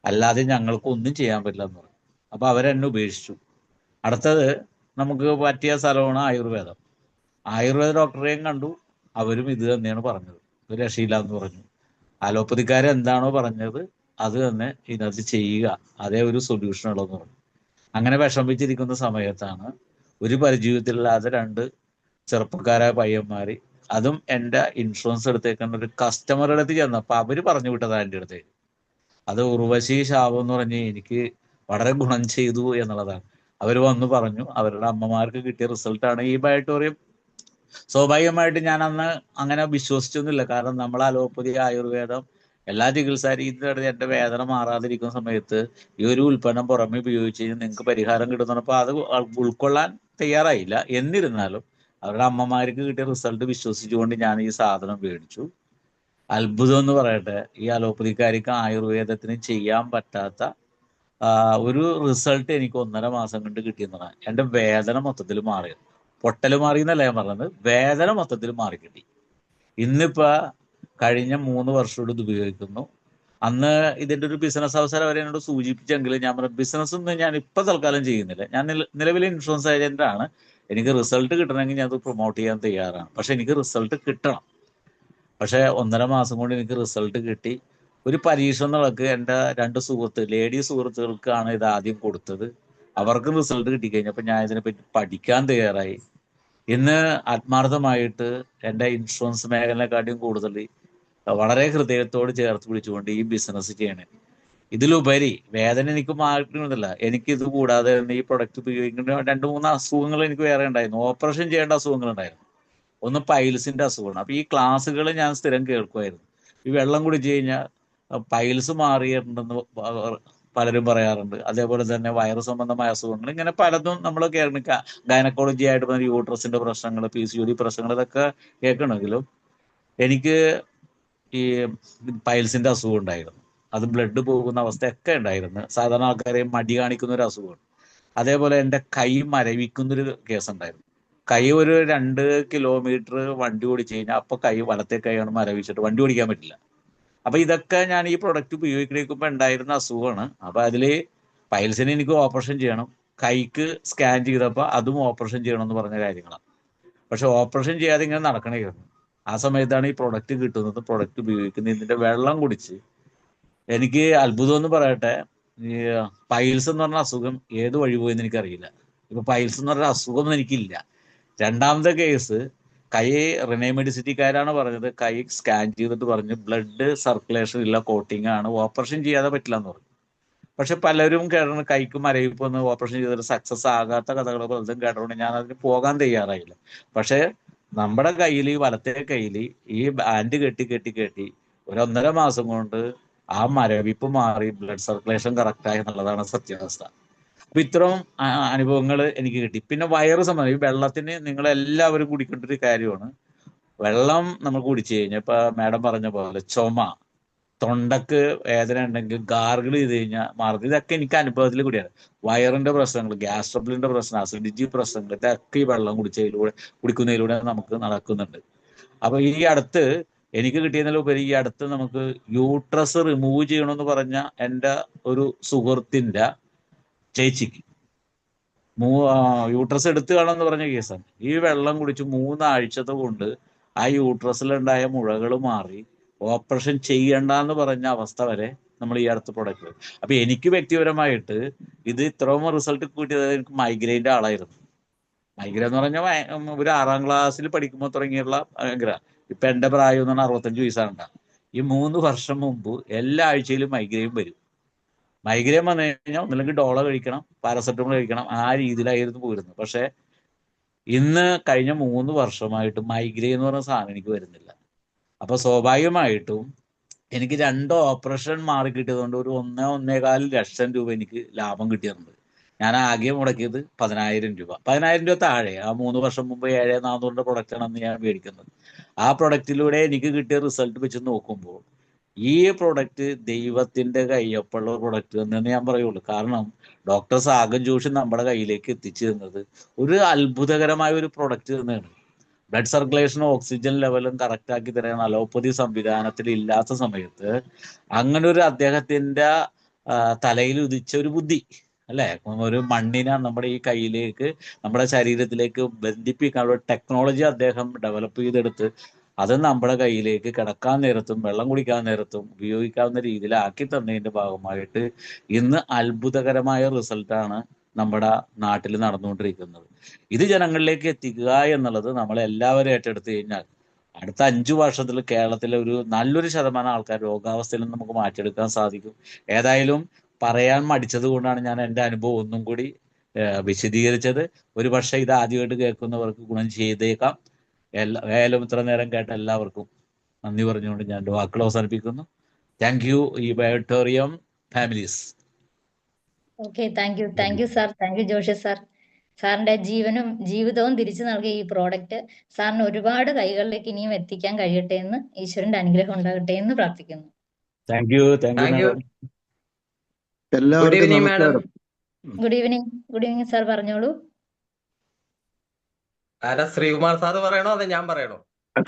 അല്ലാതെ ഞങ്ങൾക്ക് ഒന്നും ചെയ്യാൻ പറ്റില്ല എന്ന് പറഞ്ഞു. അപ്പൊ അവരെന്നെ ഉപേക്ഷിച്ചു. അടുത്തത് നമുക്ക് പറ്റിയ സ്ഥലമാണ് ആയുർവേദം. ആയുർവേദ ഡോക്ടറെയും കണ്ടു. അവരും ഇത് തന്നെയാണ് പറഞ്ഞത്, ഒരു രക്ഷയില്ല എന്ന് പറഞ്ഞു. അലോപ്പതിക്കാർ എന്താണോ പറഞ്ഞത് അത് തന്നെ ഇതിനകത്ത് ചെയ്യുക, അതേ ഒരു സൊല്യൂഷൻ ഉള്ളതെന്ന് പറഞ്ഞു. അങ്ങനെ വിഷമിച്ചിരിക്കുന്ന സമയത്താണ് ഒരു പരിചയത്തിലില്ലാതെ 2 ചെറുപ്പക്കാരായ പയ്യന്മാര്, അതും എൻ്റെ ഇൻഷുറൻസ് എടുത്തേക്കുന്ന ഒരു കസ്റ്റമറുടെ അടുത്ത് ചെന്നപ്പോൾ അവര് പറഞ്ഞു വിട്ടതാ എൻ്റെ അടുത്തേക്ക്. അത് ഉർവശി ശാപം എന്ന് പറഞ്ഞ് എനിക്ക് വളരെ ഗുണം ചെയ്തു എന്നുള്ളതാണ്. അവർ വന്ന് പറഞ്ഞു അവരുടെ അമ്മമാർക്ക് കിട്ടിയ റിസൾട്ടാണ് ഈ ബയോട്ടോറിയം. സ്വാഭാവികമായിട്ട് ഞാൻ അന്ന് അങ്ങനെ വിശ്വസിച്ചൊന്നുമില്ല. കാരണം നമ്മൾ അലോപ്പതി, ആയുർവേദം എല്ലാ ചികിത്സാ രീതിയിലും എൻ്റെ വേദന മാറാതിരിക്കുന്ന സമയത്ത് ഈ ഒരു ഉൽപ്പന്നം പുറമെ ഉപയോഗിച്ച് കഴിഞ്ഞാൽ നിങ്ങൾക്ക് പരിഹാരം കിട്ടുന്നപ്പോൾ അത് ഉൾക്കൊള്ളാൻ തയ്യാറായില്ല. എന്നിരുന്നാലും അവരുടെ അമ്മമാർക്ക് കിട്ടിയ റിസൾട്ട് വിശ്വസിച്ചുകൊണ്ട് ഞാൻ ഈ സാധനം മേടിച്ചു. അത്ഭുതം എന്ന് പറയട്ടെ, ഈ അലോപ്പതിക്കാർക്ക് ആയുർവേദത്തിന് ചെയ്യാൻ പറ്റാത്ത ഒരു റിസൾട്ട് എനിക്ക് 1.5 മാസം കൊണ്ട് കിട്ടിയെന്നാണ്. എൻ്റെ വേദന മൊത്തത്തിൽ മാറിയത്. പൊട്ടൽ മാറി എന്നല്ല ഞാൻ പറഞ്ഞത്, വേദന മൊത്തത്തിൽ മാറിക്കിട്ടി. ഇന്നിപ്പോ കഴിഞ്ഞ 3 വർഷത്തോട് ഇത് ഉപയോഗിക്കുന്നു. അന്ന് ഇതിന്റെ ഒരു ബിസിനസ് അവസരം അവരെ എന്നോട് സൂചിപ്പിച്ചെങ്കിൽ ഞാൻ പറഞ്ഞു ബിസിനസ് ഒന്നും ഞാൻ ഇപ്പൊ തൽക്കാലം ചെയ്യുന്നില്ല. ഞാൻ നിലവിലെ ഇൻഷുറൻസ് ഏജന്റ് ആണ്. എനിക്ക് റിസൾട്ട് കിട്ടണമെങ്കിൽ ഞാൻ അത് പ്രൊമോട്ട് ചെയ്യാൻ തയ്യാറാണ്. പക്ഷെ എനിക്ക് റിസൾട്ട് കിട്ടണം. പക്ഷെ 1.5 മാസം കൊണ്ട് എനിക്ക് റിസൾട്ട് കിട്ടി. ഒരു പരീക്ഷ എന്നുള്ളത് എൻ്റെ 2 ലേഡി സുഹൃത്തുക്കൾക്കാണ് ഇത് ആദ്യം കൊടുത്തത്. അവർക്ക് റിസൾട്ട് കിട്ടിക്കഴിഞ്ഞപ്പോൾ ഞാൻ ഇതിനെപ്പറ്റി പഠിക്കാൻ തയ്യാറായി. ഇന്ന് ആത്മാർത്ഥമായിട്ട് എൻ്റെ ഇൻഷുറൻസ് മേഖലയെക്കാട്ടിയും കൂടുതൽ വളരെ ഹൃദയത്തോട് ചേർത്ത് പിടിച്ചുകൊണ്ട് ഈ ബിസിനസ് ചെയ്യണേ. ഇതിലുപരി വേദന എനിക്ക് മാറ്റുന്നില്ല. എനിക്കിത് കൂടാതെ ഈ പ്രൊഡക്റ്റ് ഉപയോഗിക്കുന്ന 2-3 അസുഖങ്ങൾ എനിക്ക് വേറെ ഉണ്ടായിരുന്നു. ഓപ്പറേഷൻ ചെയ്യേണ്ട അസുഖങ്ങൾ ഉണ്ടായിരുന്നു. ഒന്ന് പൈൽസിന്റെ അസുഖമാണ്. അപ്പൊ ഈ ക്ലാസ്സുകൾ ഞാൻ സ്ഥിരം കേൾക്കുമായിരുന്നു. ഈ വെള്ളം കുടിച്ചു കഴിഞ്ഞാൽ പൈൽസ് മാറിയിട്ടുണ്ടെന്ന് പലരും പറയാറുണ്ട്. അതേപോലെ തന്നെ വയറു സംബന്ധമായ അസുഖങ്ങൾ, ഇങ്ങനെ പലതും നമ്മൾ കേൾക്കുക. ഗൈനക്കോളജി ആയിട്ട് പറഞ്ഞ യൂട്രസിന്റെ പ്രശ്നങ്ങൾ, PCOD പ്രശ്നങ്ങൾ, ഇതൊക്കെ കേൾക്കണമെങ്കിലും എനിക്ക് ഈ പൈൽസിന്റെ അസുഖം ഉണ്ടായിരുന്നു. അത് ബ്ലഡ് പോകുന്ന അവസ്ഥയൊക്കെ ഉണ്ടായിരുന്നു. സാധാരണ ആൾക്കാരെ മടി കാണിക്കുന്ന ഒരു അസുഖമാണ്. അതേപോലെ എൻ്റെ കൈ മരവിക്കുന്നൊരു കേസ് ഉണ്ടായിരുന്നു. കൈ ഒരു 2 കിലോമീറ്റർ വണ്ടി ഓടിച്ചു കഴിഞ്ഞാൽ അപ്പൊ വലത്തെ കൈയാണ് മരവിച്ചിട്ട് വണ്ടി ഓടിക്കാൻ പറ്റില്ല. അപ്പൊ ഇതൊക്കെ ഞാൻ ഈ പ്രൊഡക്റ്റ് ഉപയോഗിക്കുമ്പോൾ ഉണ്ടായിരുന്ന അസുഖമാണ്. അപ്പൊ അതില് പൈൽസിന് എനിക്ക് ഓപ്പറേഷൻ ചെയ്യണം, കൈക്ക് സ്കാൻ ചെയ്തപ്പോൾ അതും ഓപ്പറേഷൻ ചെയ്യണം എന്ന് പറഞ്ഞ കാര്യങ്ങളാണ്. പക്ഷെ ഓപ്പറേഷൻ ചെയ്യാതെ ഇങ്ങനെ നടക്കണമായിരുന്നു. ആ സമയത്താണ് ഈ പ്രൊഡക്റ്റ് കിട്ടുന്നത്, പ്രൊഡക്റ്റ് ഉപയോഗിക്കുന്നത്. ഇതിന്റെ വെള്ളം കുടിച്ച് എനിക്ക് അത്ഭുതം എന്ന് പറയട്ടെ, ഈ പൈൽസ് എന്ന് പറഞ്ഞ അസുഖം ഏത് വഴി പോയെന്ന് എനിക്കറിയില്ല. ഇപ്പൊ പൈൽസ് എന്ന് പറഞ്ഞ അസുഖം എനിക്കില്ല. 2ാമത്തെ കേസ് കൈ മെഡിസിറ്റിക്കാരാണ് പറഞ്ഞത്, കൈ സ്കാൻ ചെയ്തിട്ട് പറഞ്ഞു ബ്ലഡ് സർക്കുലേഷൻ ഇല്ല, കോട്ടിങ് ആണ്, ഓപ്പറേഷൻ ചെയ്യാതെ പറ്റില്ല എന്ന് പറഞ്ഞു. പക്ഷെ പലരും കേട്ടു കൈക്ക് മരവിപ്പ് വന്ന് ഓപ്പറേഷൻ ചെയ്തിട്ട് സക്സസ് ആകാത്ത കഥകൾ പലതും കേട്ടതുകൊണ്ട് ഞാൻ അതിന് പോകാൻ തയ്യാറായില്ല. പക്ഷെ നമ്മുടെ കയ്യിൽ, ഈ വലത്തെ കയ്യിൽ ഈ ബാൻഡ് കെട്ടി ഒരു 1.5 മാസം കൊണ്ട് ആ മരവിപ്പ് മാറി, ബ്ലഡ് സർക്കുലേഷൻ കറക്റ്റായി എന്നുള്ളതാണ് സത്യാവസ്ഥ. അപ്പൊ ഇത്തരം അനുഭവങ്ങൾ എനിക്ക് കിട്ടി. പിന്നെ വയറ് സംബന്ധം, ഈ വെള്ളത്തിന് നിങ്ങളെല്ലാവരും കുടിക്കേണ്ട ഒരു കാര്യമാണ്. വെള്ളം നമ്മൾ കുടിച്ചു കഴിഞ്ഞാൽ ഇപ്പൊ മാഡം പറഞ്ഞ പോലെ ചുമ, തൊണ്ടക്ക് വേദന ഉണ്ടെങ്കിൽ ഗാർഗിൾ ചെയ്ത് കഴിഞ്ഞാൽ മാറും. ഇതൊക്കെ എനിക്ക് അനുഭവത്തിൽ കൂടിയാണ്. വയറിന്റെ പ്രശ്നങ്ങൾ, ഗ്യാസ് ട്രബിളിന്റെ പ്രശ്നം, അസിഡിറ്റി പ്രശ്നങ്ങൾ, ഇതൊക്കെ ഈ വെള്ളം കുടിക്കുന്നതിലൂടെ നമുക്ക് നടക്കുന്നുണ്ട്. അപ്പൊ ഈ അടുത്ത് എനിക്ക് കിട്ടിയതിലുപരി ഈ അടുത്ത് നമുക്ക് യൂട്രസ് റിമൂവ് ചെയ്യണമെന്ന് പറഞ്ഞ എൻ്റെ ഒരു സുഹൃത്തിന്റെ ചേച്ചിക്ക് യൂട്രസ് എടുത്തു കാണുമെന്ന് പറഞ്ഞ കേസാണ്. ഈ വെള്ളം കുടിച്ച് 3 ആഴ്ചത്തെ കൊണ്ട് ആ യൂട്രസിലുണ്ടായ മുഴകൾ മാറി, ഓപ്പറേഷൻ ചെയ്യണ്ടെന്ന് പറഞ്ഞ അവസ്ഥ വരെ നമ്മൾ ഈ അടുത്ത പ്രൊഡക്റ്റ്. അപ്പൊ എനിക്ക് വ്യക്തിപരമായിട്ട് ഇത് ഇത്രയും റിസൾട്ട് കിട്ടിയത്, എനിക്ക് മൈഗ്രെയിൻ്റെ ആളായിരുന്നു. മൈഗ്രെയിൻ എന്ന് പറഞ്ഞാൽ ഒരു 6ാം ക്ലാസ്സിൽ പഠിക്കുമ്പോൾ തുടങ്ങിയുള്ള ഭയങ്കര. ഇപ്പൊ എൻ്റെ പ്രായം എന്ന് പറഞ്ഞാൽ 65 വയസ്സാണ്. ഈ 3 വർഷം മുമ്പ് എല്ലാ ആഴ്ചയിലും മൈഗ്രെയിൻ വരും. മൈഗ്രെയിൻ വന്നു കഴിഞ്ഞാൽ ഒന്നില്ലെങ്കിൽ ഡോളോ കഴിക്കണം, പാരസെറ്റമോൾ കഴിക്കണം, ആ രീതിയിലായിരുന്നു പോരുന്നത്. പക്ഷെ ഇന്ന് കഴിഞ്ഞ 3 വർഷമായിട്ട് മൈഗ്രെയിൻ എന്ന് പറഞ്ഞ സാധനം എനിക്ക് വരുന്നില്ല. അപ്പൊ സ്വാഭാവികമായിട്ടും എനിക്ക് 2 ഓപ്പറേഷൻ മാറി കിട്ടിയതുകൊണ്ട് ഒരു 1-1.25 ലക്ഷം രൂപ എനിക്ക് ലാഭം കിട്ടിയിട്ടുണ്ട്. ഞാൻ ആകെ മുടക്കിയത് 10,000 രൂപ. 10,000 രൂപ താഴെ. ആ 3 വർഷം മുമ്പ് 7,400 പ്രൊഡക്റ്റാണ് അന്ന് ഞാൻ മേടിക്കുന്നത്. ആ പ്രൊഡക്റ്റിലൂടെ എനിക്ക് കിട്ടിയ റിസൾട്ട് വെച്ച് നോക്കുമ്പോൾ ഈ പ്രൊഡക്റ്റ് ദൈവത്തിന്റെ കയ്യൊപ്പുള്ള പ്രൊഡക്റ്റ് എന്ന് ഞാൻ പറയുള്ളൂ. കാരണം ഡോക്ടർ സാഗൻ ജോഷി നമ്മുടെ കയ്യിലേക്ക് എത്തിച്ചു തന്നത് ഒരു അത്ഭുതകരമായ ഒരു പ്രൊഡക്റ്റ് തന്നെയാണ്. ബ്ലഡ് സർക്കുലേഷനും ഓക്സിജൻ ലെവലും കറക്റ്റാക്കി തരാൻ അലോപ്പതി സംവിധാനത്തിൽ ഇല്ലാത്ത സമയത്ത് അങ്ങനെ ഒരു അദ്ദേഹത്തിന്റെ തലയിൽ ഉദിച്ച ഒരു ബുദ്ധി അല്ലെ, ഒരു മണ്ണിനെ നമ്മുടെ ഈ കയ്യിലേക്ക്, നമ്മുടെ ശരീരത്തിലേക്ക് ബന്ധിപ്പിക്കാനുള്ള ടെക്നോളജി അദ്ദേഹം ഡെവലപ്പ് ചെയ്തെടുത്ത് അത് നമ്മുടെ കയ്യിലേക്ക് കിടക്കാൻ നേരത്തും വെള്ളം കുടിക്കാൻ നേരത്തും ഉപയോഗിക്കാവുന്ന രീതിയിലാക്കി തന്നതിന്റെ ഭാഗമായിട്ട് ഇന്ന് അത്ഭുതകരമായ റിസൾട്ടാണ് നമ്മുടെ നാട്ടിൽ നടന്നുകൊണ്ടിരിക്കുന്നത്. ഇത് ജനങ്ങളിലേക്ക് എത്തിക്കുക എന്നുള്ളത് നമ്മളെല്ലാവരും ഏറ്റെടുത്ത് കഴിഞ്ഞാൽ അടുത്ത 5 വർഷത്തിൽ കേരളത്തിലെ ഒരു നല്ലൊരു ശതമാനം ആൾക്കാർ രോഗാവസ്ഥയിൽ നിന്ന് നമുക്ക് മാറ്റിയെടുക്കാൻ സാധിക്കും. ഏതായാലും പറയാൻ മടിച്ചത് കൊണ്ടാണ് ഞാൻ എൻ്റെ അനുഭവം ഒന്നും കൂടി വിശദീകരിച്ചത്. ഒരു പക്ഷേ ഇത് ആദ്യമായിട്ട് കേൾക്കുന്നവർക്ക് ഗുണം ചെയ്തേക്കാം. ഏതായാലും ഇത്ര നേരം കേട്ട എല്ലാവർക്കും നന്ദി പറഞ്ഞുകൊണ്ട് ഞാൻ എൻ്റെ വാക്കുകൾ അവസാനിപ്പിക്കുന്നു. താങ്ക് യു ഇബയോട്ടോറിയം families. Okay, thank you sir, thank you Joshi sir. സാറിന്റെ ജീവനും ജീവിതവും തിരിച്ചു നൽകിയ ഈ പ്രോഡക്റ്റ് സാറിന് ഒരുപാട് കൈകളിലേക്ക് ഇനിയും എത്തിക്കാൻ കഴിയട്ടെ എന്ന് ഈശ്വരന്റെ അനുഗ്രഹം ഉണ്ടാകട്ടെ എന്ന് പ്രാർത്ഥിക്കുന്നു. Thank you madam. എല്ലാവർക്കും നമസ്കാരം. ഗുഡ് ഈവനിങ് സാർ, പറഞ്ഞോളൂ. ശ്രീകുമാർ സാറ് പറയണോ അതെ ഞാൻ പറയണോ?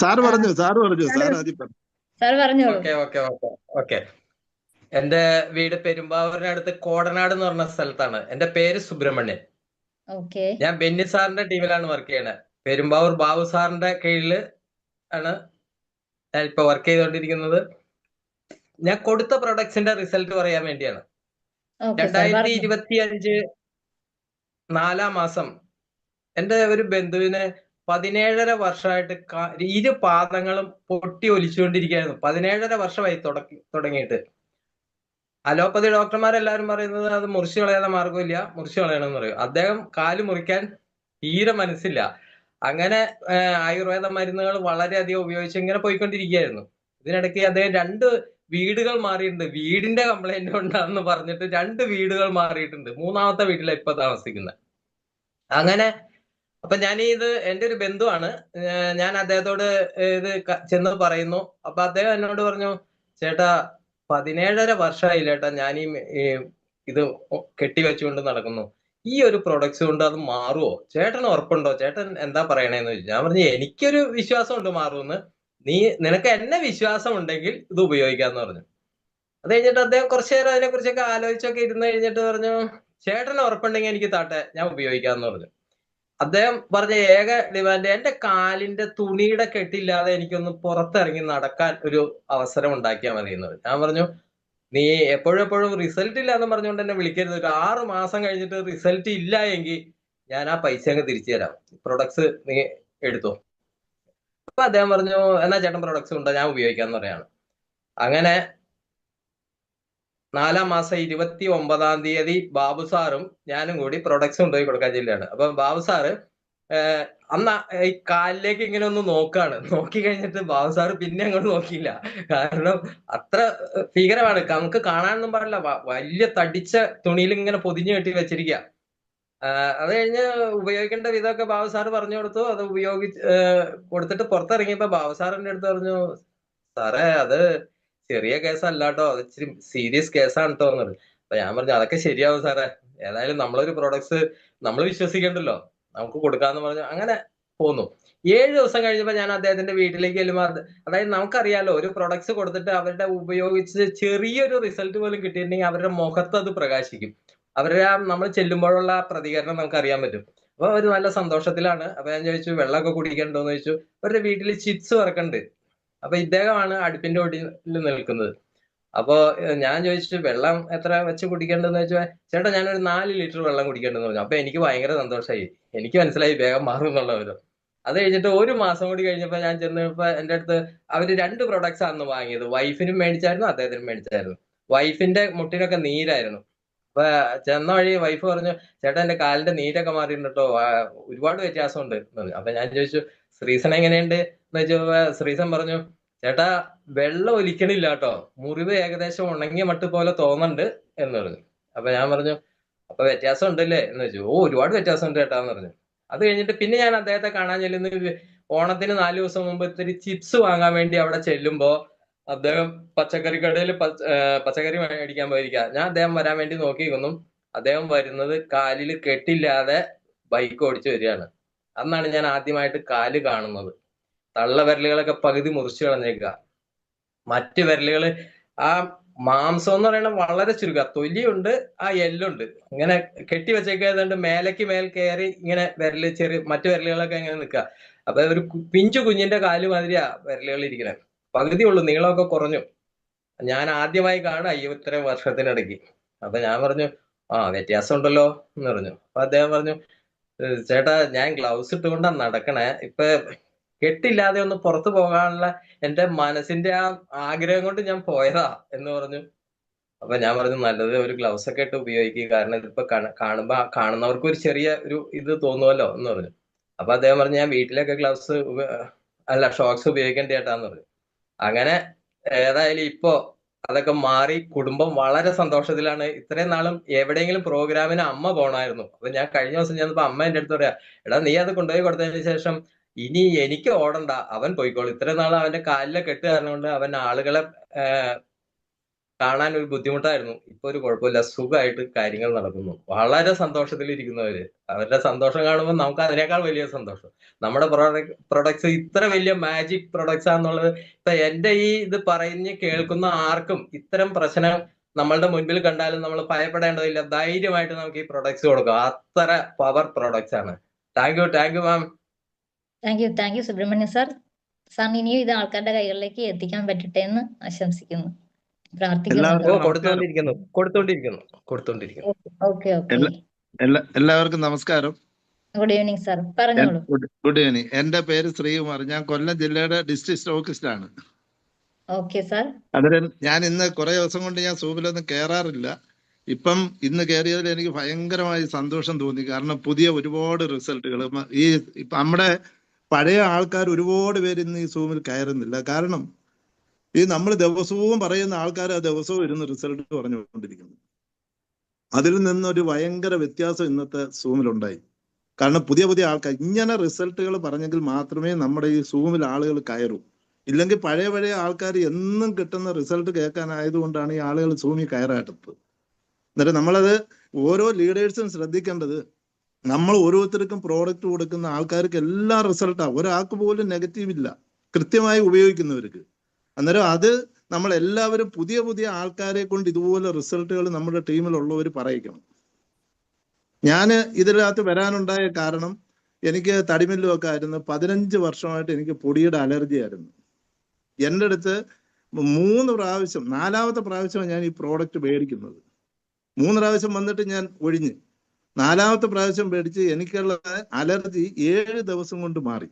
സാറ് പറഞ്ഞു സാർ ആദ്യം പറഞ്ഞു. സാർ പറഞ്ഞോളൂ. ഓക്കെ. എന്റെ വീട് പെരുമ്പാവൂരിനടുത്ത് കോടനാട് എന്ന് പറഞ്ഞ സ്ഥലത്താണ്. എന്റെ പേര് സുബ്രഹ്മണ്യൻ. ഞാൻ ബെന്നി സാറിന്റെ ടീമിലാണ് വർക്ക് ചെയ്യണത്. പെരുമ്പാവൂർ ബാബു സാറിന്റെ കീഴില് ആണ് ഞാൻ ഇപ്പൊ വർക്ക് ചെയ്തുകൊണ്ടിരിക്കുന്നത്. ഞാൻ കൊടുത്ത പ്രൊഡക്ട്സിന്റെ റിസൾട്ട് പറയാൻ വേണ്ടിയാണ്. 2025 4-ാം മാസം എന്റെ ഒരു ബന്ധുവിന് 17.5 വർഷമായിട്ട് ഇരു പാദങ്ങളും പൊട്ടി ഒലിച്ചുകൊണ്ടിരിക്കുകയായിരുന്നു. 17.5 വർഷമായി തുടങ്ങിയിട്ട്. അലോപ്പതി ഡോക്ടർമാരെല്ലാവരും പറയുന്നത് അത് മുറിച്ചു കളയാതെ മാർഗമില്ല, മുറിച്ചു കളയണമെന്ന് പറയും. അദ്ദേഹം കാല് മുറിക്കാൻ തീരെ മനസ്സില്ല. അങ്ങനെ ആയുർവേദ മരുന്നുകൾ വളരെയധികം ഉപയോഗിച്ച് ഇങ്ങനെ പോയിക്കൊണ്ടിരിക്കുകയായിരുന്നു. ഇതിനിടയ്ക്ക് അദ്ദേഹം 2 വീടുകൾ മാറിയിട്ടുണ്ട്. വീടിന്റെ കംപ്ലൈന്റ് ഉണ്ടാന്ന് പറഞ്ഞിട്ട് 2 വീടുകൾ മാറിയിട്ടുണ്ട്. 3-ാമത്തെ വീട്ടിലാണ് ഇപ്പൊ താമസിക്കുന്നത്. അങ്ങനെ അപ്പൊ ഇത് എന്റെ ഒരു ബന്ധുവാണ്. ഞാൻ അദ്ദേഹത്തോട് ഇത് ചെന്ന് പറയുന്നു. അപ്പൊ അദ്ദേഹം എന്നോട് പറഞ്ഞു, ചേട്ടാ 17.5 വർഷമായില്ല ചേട്ടാ ഞാൻ ഇത് കെട്ടിവെച്ചുകൊണ്ട് നടക്കുന്നു. ഈ ഒരു പ്രൊഡക്ട്സ് കൊണ്ട് അത് മാറുമോ? ചേട്ടന് ഉറപ്പുണ്ടോ? ചേട്ടൻ എന്താ പറയണേന്ന് ചോദിച്ചു. ഞാൻ പറഞ്ഞു എനിക്കൊരു വിശ്വാസമുണ്ട് മാറുമെന്ന്. നിനക്ക് എന്നെ വിശ്വാസം ഉണ്ടെങ്കിൽ ഇത് ഉപയോഗിക്കാന്ന് പറഞ്ഞു. അത് കഴിഞ്ഞിട്ട് അദ്ദേഹം കുറച്ചു നേരം അതിനെക്കുറിച്ചൊക്കെ ആലോചിച്ചൊക്കെ ഇരുന്ന് കഴിഞ്ഞിട്ട് പറഞ്ഞു, ചേട്ടന് ഉറപ്പുണ്ടെങ്കിൽ എനിക്ക് താട്ടെ, ഞാൻ ഉപയോഗിക്കാന്ന് പറഞ്ഞു. അദ്ദേഹം പറഞ്ഞ ഏക ഡിമാൻഡ് എന്റെ കാലിന്റെ തുണിയുടെ കെട്ടില്ലാതെ എനിക്കൊന്ന് പുറത്തിറങ്ങി നടക്കാൻ ഒരു അവസരം ഉണ്ടാക്കിയാൽ മതി എന്ന് പറഞ്ഞു. ഞാൻ പറഞ്ഞു, നീ എപ്പോഴും റിസൾട്ട് ഇല്ല എന്ന് പറഞ്ഞുകൊണ്ട് എന്നെ വിളിക്കരുത്. ഒരു 6 മാസം കഴിഞ്ഞിട്ട് റിസൾട്ട് ഇല്ല എങ്കിൽ ഞാൻ ആ പൈസ അങ്ങ് തിരിച്ചു തരാം, പ്രൊഡക്ട്സ് നീ എടുത്തോ. അപ്പൊ അദ്ദേഹം പറഞ്ഞു, എന്നാ ചേട്ടൻ പ്രൊഡക്ട്സ് ഉണ്ടോ, ഞാൻ ഉപയോഗിക്കാന്ന് പറയാണ്. അങ്ങനെ 4-ാം മാസം 29-ാം തീയതി ബാബു സാറും ഞാനും കൂടി പ്രൊഡക്ട്സ് കൊണ്ടുപോയി കൊടുക്കാൻ ജില്ലയാണ്. അപ്പൊ ബാബു സാറ് അന്ന് ഈ കാലിലേക്ക് ഇങ്ങനെ ഒന്ന് നോക്കാണ്. നോക്കി കഴിഞ്ഞിട്ട് ബാബു സാറ് പിന്നെ അങ്ങോട്ട് നോക്കിയില്ല. കാരണം അത്ര ഭീകരമാണ്. നമുക്ക് കാണാനൊന്നും പാടില്ല. വലിയ തടിച്ച തുണിയിൽ ഇങ്ങനെ പൊതിഞ്ഞു കെട്ടി വെച്ചിരിക്കുക. അത് കഴിഞ്ഞ് ഉപയോഗിക്കേണ്ട വിധമൊക്കെ ബാബു സാറ് പറഞ്ഞു കൊടുത്തു. അത് കൊടുത്തിട്ട് പുറത്തിറങ്ങിയപ്പോ ബാബു സാറിന്റെ അടുത്ത് പറഞ്ഞു, സാറേ അത് ചെറിയ കേസല്ല കേട്ടോ, അത് ഇച്ചിരി സീരിയസ് കേസാണ് കേട്ടോ എന്ന് പറഞ്ഞു. അപ്പൊ ഞാൻ പറഞ്ഞു, അതൊക്കെ ശരിയാവും സാറേ, ഏതായാലും നമ്മളൊരു പ്രൊഡക്ട്സ് നമ്മൾ വിശ്വസിക്കണ്ടല്ലോ, നമുക്ക് കൊടുക്കാന്ന് പറഞ്ഞു. അങ്ങനെ പോന്നു. 7 ദിവസം കഴിഞ്ഞപ്പോ ഞാൻ അദ്ദേഹത്തിന്റെ വീട്ടിലേക്ക് ചെല്ലുമ്പോൾ, അതായത് നമുക്കറിയാലോ ഒരു പ്രൊഡക്ട്സ് കൊടുത്തിട്ട് അവരുടെ ഉപയോഗിച്ച് ചെറിയൊരു റിസൾട്ട് പോലും കിട്ടിയിട്ടുണ്ടെങ്കിൽ അവരുടെ മുഖത്ത് അത് പ്രകാശിക്കും. അവരുടെ നമ്മൾ ചെല്ലുമ്പോഴുള്ള പ്രതികരണം നമുക്ക് അറിയാൻ പറ്റും. അപ്പൊ ഒരു നല്ല സന്തോഷത്തിലാണ്. അപ്പൊ ഞാൻ ചോദിച്ചു, വെള്ളമൊക്കെ കുടിക്കണ്ടോന്ന് ചോദിച്ചു. അവരുടെ വീട്ടിൽ ചിപ്സ് വറക്കുന്നുണ്ട്. അപ്പൊ ഇദ്ദേഹമാണ് അടുപ്പിന്റെ ഒടിയിൽ നിൽക്കുന്നത്. അപ്പോ ഞാൻ ചോദിച്ചു, വെള്ളം എത്ര വെച്ച് കുടിക്കേണ്ടതെന്ന് വെച്ചാൽ, ചേട്ടാ ഞാനൊരു 4 ലിറ്റർ വെള്ളം കുടിക്കേണ്ടതെന്ന് പറഞ്ഞു. അപ്പൊ എനിക്ക് ഭയങ്കര സന്തോഷമായി. എനിക്ക് മനസ്സിലായി വേഗം മാറും എന്നുള്ളവരും. അത് കഴിഞ്ഞിട്ട് 1 മാസം കൂടി കഴിഞ്ഞപ്പോ ഞാൻ ചെന്നപ്പോ എന്റെ അടുത്ത് അവര് 2 പ്രൊഡക്ട്സ് ആണ് വാങ്ങിയത്. വൈഫിനും മേടിച്ചായിരുന്നു, അദ്ദേഹത്തിനും മേടിച്ചായിരുന്നു. വൈഫിന്റെ മുട്ടിനൊക്കെ നീരായിരുന്നു. അപ്പൊ ചെന്ന വഴി വൈഫ് പറഞ്ഞു, ചേട്ടാ എന്റെ കാലിന്റെ നീരൊക്കെ മാറിയിട്ടുണ്ട് കേട്ടോ, ഒരുപാട് വ്യത്യാസമുണ്ട്. അപ്പൊ ഞാൻ ചോദിച്ചു, ശ്രീസൺ എങ്ങനെയുണ്ട് എന്ന് വെച്ചപ്പോ ശ്രീസൺ പറഞ്ഞു, ചേട്ടാ വെള്ളം ഒലിക്കണില്ല കേട്ടോ, മുറിവ് ഏകദേശം ഉണങ്ങിയ മട്ട് പോലെ തോന്നുന്നുണ്ട് എന്ന് പറഞ്ഞു. അപ്പൊ ഞാൻ പറഞ്ഞു, അപ്പൊ വ്യത്യാസം ഉണ്ടല്ലേ എന്ന് വെച്ചു. ഒരുപാട് വ്യത്യാസം ഉണ്ട് ചേട്ടാന്ന് പറഞ്ഞു. അത് കഴിഞ്ഞിട്ട് പിന്നെ ഞാൻ അദ്ദേഹത്തെ കാണാൻ ചെല്ലുന്ന ഓണത്തിന് 4 ദിവസം മുമ്പ് ഇത്തിരി ചിപ്സ് വാങ്ങാൻ വേണ്ടി അവിടെ ചെല്ലുമ്പോ അദ്ദേഹം പച്ചക്കറി കടയിൽ പച്ചക്കറി മേടിക്കാൻ പോയിരിക്കുക. ഞാൻ അദ്ദേഹം വരാൻ വേണ്ടി നോക്കിയിരുന്നു. അദ്ദേഹം വരുന്നത് കാലിൽ കെട്ടില്ലാതെ ബൈക്ക് ഓടിച്ചു വരികയാണ്. അന്നാണ് ഞാൻ ആദ്യമായിട്ട് കാല് കാണുന്നത്. തള്ള വിരലുകളൊക്കെ പകുതി മുറിച്ചു കളഞ്ഞേക്കുക. മറ്റു വിരലുകൾ ആ മാംസം എന്ന് പറയുന്നത് വളരെ ചുരുക്ക, തൊലിയുണ്ട്, ആ എല്ലുണ്ട്, ഇങ്ങനെ കെട്ടി വെച്ചേക്കാതുകൊണ്ട് മേലേക്ക് മേൽ കയറി ഇങ്ങനെ വിരല് മറ്റു വിരലുകളൊക്കെ ഇങ്ങനെ നിൽക്കുക. അപ്പൊ ഒരു പിഞ്ചു കുഞ്ഞിന്റെ കാല് മാതിരിയാ വിരലുകൾ ഇരിക്കണേ. പകുതി ഉള്ളു, നീളമൊക്കെ കുറഞ്ഞു. ഞാൻ ആദ്യമായി കാണാം ഈ ഇത്രയും വർഷത്തിനിടയ്ക്ക്. അപ്പൊ ഞാൻ പറഞ്ഞു വ്യത്യാസം ഉണ്ടല്ലോ എന്ന് പറഞ്ഞു. അപ്പൊ അദ്ദേഹം പറഞ്ഞു, ചേട്ടാ ഞാൻ ഗ്ലൗസ് ഇട്ടുകൊണ്ടാ നടക്കണേ, ഇപ്പൊ കെട്ടില്ലാതെ ഒന്ന് പുറത്തു പോകാനുള്ള എന്റെ മനസ്സിന്റെ ആ ആഗ്രഹം കൊണ്ട് ഞാൻ പോയതാ എന്ന് പറഞ്ഞു. അപ്പൊ ഞാൻ പറഞ്ഞു, നല്ലത് ഒരു ഗ്ലൗസ് ഒക്കെ ഇട്ട് ഉപയോഗിക്കുക, കാരണം ഇതിപ്പോ കാണുന്നവർക്ക് ഒരു ചെറിയ ഒരു ഇത് തോന്നുമല്ലോ എന്ന് പറഞ്ഞു. അപ്പൊ അദ്ദേഹം പറഞ്ഞു, ഞാൻ വീട്ടിലൊക്കെ ഷോക്സ് ഉപയോഗിക്കേണ്ട ചേട്ടാന്ന് പറഞ്ഞു. അങ്ങനെ ഏതായാലും ഇപ്പോ അതൊക്കെ മാറി കുടുംബം വളരെ സന്തോഷത്തിലാണ്. ഇത്രയും നാളും എവിടെയെങ്കിലും പ്രോഗ്രാമിന് അമ്മ പോണായിരുന്നു. അപ്പൊ ഞാൻ കഴിഞ്ഞ ദിവസം ചെന്നപ്പോ അമ്മ എന്റെ അടുത്ത് പറയാ, എടാ നീ അത് കൊണ്ടുപോയി കൊടുത്തതിന് ശേഷം ഇനി എനിക്ക് ഓടണ്ട, അവൻ പോയിക്കോളും. ഇത്രയും നാൾ അവന്റെ കാലിലെ കെട്ട് കാരണം കൊണ്ട് അവൻ ആളുകളെ കാണാൻ ഒരു ബുദ്ധിമുട്ടായിരുന്നു. ഇപ്പൊ ഒരു കുഴപ്പമില്ല, സുഖമായിട്ട് കാര്യങ്ങൾ നടക്കുന്നു. വളരെ സന്തോഷത്തിലിരിക്കുന്നവര്. അവരുടെ സന്തോഷം കാണുമ്പോൾ നമുക്ക് അതിനേക്കാൾ വലിയ സന്തോഷം. നമ്മുടെ പ്രൊഡക്ട്സ് ഇത്ര വലിയ മാജിക് പ്രൊഡക്ട്സ് ആണെന്നുള്ളത് ഇപ്പൊ എന്റെ ഈ ഇത് പറഞ്ഞ് കേൾക്കുന്ന ആർക്കും ഇത്തരം പ്രശ്നം നമ്മളുടെ മുൻപിൽ കണ്ടാലും നമ്മൾ ഭയപ്പെടേണ്ടതില്ല. ധൈര്യമായിട്ട് നമുക്ക് ഈ പ്രൊഡക്ട്സ് കൊടുക്കാം. അത്ര പവർ പ്രൊഡക്ട്സ് ആണ്. Thank you ma'am. Thank you Subramaniam sir. സാറിന് ഇനിയും ഇത് ആൾക്കാരുടെ കൈകളിലേക്ക് എത്തിക്കാൻ പറ്റട്ടെ എന്ന് ആശംസിക്കുന്നു, പ്രാർത്ഥിക്കുന്നുണ്ട്. കൊടുത്തോണ്ടിരിക്കുന്നു. ഓക്കെ. എല്ലാവർക്കും നമസ്കാരം. ഗുഡ് ഈവനിങ് സാർ, പറഞ്ഞോളൂ. Good evening. എന്റെ പേര് ശ്രീകുമാർ. ഞാൻ കൊല്ലം ജില്ലയുടെ ഡിസ്ട്രിക്ട് സ്റ്റോക്കിസ്റ്റ് ആണ്. Okay sir. അതിന് ഞാൻ ഇന്ന് കുറെ ദിവസം കൊണ്ട് ഞാൻ സൂമിലൊന്നും കയറാറില്ല. ഇപ്പം ഇന്ന് കയറിയതിൽ എനിക്ക് ഭയങ്കരമായി സന്തോഷം തോന്നി. കാരണം പുതിയ ഒരുപാട് റിസൾട്ടുകൾ ഇപ്പൊ നമ്മുടെ പഴയ ആൾക്കാർ ഒരുപാട് പേര് ഇന്ന് ഈ സൂമിൽ കയറുന്നില്ല. കാരണം നമ്മൾ ദിവസവും പറയുന്ന ആൾക്കാർ ആ ദിവസവും ഇരുന്ന് റിസൾട്ട് പറഞ്ഞുകൊണ്ടിരിക്കുന്നു. അതിൽ നിന്നൊരു ഭയങ്കര വ്യത്യാസം ഇന്നത്തെ സൂമിലുണ്ടായി. കാരണം പുതിയ ആൾക്കാർ ഇങ്ങനെ റിസൾട്ടുകൾ പറഞ്ഞെങ്കിൽ മാത്രമേ നമ്മുടെ ഈ സൂമിൽ ആളുകൾ കയറൂ. ഇല്ലെങ്കിൽ പഴയ ആൾക്കാർ എന്നും കിട്ടുന്ന റിസൾട്ട് കേൾക്കാനായതുകൊണ്ടാണ് ഈ ആളുകൾ സൂമിൽ കയറാട്ടത്. എന്നിട്ട് നമ്മളത് ഓരോ ലീഡേഴ്സും ശ്രദ്ധിക്കേണ്ടത്, നമ്മൾ ഓരോരുത്തർക്കും പ്രോഡക്റ്റ് കൊടുക്കുന്ന ആൾക്കാർക്ക് എല്ലാ റിസൾട്ടാണ്. ഒരാൾക്ക് പോലും നെഗറ്റീവ് ഇല്ല, കൃത്യമായി ഉപയോഗിക്കുന്നവർക്ക്. അന്നേരം അത് നമ്മൾ എല്ലാവരും പുതിയ ആൾക്കാരെ കൊണ്ട് ഇതുപോലെ റിസൾട്ടുകൾ നമ്മുടെ ടീമിലുള്ളവർ പറയിക്കണം. ഞാൻ ഇതിനകത്ത് വരാനുണ്ടായ കാരണം, എനിക്ക് തടിമില്ലുമൊക്കെ ആയിരുന്നു. 15 വർഷമായിട്ട് എനിക്ക് പൊടിയുടെ അലർജി ആയിരുന്നു. എൻ്റെ അടുത്ത് 3 പ്രാവശ്യം, 4ാമത്തെ പ്രാവശ്യമാണ് ഞാൻ ഈ പ്രോഡക്റ്റ് മേടിക്കുന്നത്. 3 പ്രാവശ്യം വന്നിട്ട് ഞാൻ ഒഴിഞ്ഞ്, 4ാമത്തെ പ്രാവശ്യം മേടിച്ച് എനിക്കുള്ള അലർജി 7 ദിവസം കൊണ്ട് മാറി.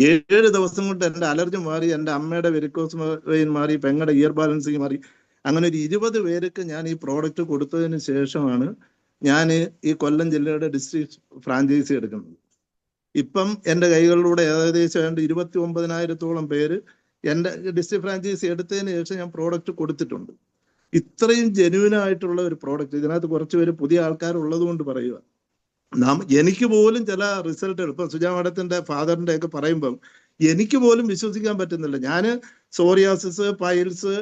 7 ദിവസം കൊണ്ട് എൻ്റെ അലർജി മാറി. എൻ്റെ അമ്മയുടെ വെരിക്കോസ് വെയിൻ മാറി, പെങ്ങളുടെ ഇയർ ബാലൻസിങ് മാറി. അങ്ങനെ ഒരു 20 പേർക്ക് ഞാൻ ഈ പ്രോഡക്റ്റ് കൊടുത്തതിന് ശേഷമാണ് ഞാൻ ഈ കൊല്ലം ജില്ലയുടെ ഡിസ്ട്രിക്ട് ഫ്രാഞ്ചൈസി എടുക്കുന്നത്. ഇപ്പം എൻ്റെ കൈകളിലൂടെ ഏകദേശം 29,000-ഓളം പേര് എൻ്റെ ഡിസ്ട്രിക്ട് ഫ്രാഞ്ചൈസി എടുത്തതിന് ശേഷം ഞാൻ പ്രോഡക്റ്റ് കൊടുത്തിട്ടുണ്ട്. ഇത്രയും ജെന്യുവനായിട്ടുള്ള ഒരു പ്രോഡക്റ്റ്. ഇതിനകത്ത് കുറച്ച് പേര് പുതിയ ആൾക്കാരുള്ളത് കൊണ്ട് പറയുക. എനിക്ക് പോലും ചില റിസൾട്ടുകൾ, ഇപ്പം സുജാ മാഡത്തിന്റെ ഫാദറിന്റെ ഒക്കെ പറയുമ്പം എനിക്ക് പോലും വിശ്വസിക്കാൻ പറ്റുന്നില്ല. ഞാൻ സോറിയാസിസ്, പൈൽസ്,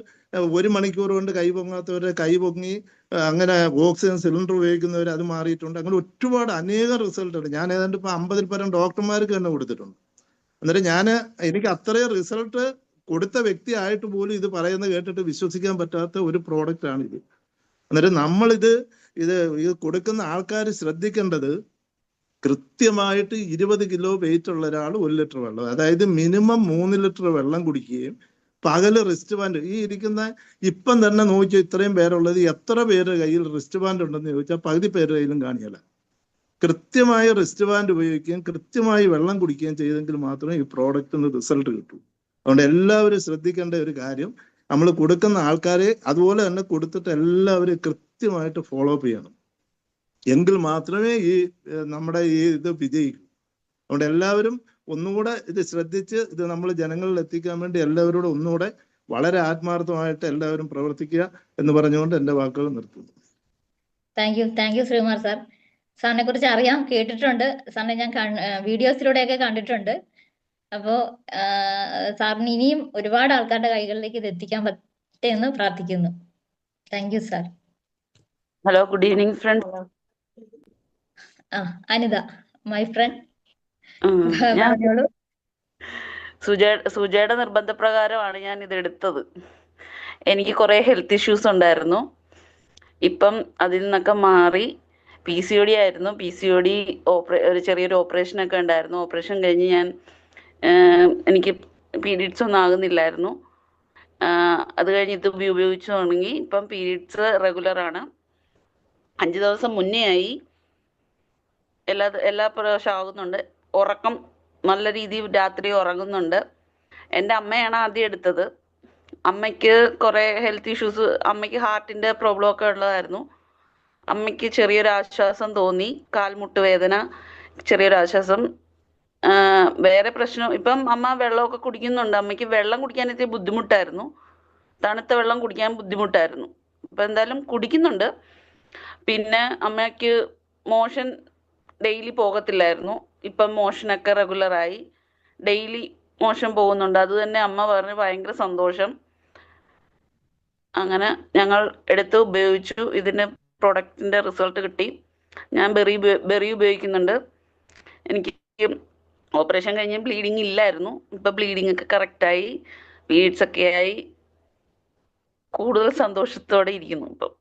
1 മണിക്കൂർ കൊണ്ട് കൈ പൊങ്ങാത്തവരെ കൈ പൊങ്ങി, അങ്ങനെ ഓക്സിജൻ സിലിണ്ടർ ഉപയോഗിക്കുന്നവർ അത് മാറിയിട്ടുണ്ട്. അങ്ങനെ ഒരുപാട് അനേകം റിസൾട്ടുണ്ട്. ഞാൻ ഏതാണ്ട് ഇപ്പൊ 50-ൽ പരം ഡോക്ടർമാർക്ക് തന്നെ കൊടുത്തിട്ടുണ്ട്. അന്നേരം എനിക്ക് അത്രയും റിസൾട്ട് കൊടുത്ത വ്യക്തി ആയിട്ട് പോലും ഇത് പറയുന്നത് കേട്ടിട്ട് വിശ്വസിക്കാൻ പറ്റാത്ത ഒരു പ്രോഡക്റ്റ് ആണ് ഇത്. അന്നേരം നമ്മളിത് കൊടുക്കുന്ന ആൾക്കാർ ശ്രദ്ധിക്കേണ്ടത്, കൃത്യമായിട്ട് 20 കിലോ വെയിറ്റ് ഉള്ള ഒരാൾ 1 ലിറ്റർ വെള്ളം, അതായത് മിനിമം 3 ലിറ്റർ വെള്ളം കുടിക്കുകയും പകല് റിസ്റ്റ് ബാൻഡ്, ഈ ഇരിക്കുന്ന ഇപ്പം തന്നെ നോക്കിയാൽ ഇത്രയും പേരുള്ളത് എത്ര പേര് കയ്യിൽ റിസ്റ്റ് ബാൻഡ് ഉണ്ടെന്ന് ചോദിച്ചാൽ പകുതി പേര് കയ്യിലും കാണിയല്ല. കൃത്യമായി റിസ്റ്റ് ബാൻഡ് ഉപയോഗിക്കുകയും കൃത്യമായി വെള്ളം കുടിക്കുകയും ചെയ്തെങ്കിൽ മാത്രമേ ഈ പ്രോഡക്റ്റിന് റിസൾട്ട് കിട്ടൂ. അതുകൊണ്ട് എല്ലാവരും ശ്രദ്ധിക്കേണ്ട ഒരു കാര്യം, നമ്മൾ കൊടുക്കുന്ന ആൾക്കാരെ അതുപോലെ തന്നെ കൊടുത്തിട്ട് എല്ലാവരും കൃത്യമായിട്ട് ഫോളോ അപ്പ് ചെയ്യണം. എങ്കിൽ മാത്രമേ നമ്മുടെ ഇത് വിജയിക്കൂ. അതുകൊണ്ട് എല്ലാവരും ഒന്നുകൂടെ ഇത് ശ്രദ്ധിച്ച് ഇത് നമ്മൾ ജനങ്ങളിൽ എത്തിക്കാൻ വേണ്ടി എല്ലാവരോടും ഒന്നുകൂടെ വളരെ ആത്മാർത്ഥമായിട്ട് എല്ലാവരും പ്രവർത്തിക്കുക എന്ന് പറഞ്ഞുകൊണ്ട് എൻ്റെ വാക്കുകൾ നിർത്തുന്നു. Thank you Sreekumar sir. സാറിനെ കുറിച്ച് അറിയാം, കേട്ടിട്ടുണ്ട്. സാറിനെ ഞാൻ വീഡിയോസിലൂടെയൊക്കെ കണ്ടിട്ടുണ്ട്. അപ്പോ സാറിന് ഇനിയും ഒരുപാട് ആൾക്കാരുടെ കൈകളിലേക്ക് ഇത് എത്തിക്കാൻ പറ്റട്ടെ എന്ന് പ്രാർത്ഥിക്കുന്നു. Thank you sir. Hello, good evening friend. Anitha, my friend. സുജയുടെ നിർബന്ധപ്രകാരമാണ് ഞാൻ ഇത് എടുത്തത്. എനിക്ക് കുറേ ഹെൽത്ത് ഇഷ്യൂസ് ഉണ്ടായിരുന്നു. ഇപ്പം അതിൽ നിന്നൊക്കെ മാറി PCOD ആയിരുന്നു. PCOD ഒരു ചെറിയൊരു ഓപ്പറേഷനൊക്കെ ഉണ്ടായിരുന്നു. ഓപ്പറേഷൻ കഴിഞ്ഞ് ഞാൻ എനിക്ക് പീരീഡ്സ് ഒന്നും ആകുന്നില്ലായിരുന്നു. അത് കഴിഞ്ഞ് ഇത് ഉപയോഗിച്ചു തുടങ്ങി. ഇപ്പം പീരീഡ്സ് റെഗുലറാണ്. 5 ദിവസം മുന്നേ ആയി. എല്ലാ പ്രാവശ്യം ആകുന്നുണ്ട്. ഉറക്കം നല്ല രീതിയിൽ രാത്രി ഉറങ്ങുന്നുണ്ട്. എൻ്റെ അമ്മയാണ് ആദ്യം എടുത്തത്. അമ്മയ്ക്ക് കുറേ ഹെൽത്ത് ഇഷ്യൂസ്, അമ്മയ്ക്ക് ഹാർട്ടിൻ്റെ പ്രോബ്ലം ഒക്കെ ഉള്ളതായിരുന്നു. അമ്മയ്ക്ക് ചെറിയൊരു ആശ്വാസം തോന്നി. കാൽമുട്ട് വേദന, ചെറിയൊരു ആശ്വാസം. വേറെ പ്രശ്നം, ഇപ്പം അമ്മ വെള്ളമൊക്കെ കുടിക്കുന്നുണ്ട്. അമ്മയ്ക്ക് വെള്ളം കുടിക്കാൻ ഇത്തിരി ബുദ്ധിമുട്ടായിരുന്നു. തണുത്ത വെള്ളം കുടിക്കാൻ ബുദ്ധിമുട്ടായിരുന്നു. ഇപ്പം എന്തായാലും കുടിക്കുന്നുണ്ട്. പിന്നെ അമ്മയ്ക്ക് മോഷൻ ഡെയിലി പോകത്തില്ലായിരുന്നു. ഇപ്പം മോഷനൊക്കെ റെഗുലറായി. ഡെയിലി മോഷൻ പോകുന്നുണ്ട്. അത് തന്നെ അമ്മ പറഞ്ഞ് ഭയങ്കര സന്തോഷം. അങ്ങനെ ഞങ്ങൾ എടുത്ത് ഉപയോഗിച്ചു. ഇതിന് പ്രൊഡക്റ്റിൻ്റെ റിസൾട്ട് കിട്ടി. ഞാൻ ബെറി ഉപയോഗിക്കുന്നുണ്ട്. എനിക്ക് ഓപ്പറേഷൻ കഴിഞ്ഞ് ബ്ലീഡിങ് ഇല്ലായിരുന്നു. ഇപ്പം ബ്ലീഡിങ് ഒക്കെ കറക്റ്റായി, പീരീഡ്സ് ഒക്കെ ആയി. കൂടുതൽ സന്തോഷത്തോടെ ഇരിക്കുന്നു ഇപ്പം.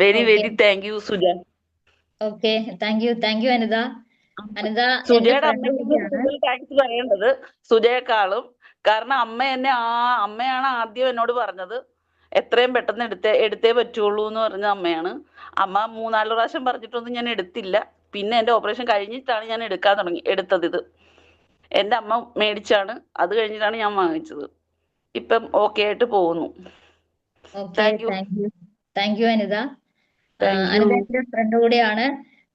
Very okay very thank you Suja. Okay, thank you Anitha. Anitha എന്റെ സുജയുടെ ഫ്രണ്ട് അമ്മയ്ക്കാണ് കൂടിയാണ്. കൂടുതൽ താങ്ക്സ് പറയേണ്ടത് സുജയെക്കാളും. കാരണം അമ്മയാണ് ആദ്യം എന്നോട് പറഞ്ഞത് എത്രയും പെട്ടെന്ന് എടുത്തേ പറ്റുള്ളൂ എന്ന് പറഞ്ഞ അമ്മയാണ്. അമ്മ 3-4 പ്രാവശ്യം പറഞ്ഞിട്ടൊന്നും ഞാൻ എടുത്തില്ല. പിന്നെ എൻ്റെ ഓപ്പറേഷൻ കഴിഞ്ഞിട്ടാണ് ഞാൻ എടുത്തത്. ഇത് എൻ്റെ അമ്മ മേടിച്ചാണ്. അത് കഴിഞ്ഞിട്ടാണ് ഞാൻ വാങ്ങിച്ചത്. ഇപ്പം ഓക്കെ ആയിട്ട് പോകുന്നു. Okay, thank you. Thank you Anitha. Thank you. Anitha എന്റെ ഫ്രണ്ട് കൂടിയാണ്.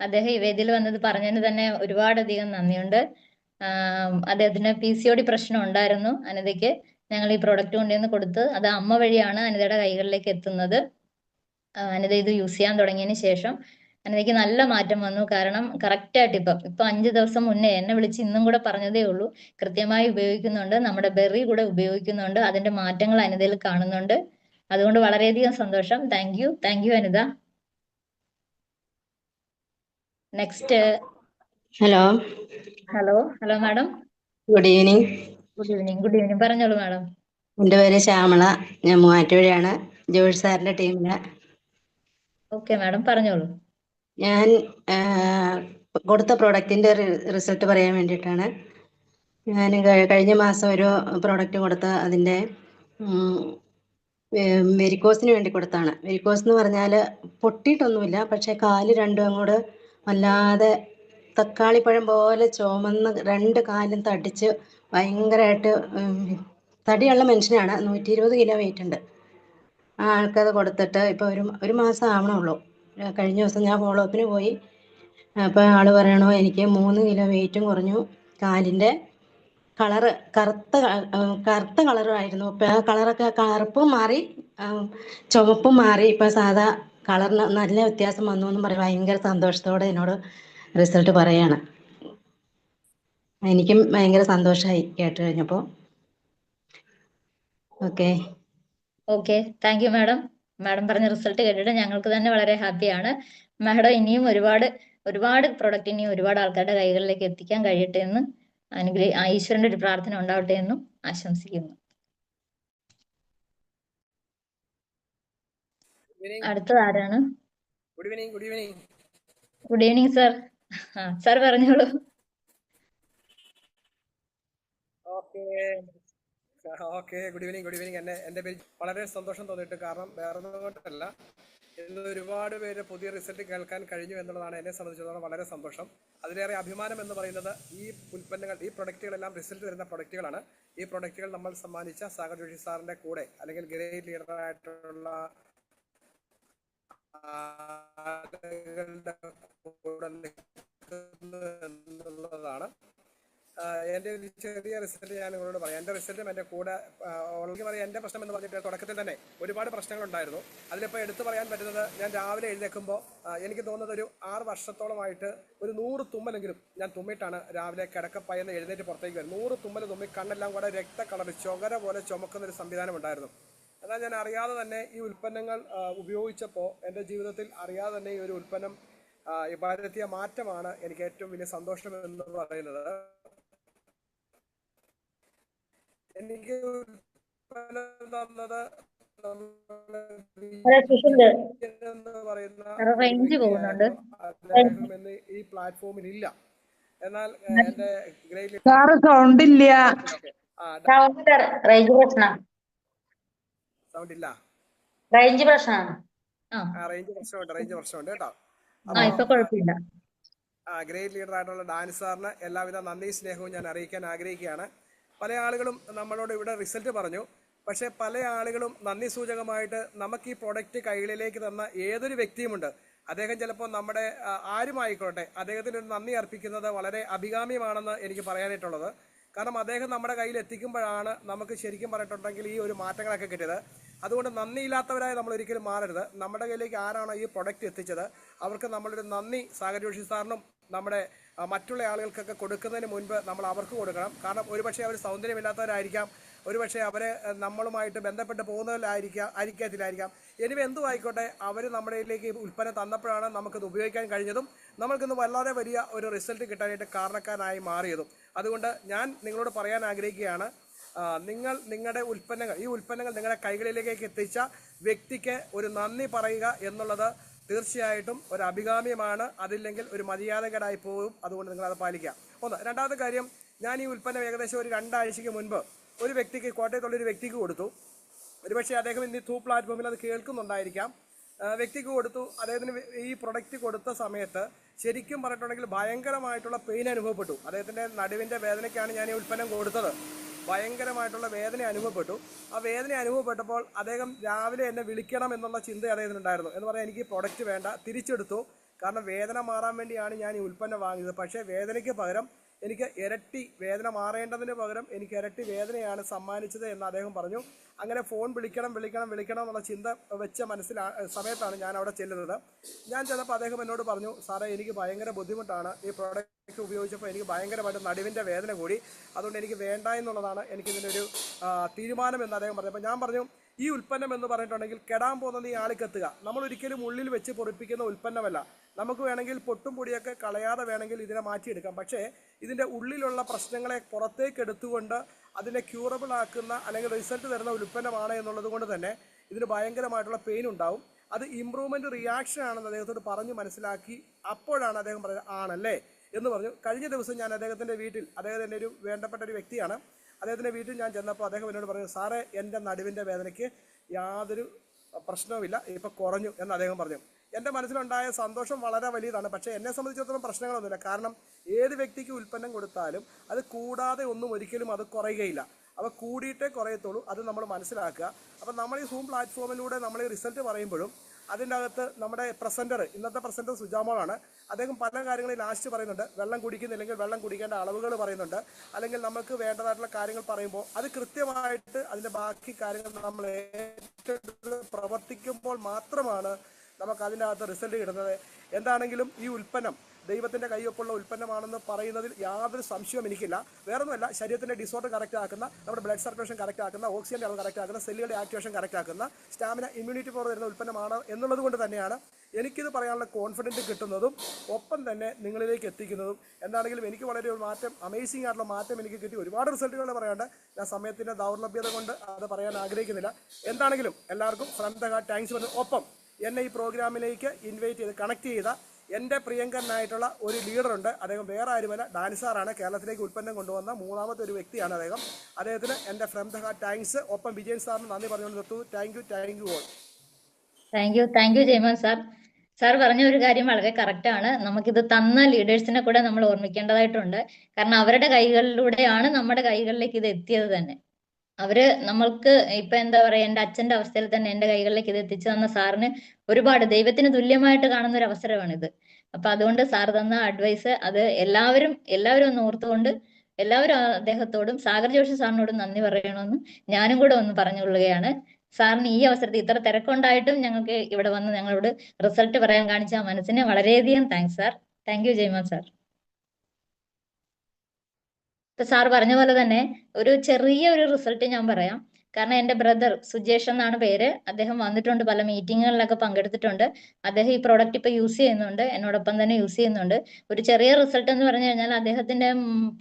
അദ്ദേഹം ഈ വേദിയിൽ വന്നത് പറഞ്ഞതിന് തന്നെ ഒരുപാടധികം നന്ദിയുണ്ട്. അദ്ദേഹത്തിന് PCOD പ്രശ്നം ഉണ്ടായിരുന്നു അനിതയ്ക്ക്. ഞങ്ങൾ ഈ പ്രോഡക്റ്റ് കൊണ്ടുവന്ന് കൊടുത്ത് അത് അമ്മ വഴിയാണ് അനിതയുടെ കൈകളിലേക്ക് എത്തുന്നത്. അനിത ഇത് യൂസ് ചെയ്യാൻ തുടങ്ങിയതിന് ശേഷം അനിതയ്ക്ക് നല്ല മാറ്റം വന്നു. കാരണം കറക്റ്റായിട്ട് ഇപ്പൊ 5 ദിവസം മുന്നേ എന്നെ വിളിച്ച് ഇന്നും കൂടെ പറഞ്ഞതേ ഉള്ളൂ. കൃത്യമായി ഉപയോഗിക്കുന്നുണ്ട്, നമ്മുടെ ബെറി കൂടെ ഉപയോഗിക്കുന്നുണ്ട്. അതിന്റെ മാറ്റങ്ങൾ അനിതയിൽ കാണുന്നുണ്ട്. അതുകൊണ്ട് വളരെയധികം സന്തോഷം. Thank you Anitha. Next. Hello hello madam. Good evening. Good evening പറഞ്ഞോളൂ മാഡം. എൻ്റെ പേര് ശ്യാമള. ഞാൻ മൂവാറ്റുപുഴയാണ്, ജോർജ് സാറിന്റെ ടീമില്. ഓക്കെ മാഡം, പറഞ്ഞോളൂ. ഞാൻ കൊടുത്ത പ്രോഡക്റ്റിന്റെ റിസൾട്ട് പറയാൻ വേണ്ടിയിട്ടാണ്. ഞാൻ കഴിഞ്ഞ മാസം ഒരു പ്രോഡക്റ്റ് കൊടുത്ത അതിൻ്റെ വെരിക്കോസിന് വേണ്ടി കൊടുത്താണ്. വെരിക്കോസ് എന്ന് പറഞ്ഞാൽ പൊട്ടിയിട്ടൊന്നുമില്ല, പക്ഷെ കാല് രണ്ടും അങ്ങോട്ട് വല്ലാതെ തക്കാളിപ്പഴം പോലെ ചുമന്ന് 2 കാലും തടിച്ച് ഭയങ്കരമായിട്ട് തടിയുള്ള മനുഷ്യനാണ്. 120 കിലോ വെയിറ്റ് ഉണ്ട്. ആ ആൾക്കത് കൊടുത്തിട്ട് ഇപ്പോൾ ഒരു മാസം ആവണുള്ളൂ. കഴിഞ്ഞ ദിവസം ഞാൻ ഫോളോ അപ്പിന് പോയി. അപ്പോൾ ആൾ പറയണു എനിക്ക് 3 കിലോ വെയിറ്റും കുറഞ്ഞു. കാലിൻ്റെ കളറ് കറുത്ത കളറായിരുന്നു. ഇപ്പം ആ കളറൊക്കെ കറുപ്പും മാറി, ചുവപ്പും മാറി. ഇപ്പം സാധാ കളറിന് നല്ല വ്യത്യാസം വന്നു എന്ന് പറയും. ഭയങ്കര സന്തോഷത്തോടെ എന്നോട് റിസൾട്ട് പറയാണ്. എനിക്കും ഭയങ്കര സന്തോഷമായി കേട്ട് കഴിഞ്ഞപ്പോൾ. Okay, thank you madam. Madam പറഞ്ഞ റിസൾട്ട് കേട്ടിട്ട് ഞങ്ങൾക്ക് തന്നെ വളരെ ഹാപ്പിയാണ്. മാഡം ഇനിയും ഒരുപാട് പ്രൊഡക്റ്റ് ഇനിയും ഒരുപാട് ആൾക്കാരുടെ കൈകളിലേക്ക് എത്തിക്കാൻ കഴിയട്ടെ എന്ന് ഈശ്വരന്റെ ഒരു പ്രാർത്ഥന ഉണ്ടാവട്ടെ എന്നും ആശംസിക്കുന്നു. അടുത്തത് ആരാണ്? Good evening sir. സാർ പറഞ്ഞോളൂ. Okay, good evening. എൻ്റെ പേര് വളരെ സന്തോഷം തോന്നിയിട്ട്. കാരണം വേറെ ഒന്നും കൊണ്ടല്ല, ഇന്ന് ഒരുപാട് പേര് പുതിയ റിസൾട്ട് കേൾക്കാൻ കഴിഞ്ഞു എന്നുള്ളതാണ് എന്നെ സംബന്ധിച്ചിടത്തോളം വളരെ സന്തോഷം. അതിലേറെ അഭിമാനം എന്ന് പറയുന്നത് ഈ ഉൽപ്പന്നങ്ങൾ, ഈ പ്രൊഡക്റ്റുകളെല്ലാം റിസൾട്ട് തരുന്ന പ്രൊഡക്റ്റുകളാണ്. ഈ പ്രൊഡക്റ്റുകൾ നമ്മൾ സമ്മാനിച്ച സാഗർ ജോഷി സാറിന്റെ കൂടെ അല്ലെങ്കിൽ ഗ്രേറ്റ് ലീഡറായിട്ടുള്ള കൂടെ നിൽക്കുന്നു എന്നുള്ളതാണ്. എൻ്റെ ഒരു ചെറിയ റിസൾട്ട് ഞാൻ നിങ്ങളോട് പറയാം. എൻ്റെ റിസൾട്ടും എൻ്റെ കൂടെ ഓൾറെഡി പറയാം. എൻ്റെ പ്രശ്നം എന്ന് പറഞ്ഞിട്ട് തുടക്കത്തിൽ തന്നെ ഒരുപാട് പ്രശ്നങ്ങളുണ്ടായിരുന്നു. അതിലിപ്പോൾ എടുത്തു പറയാൻ പറ്റുന്നത്, ഞാൻ രാവിലെ എഴുന്നേൽക്കുമ്പോൾ എനിക്ക് തോന്നുന്നത് ഒരു 6 വർഷത്തോളമായിട്ട് ഒരു 100 തുമ്മലെങ്കിലും ഞാൻ തുമ്മിയിട്ടാണ് രാവിലെ കിടക്കപ്പായെന്ന് എഴുന്നേറ്റ് പുറത്തേക്ക് വരും. 100 തുമ്മൽ തുമ്മി കണ്ണെല്ലാം കൂടെ രക്ത കളർ ചൊകര പോലെ ചുമക്കുന്നൊരു സംവിധാനം ഉണ്ടായിരുന്നു. എന്നാൽ ഞാൻ അറിയാതെ തന്നെ ഈ ഉൽപ്പന്നങ്ങൾ ഉപയോഗിച്ചപ്പോൾ എൻ്റെ ജീവിതത്തിൽ അറിയാതെ തന്നെ ഈ ഒരു ഉൽപ്പന്നം വരുത്തിയ മാറ്റമാണ് എനിക്ക് ഏറ്റവും വലിയ സന്തോഷം എന്ന് പറയുന്നത്. എനിക്ക് തന്നത് എന്ന് പറയുന്ന ഒരു റേഞ്ച് പോകുന്നുണ്ട്. വ്യക്തിയായിരുന്നു അദ്ദേഹം ഇന്ന് ഈ പ്ലാറ്റ്ഫോമിൽ ഇല്ല. എന്നാൽ എന്റെ ഗ്രേറ്റ് സൗണ്ട് ഇല്ല. റേഞ്ച് പ്രശ്നം സൗണ്ട് ഇല്ല. റേഞ്ച് പ്രശ്നമാണ്. റേഞ്ച് പ്രശ്നമുണ്ട് കേട്ടോ. ഇപ്പൊ കുഴപ്പമില്ല. ഗ്രേറ്റ് ലീഡർ ആയിട്ടുള്ള ഡാനിസ് സാറിന് എല്ലാവിധ നന്ദി സ്നേഹവും ഞാൻ അറിയിക്കാൻ ആഗ്രഹിക്കുകയാണ്. പല ആളുകളും നമ്മളോട് ഇവിടെ റിസൾട്ട് പറഞ്ഞു. പക്ഷെ പല ആളുകളും നന്ദി സൂചകമായിട്ട് നമുക്ക് ഈ പ്രൊഡക്റ്റ് കൈകളിലേക്ക് തന്ന ഏതൊരു വ്യക്തിയുമുണ്ട്. അദ്ദേഹം ചിലപ്പോൾ നമ്മുടെ ആരുമായിക്കോട്ടെ അദ്ദേഹത്തിന് ഒരു നന്ദി അർപ്പിക്കുന്നത് വളരെ അഭികാമ്യമാണെന്ന് എനിക്ക് പറയാനായിട്ടുള്ളത്. കാരണം അദ്ദേഹം നമ്മുടെ കയ്യിൽ എത്തിക്കുമ്പോഴാണ് നമുക്ക് ശരിക്കും പറഞ്ഞിട്ടുണ്ടെങ്കിൽ ഈ ഒരു മാറ്റങ്ങളൊക്കെ കിട്ടിയത്. അതുകൊണ്ട് നന്ദിയില്ലാത്തവരായി നമ്മൾ ഒരിക്കലും മാറരുത്. നമ്മുടെ കയ്യിലേക്ക് ആരാണോ ഈ പ്രൊഡക്റ്റ് എത്തിച്ചത് അവർക്ക് നമ്മളൊരു നന്ദി സാഗർ ജോഷി സാറിനും നമ്മുടെ മറ്റുള്ള ആളുകൾക്കൊക്കെ കൊടുക്കുന്നതിന് മുൻപ് നമ്മൾ അവർക്ക് കൊടുക്കണം. കാരണം ഒരുപക്ഷെ അവർ സൗന്ദര്യമില്ലാത്തവരായിരിക്കാം, ഒരുപക്ഷെ അവരെ നമ്മളുമായിട്ട് ബന്ധപ്പെട്ട് പോകുന്നതിലായിരിക്കാം. എനിവേ എന്തും ആയിക്കോട്ടെ, അവർ നമ്മുടെ ഇതിലേക്ക് ഉൽപ്പന്നം തന്നപ്പോഴാണ് നമുക്കത് ഉപയോഗിക്കാൻ കഴിഞ്ഞതും നമുക്കിന്ന് വളരെ വലിയ ഒരു റിസൾട്ട് കിട്ടാനായിട്ട് കാരണക്കാരനായി മാറിയതും. അതുകൊണ്ട് ഞാൻ നിങ്ങളോട് പറയാൻ ആഗ്രഹിക്കുകയാണ്, നിങ്ങൾ നിങ്ങളുടെ ഈ ഉൽപ്പന്നങ്ങൾ നിങ്ങളുടെ കൈകളിലേക്ക് എത്തിച്ച വ്യക്തിക്ക് ഒരു നന്ദി പറയുക എന്നുള്ളത് തീർച്ചയായിട്ടും ഒരു അഭികാമ്യമാണ്. അതില്ലെങ്കിൽ ഒരു മര്യാദകേടായി പോകും. അതുകൊണ്ട് നിങ്ങൾ അത് പാലിക്കുക. രണ്ടാമത്തെ കാര്യം, ഞാൻ ഈ ഉൽപ്പന്നം ഏകദേശം ഒരു 2 ആഴ്ചയ്ക്ക് മുൻപ് ഒരു വ്യക്തിക്ക്, കോട്ടയത്തുള്ളൊരു വ്യക്തിക്ക് കൊടുത്തു. ഒരുപക്ഷെ അദ്ദേഹം ഇന്ന് ത്രൂ പ്ലാറ്റ്ഫോമിൽ അത് കേൾക്കുന്നുണ്ടായിരിക്കാം. വ്യക്തിക്ക് കൊടുത്തു. അദ്ദേഹത്തിന് ഈ പ്രൊഡക്റ്റ് കൊടുത്ത സമയത്ത് ശരിക്കും പറഞ്ഞിട്ടുണ്ടെങ്കിൽ ഭയങ്കരമായിട്ടുള്ള പെയിൻ അനുഭവപ്പെട്ടു. അദ്ദേഹത്തിൻ്റെ നടുവിൻ്റെ വേദനയ്ക്കാണ് ഞാൻ ഈ ഉൽപ്പന്നം കൊടുത്തത്. ഭയങ്കരമായിട്ടുള്ള വേദന അനുഭവപ്പെട്ടു. ആ വേദന അനുഭവപ്പെട്ടപ്പോൾ അദ്ദേഹം രാവിലെ എന്നെ വിളിക്കണം എന്നുള്ള ചിന്ത അദ്ദേഹത്തിനുണ്ടായിരുന്നു. എന്ന് പറയാൻ എനിക്ക് പ്രൊഡക്റ്റ് വേണ്ട, തിരിച്ചെടുത്തു. കാരണം വേദന മാറാൻ വേണ്ടിയാണ് ഞാൻ ഈ ഉൽപ്പന്നം വാങ്ങിയത്. പക്ഷേ വേദനയ്ക്ക് പകരം എനിക്ക് ഇരട്ടി വേദന മാറേണ്ടതിന് പകരം എനിക്ക് ഇരട്ടി വേദനയാണ് സമ്മാനിച്ചത് എന്ന് അദ്ദേഹം പറഞ്ഞു. അങ്ങനെ ഫോൺ വിളിക്കണം എന്നുള്ള ചിന്ത വെച്ച സമയത്താണ് ഞാൻ അവിടെ ചെല്ലുന്നത്. ഞാൻ ചെന്നപ്പോൾ അദ്ദേഹം എന്നോട് പറഞ്ഞു, സാറേ എനിക്ക് ഭയങ്കര ബുദ്ധിമുട്ടാണ്, ഈ പ്രോഡക്റ്റ് ഉപയോഗിച്ചപ്പോൾ എനിക്ക് ഭയങ്കരമായിട്ട് നടുവിൻ്റെ വേദന കൂടി, അതുകൊണ്ട് എനിക്ക് വേണ്ട എന്നുള്ളതാണ് എനിക്കിതിൻ്റെ ഒരു തീരുമാനം എന്ന് അദ്ദേഹം പറഞ്ഞു. അപ്പോൾ ഞാൻ പറഞ്ഞു, ഈ ഉൽപ്പന്നം എന്ന് പറഞ്ഞിട്ടുണ്ടെങ്കിൽ കെടാൻ പോകുന്നത് ഈ ആൾക്കെത്തുക. നമ്മൾ ഒരിക്കലും ഉള്ളിൽ വെച്ച് പൊറിപ്പിക്കുന്ന ഉൽപ്പന്നമല്ല. നമുക്ക് വേണമെങ്കിൽ പൊട്ടും പൊടിയൊക്കെ കളയാതെ വേണമെങ്കിൽ ഇതിനെ മാറ്റിയെടുക്കാം. പക്ഷേ ഇതിൻ്റെ ഉള്ളിലുള്ള പ്രശ്നങ്ങളെ പുറത്തേക്ക് എടുത്തുകൊണ്ട് അതിനെ ക്യൂറബിൾ ആക്കുന്ന അല്ലെങ്കിൽ റിസൾട്ട് തരുന്ന ഉൽപ്പന്നമാണ് എന്നുള്ളത് കൊണ്ട് തന്നെ ഇതിന് ഭയങ്കരമായിട്ടുള്ള പെയിൻ ഉണ്ടാവും. അത് ഇമ്പ്രൂവ്മെൻറ്റ് റിയാക്ഷൻ ആണെന്ന് അദ്ദേഹത്തോട് പറഞ്ഞ് മനസ്സിലാക്കി. അപ്പോഴാണ് അദ്ദേഹം പറഞ്ഞത് ആണല്ലേ എന്ന് പറഞ്ഞു. കഴിഞ്ഞ ദിവസം ഞാൻ അദ്ദേഹത്തിൻ്റെ വീട്ടിൽ, അദ്ദേഹത്തിൻ്റെ ഒരു വേണ്ടപ്പെട്ട ഒരു വ്യക്തിയാണ്, അദ്ദേഹത്തിൻ്റെ വീട്ടിൽ ഞാൻ ചെന്നപ്പോൾ അദ്ദേഹം എന്നോട് പറഞ്ഞു, സാറേ എൻ്റെ നടുവിൻ്റെ വേദനയ്ക്ക് യാതൊരു പ്രശ്നവുമില്ല, ഇപ്പം കുറഞ്ഞു എന്ന് അദ്ദേഹം പറഞ്ഞു. എൻ്റെ മനസ്സിലുണ്ടായ സന്തോഷം വളരെ വലിയതാണ്. പക്ഷേ എന്നെ സംബന്ധിച്ചിടത്തോളം പ്രശ്നങ്ങളൊന്നുമില്ല. കാരണം ഏത് വ്യക്തിക്ക് ഉൽപ്പന്നം കൊടുത്താലും അത് കൂടാതെ ഒന്നും ഒരിക്കലും അത് കുറയുകയില്ല. അവ കൂടിയിട്ടേ കുറയത്തുള്ളൂ. അത് നമ്മൾ മനസ്സിലാക്കുക. അപ്പം നമ്മൾ ഈ സൂം പ്ലാറ്റ്ഫോമിലൂടെ നമ്മൾ ഈ റിസൾട്ട് പറയുമ്പോഴും അതിൻ്റെ അകത്ത് നമ്മുടെ പ്രസൻറ്റർ, ഇന്നത്തെ പ്രസൻറ്റർ സുജാമോളാണ്. അദ്ദേഹം പല കാര്യങ്ങളും ലാസ്റ്റ് പറയുന്നുണ്ട്. വെള്ളം കുടിക്കുന്നില്ലെങ്കിൽ വെള്ളം കുടിക്കേണ്ട അളവുകൾ പറയുന്നുണ്ട്. അല്ലെങ്കിൽ നമുക്ക് വേണ്ടതായിട്ടുള്ള കാര്യങ്ങൾ പറയുമ്പോൾ അത് കൃത്യമായിട്ട് അതിൻ്റെ ബാക്കി കാര്യങ്ങൾ നമ്മൾ ഏറ്റെടുത്ത് പ്രവർത്തിക്കുമ്പോൾ മാത്രമാണ് നമുക്ക് അതിൻ്റെ അകത്ത് റിസൾട്ട് കിട്ടുന്നത്. എന്താണെങ്കിലും ഈ ഉൽപ്പന്നം ദൈവത്തിൻ്റെ കയ്യൊപ്പുള്ള ഉൽപ്പന്നമാണെന്ന് പറയുന്നതിൽ യാതൊരു സംശയവും എനിക്കില്ല. വേറൊന്നുമല്ല, ശരീരത്തിൻ്റെ ഡിസോർഡർ കറക്റ്റ് ആക്കുന്ന, നമ്മുടെ ബ്ലഡ് സർക്കുലേഷൻ കറക്റ്റ് ആക്കുന്ന, ഓക്സിജൻ്റെ അളവ് കറക്റ്റ് ആക്കുന്ന, സെല്ലുകളുടെ ആക്ടിവേഷൻ കറക്റ്റ് ആക്കുന്ന, സ്റ്റാമിന, ഇമ്മ്യൂണിറ്റി പവർ തരുന്ന ഉൽപ്പന്നമാണ് എന്നുള്ളത് കൊണ്ട് തന്നെയാണ് എനിക്കിത് പറയാനുള്ള കോൺഫിഡൻറ്റ് കിട്ടുന്നതും ഒപ്പം തന്നെ നിങ്ങളിലേക്ക് എത്തിക്കുന്നതും. എന്താണെങ്കിലും എനിക്ക് വളരെ ഒരു മാറ്റം, അമേസിംഗ് ആയിട്ടുള്ള മാറ്റം എനിക്ക് കിട്ടി. ഒരുപാട് റിസൾട്ടുകൾ പറയാണ്ട് ഞാൻ സമയത്തിൻ്റെ ദൗർലഭ്യത കൊണ്ട് അത് പറയാൻ ആഗ്രഹിക്കുന്നില്ല. എന്താണെങ്കിലും എല്ലാവർക്കും ഫ്രം ദ ഹാർട്ട് താങ്ക്സ് പറഞ്ഞു. ഒപ്പം എന്നെ ഈ പ്രോഗ്രാമിലേക്ക് ഇൻവൈറ്റ് ചെയ്ത് കണക്ട് ചെയ്ത എൻ്റെ പ്രിയങ്കരനായിട്ടുള്ള ഒരു ലീഡറുണ്ട്. അദ്ദേഹം വേറെ ആരുമല്ല, ഡാനിസാറാണ്. കേരളത്തിലേക്ക് ഉൽപ്പന്നം കൊണ്ടുവന്ന 3ാമത്തെ ഒരു വ്യക്തിയാണ് അദ്ദേഹം. അദ്ദേഹത്തിന് എൻ്റെ ഫ്രം ദ ഹാർട്ട് താങ്ക്സ്. ഒപ്പം വിജയൻ സാറിന് നന്ദി പറഞ്ഞുകൊണ്ട് നിർത്തുന്നു. Thank you all. Thank you Jaimon sir. Sir പറഞ്ഞ ഒരു കാര്യം വളരെ കറക്റ്റ് ആണ്. നമുക്കിത് തന്ന ലീഡേഴ്സിനെ കൂടെ നമ്മൾ ഓർമ്മിക്കേണ്ടതായിട്ടുണ്ട്. കാരണം അവരുടെ കൈകളിലൂടെയാണ് നമ്മുടെ കൈകളിലേക്ക് ഇത് എത്തിയത് തന്നെ. അവര് നമ്മൾക്ക് ഇപ്പൊ എന്താ പറയാ, എന്റെ അച്ഛന്റെ അവസ്ഥയിൽ തന്നെ എന്റെ കൈകളിലേക്ക് ഇത് എത്തിച്ചു തന്ന സാറിന് ഒരുപാട് ദൈവത്തിന് തുല്യമായിട്ട് കാണുന്ന ഒരു അവസരമാണിത്. അപ്പൊ അതുകൊണ്ട് സാർ തന്ന അഡ്വൈസ് അത് എല്ലാവരും ഒന്ന് ഓർത്തുകൊണ്ട് എല്ലാവരും അദ്ദേഹത്തോടും സാഗർ ജോഷി സാറിനോടും നന്ദി പറയണമെന്ന് ഞാനും കൂടെ ഒന്ന് പറഞ്ഞുകൊള്ളുകയാണ്. സാറിന് ഈ അവസരത്തിൽ ഇത്ര തിരക്കുണ്ടായിട്ടും ഞങ്ങൾക്ക് ഇവിടെ വന്ന് ഞങ്ങളോട് റിസൾട്ട് പറയാൻ കാണിച്ച മനസ്സിന് വളരെയധികം thanks sir. Thank U Jaimon sir. ഇപ്പൊ സാർ പറഞ്ഞ പോലെ തന്നെ ഒരു ചെറിയ ഒരു റിസൾട്ട് ഞാൻ പറയാം. കാരണം എൻ്റെ ബ്രദർ സുജേഷ് എന്നാണ് പേര്. അദ്ദേഹം വന്നിട്ടുണ്ട്, പല മീറ്റിങ്ങുകളിലൊക്കെ പങ്കെടുത്തിട്ടുണ്ട്. അദ്ദേഹം ഈ പ്രോഡക്റ്റ് ഇപ്പൊ യൂസ് ചെയ്യുന്നുണ്ട്, എന്നോടൊപ്പം തന്നെ യൂസ് ചെയ്യുന്നുണ്ട്. ഒരു ചെറിയ റിസൾട്ട് എന്ന് പറഞ്ഞു കഴിഞ്ഞാൽ അദ്ദേഹത്തിന്റെ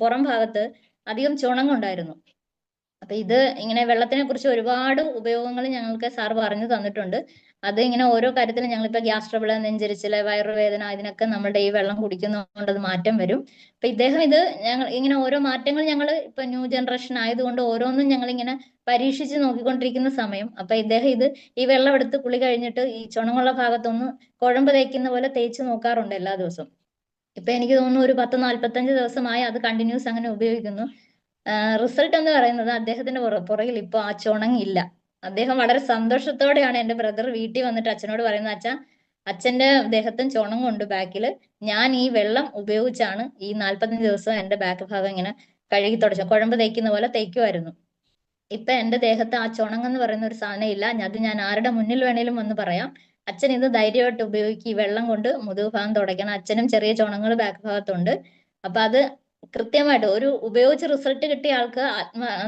പുറം ഭാഗത്ത് അധികം ചുണങ്ങുണ്ടായിരുന്നു. അപ്പൊ ഇത് ഇങ്ങനെ വെള്ളത്തിനെ കുറിച്ച് ഒരുപാട് ഉപയോഗങ്ങൾ ഞങ്ങൾക്ക് സാർ പറഞ്ഞു തന്നിട്ടുണ്ട്. അത് ഇങ്ങനെ ഓരോ കാര്യത്തിലും ഞങ്ങളിപ്പോ ഗ്യാസ് ട്രബിൾ, നെഞ്ചരിച്ചില്, വയറുവേദന, ഇതിനൊക്കെ നമ്മുടെ ഈ വെള്ളം കുടിക്കുന്നതുകൊണ്ട് അത് മാറ്റം വരും. അപ്പൊ ഇദ്ദേഹം ഇത് ഞങ്ങൾ ഇങ്ങനെ ഓരോ മാറ്റങ്ങൾ ഞങ്ങൾ ഇപ്പൊ ന്യൂ ജനറേഷൻ ആയതുകൊണ്ട് ഓരോന്നും ഞങ്ങൾ ഇങ്ങനെ പരീക്ഷിച്ച് നോക്കിക്കൊണ്ടിരിക്കുന്ന സമയം അപ്പൊ ഇദ്ദേഹം ഇത് ഈ വെള്ളം എടുത്ത് കുളി കഴിഞ്ഞിട്ട് ഈ ചുണങ്ങുള്ള ഭാഗത്തൊന്ന് കുഴമ്പ് തേക്കുന്ന പോലെ തേച്ച് നോക്കാറുണ്ട് എല്ലാ ദിവസവും. ഇപ്പൊ എനിക്ക് തോന്നുന്നു ഒരു 10-45 ദിവസമായി അത് കണ്ടിന്യൂസ് അങ്ങനെ ഉപയോഗിക്കുന്നു. റിസൾട്ട് എന്ന് പറയുന്നത് അദ്ദേഹത്തിന്റെ പുറകിൽ ഇപ്പൊ ആ ചുണങ്ങില്ല. അദ്ദേഹം വളരെ സന്തോഷത്തോടെയാണ് എന്റെ ബ്രദർ വീട്ടിൽ വന്നിട്ട് അച്ഛനോട് പറയുന്നത്, അച്ഛന്റെ ദേഹത്തും ചുണങ്ങുണ്ട് ബാക്കിൽ, ഞാൻ ഈ വെള്ളം ഉപയോഗിച്ചാണ് ഈ 45 ദിവസം എന്റെ ബാക്ക് ഭാഗം ഇങ്ങനെ കഴുകി തുടച്ച കുഴമ്പ് തേക്കുന്ന പോലെ തേക്കുമായിരുന്നു. ഇപ്പൊ എന്റെ ദേഹത്ത് ആ ചുണങ്ങെന്ന് പറയുന്ന ഒരു സാധനം ഇല്ല. അത് ഞാൻ ആരുടെ മുന്നിൽ വേണേലും വന്ന് പറയാം. അച്ഛൻ ഇത് ധൈര്യമായിട്ട് ഉപയോഗിക്കും, ഈ വെള്ളം കൊണ്ട് മുതുക് ഭാഗം തുടയ്ക്കണം. അച്ഛനും ചെറിയ ചുണങ്ങൾ ബാക്ക് ഭാഗത്തുണ്ട്. അപ്പൊ അത് കൃത്യമായിട്ട് ഒരു ഉപയോഗിച്ച് റിസൾട്ട് കിട്ടിയ ആൾക്ക്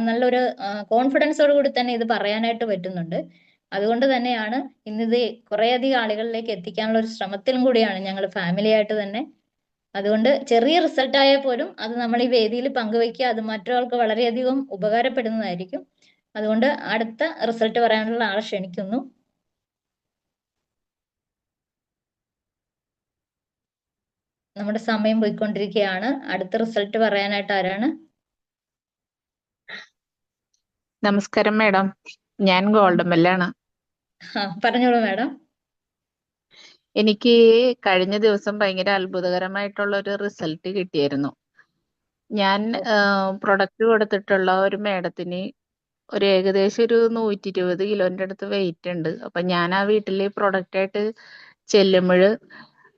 നല്ലൊരു കോൺഫിഡൻസോട് കൂടി തന്നെ ഇത് പറയാനായിട്ട് പറ്റുന്നുണ്ട്. അതുകൊണ്ട് തന്നെയാണ് ഇന്നിത് കുറേയധികം ആളുകളിലേക്ക് എത്തിക്കാനുള്ള ഒരു ശ്രമത്തിലും കൂടിയാണ് ഞങ്ങൾ ഫാമിലി ആയിട്ട് തന്നെ. അതുകൊണ്ട് ചെറിയ റിസൾട്ട് ആയാൽ പോലും അത് നമ്മൾ ഈ വേദിയിൽ പങ്കുവയ്ക്കുക, അത് മറ്റൊരാൾക്ക് വളരെയധികം ഉപകാരപ്പെടുന്നതായിരിക്കും. അതുകൊണ്ട് അടുത്ത റിസൾട്ട് പറയാനുള്ള ആളെ ക്ഷണിക്കുന്നു. നമ്മുടെ സമയം പോയിക്കൊണ്ടിരിക്കുകയാണ്. അടുത്ത റിസൾട്ട് പറയാനായിട്ട് ആരാണ്? നമസ്കാരം മാഡം, ഞാൻ ഗോൾഡമല്ലാണ്. പറഞ്ഞോളൂ മാഡം. എനിക്ക് കഴിഞ്ഞ ദിവസം ഭയങ്കര അത്ഭുതകരമായിട്ടുള്ള ഒരു റിസൾട്ട് കിട്ടിയായിരുന്നു. ഞാൻ പ്രൊഡക്റ്റ് കൊടുത്തിട്ടുള്ള ഒരു മാഡത്തിന് ഒരു ഏകദേശം ഒരു 120 കിലോന്റെ അടുത്ത് വെയിറ്റ് ഉണ്ട്. അപ്പൊ ഞാൻ ആ വീട്ടില് പ്രൊഡക്റ്റ് ആയിട്ട് ചെല്ലുമ്പോൾ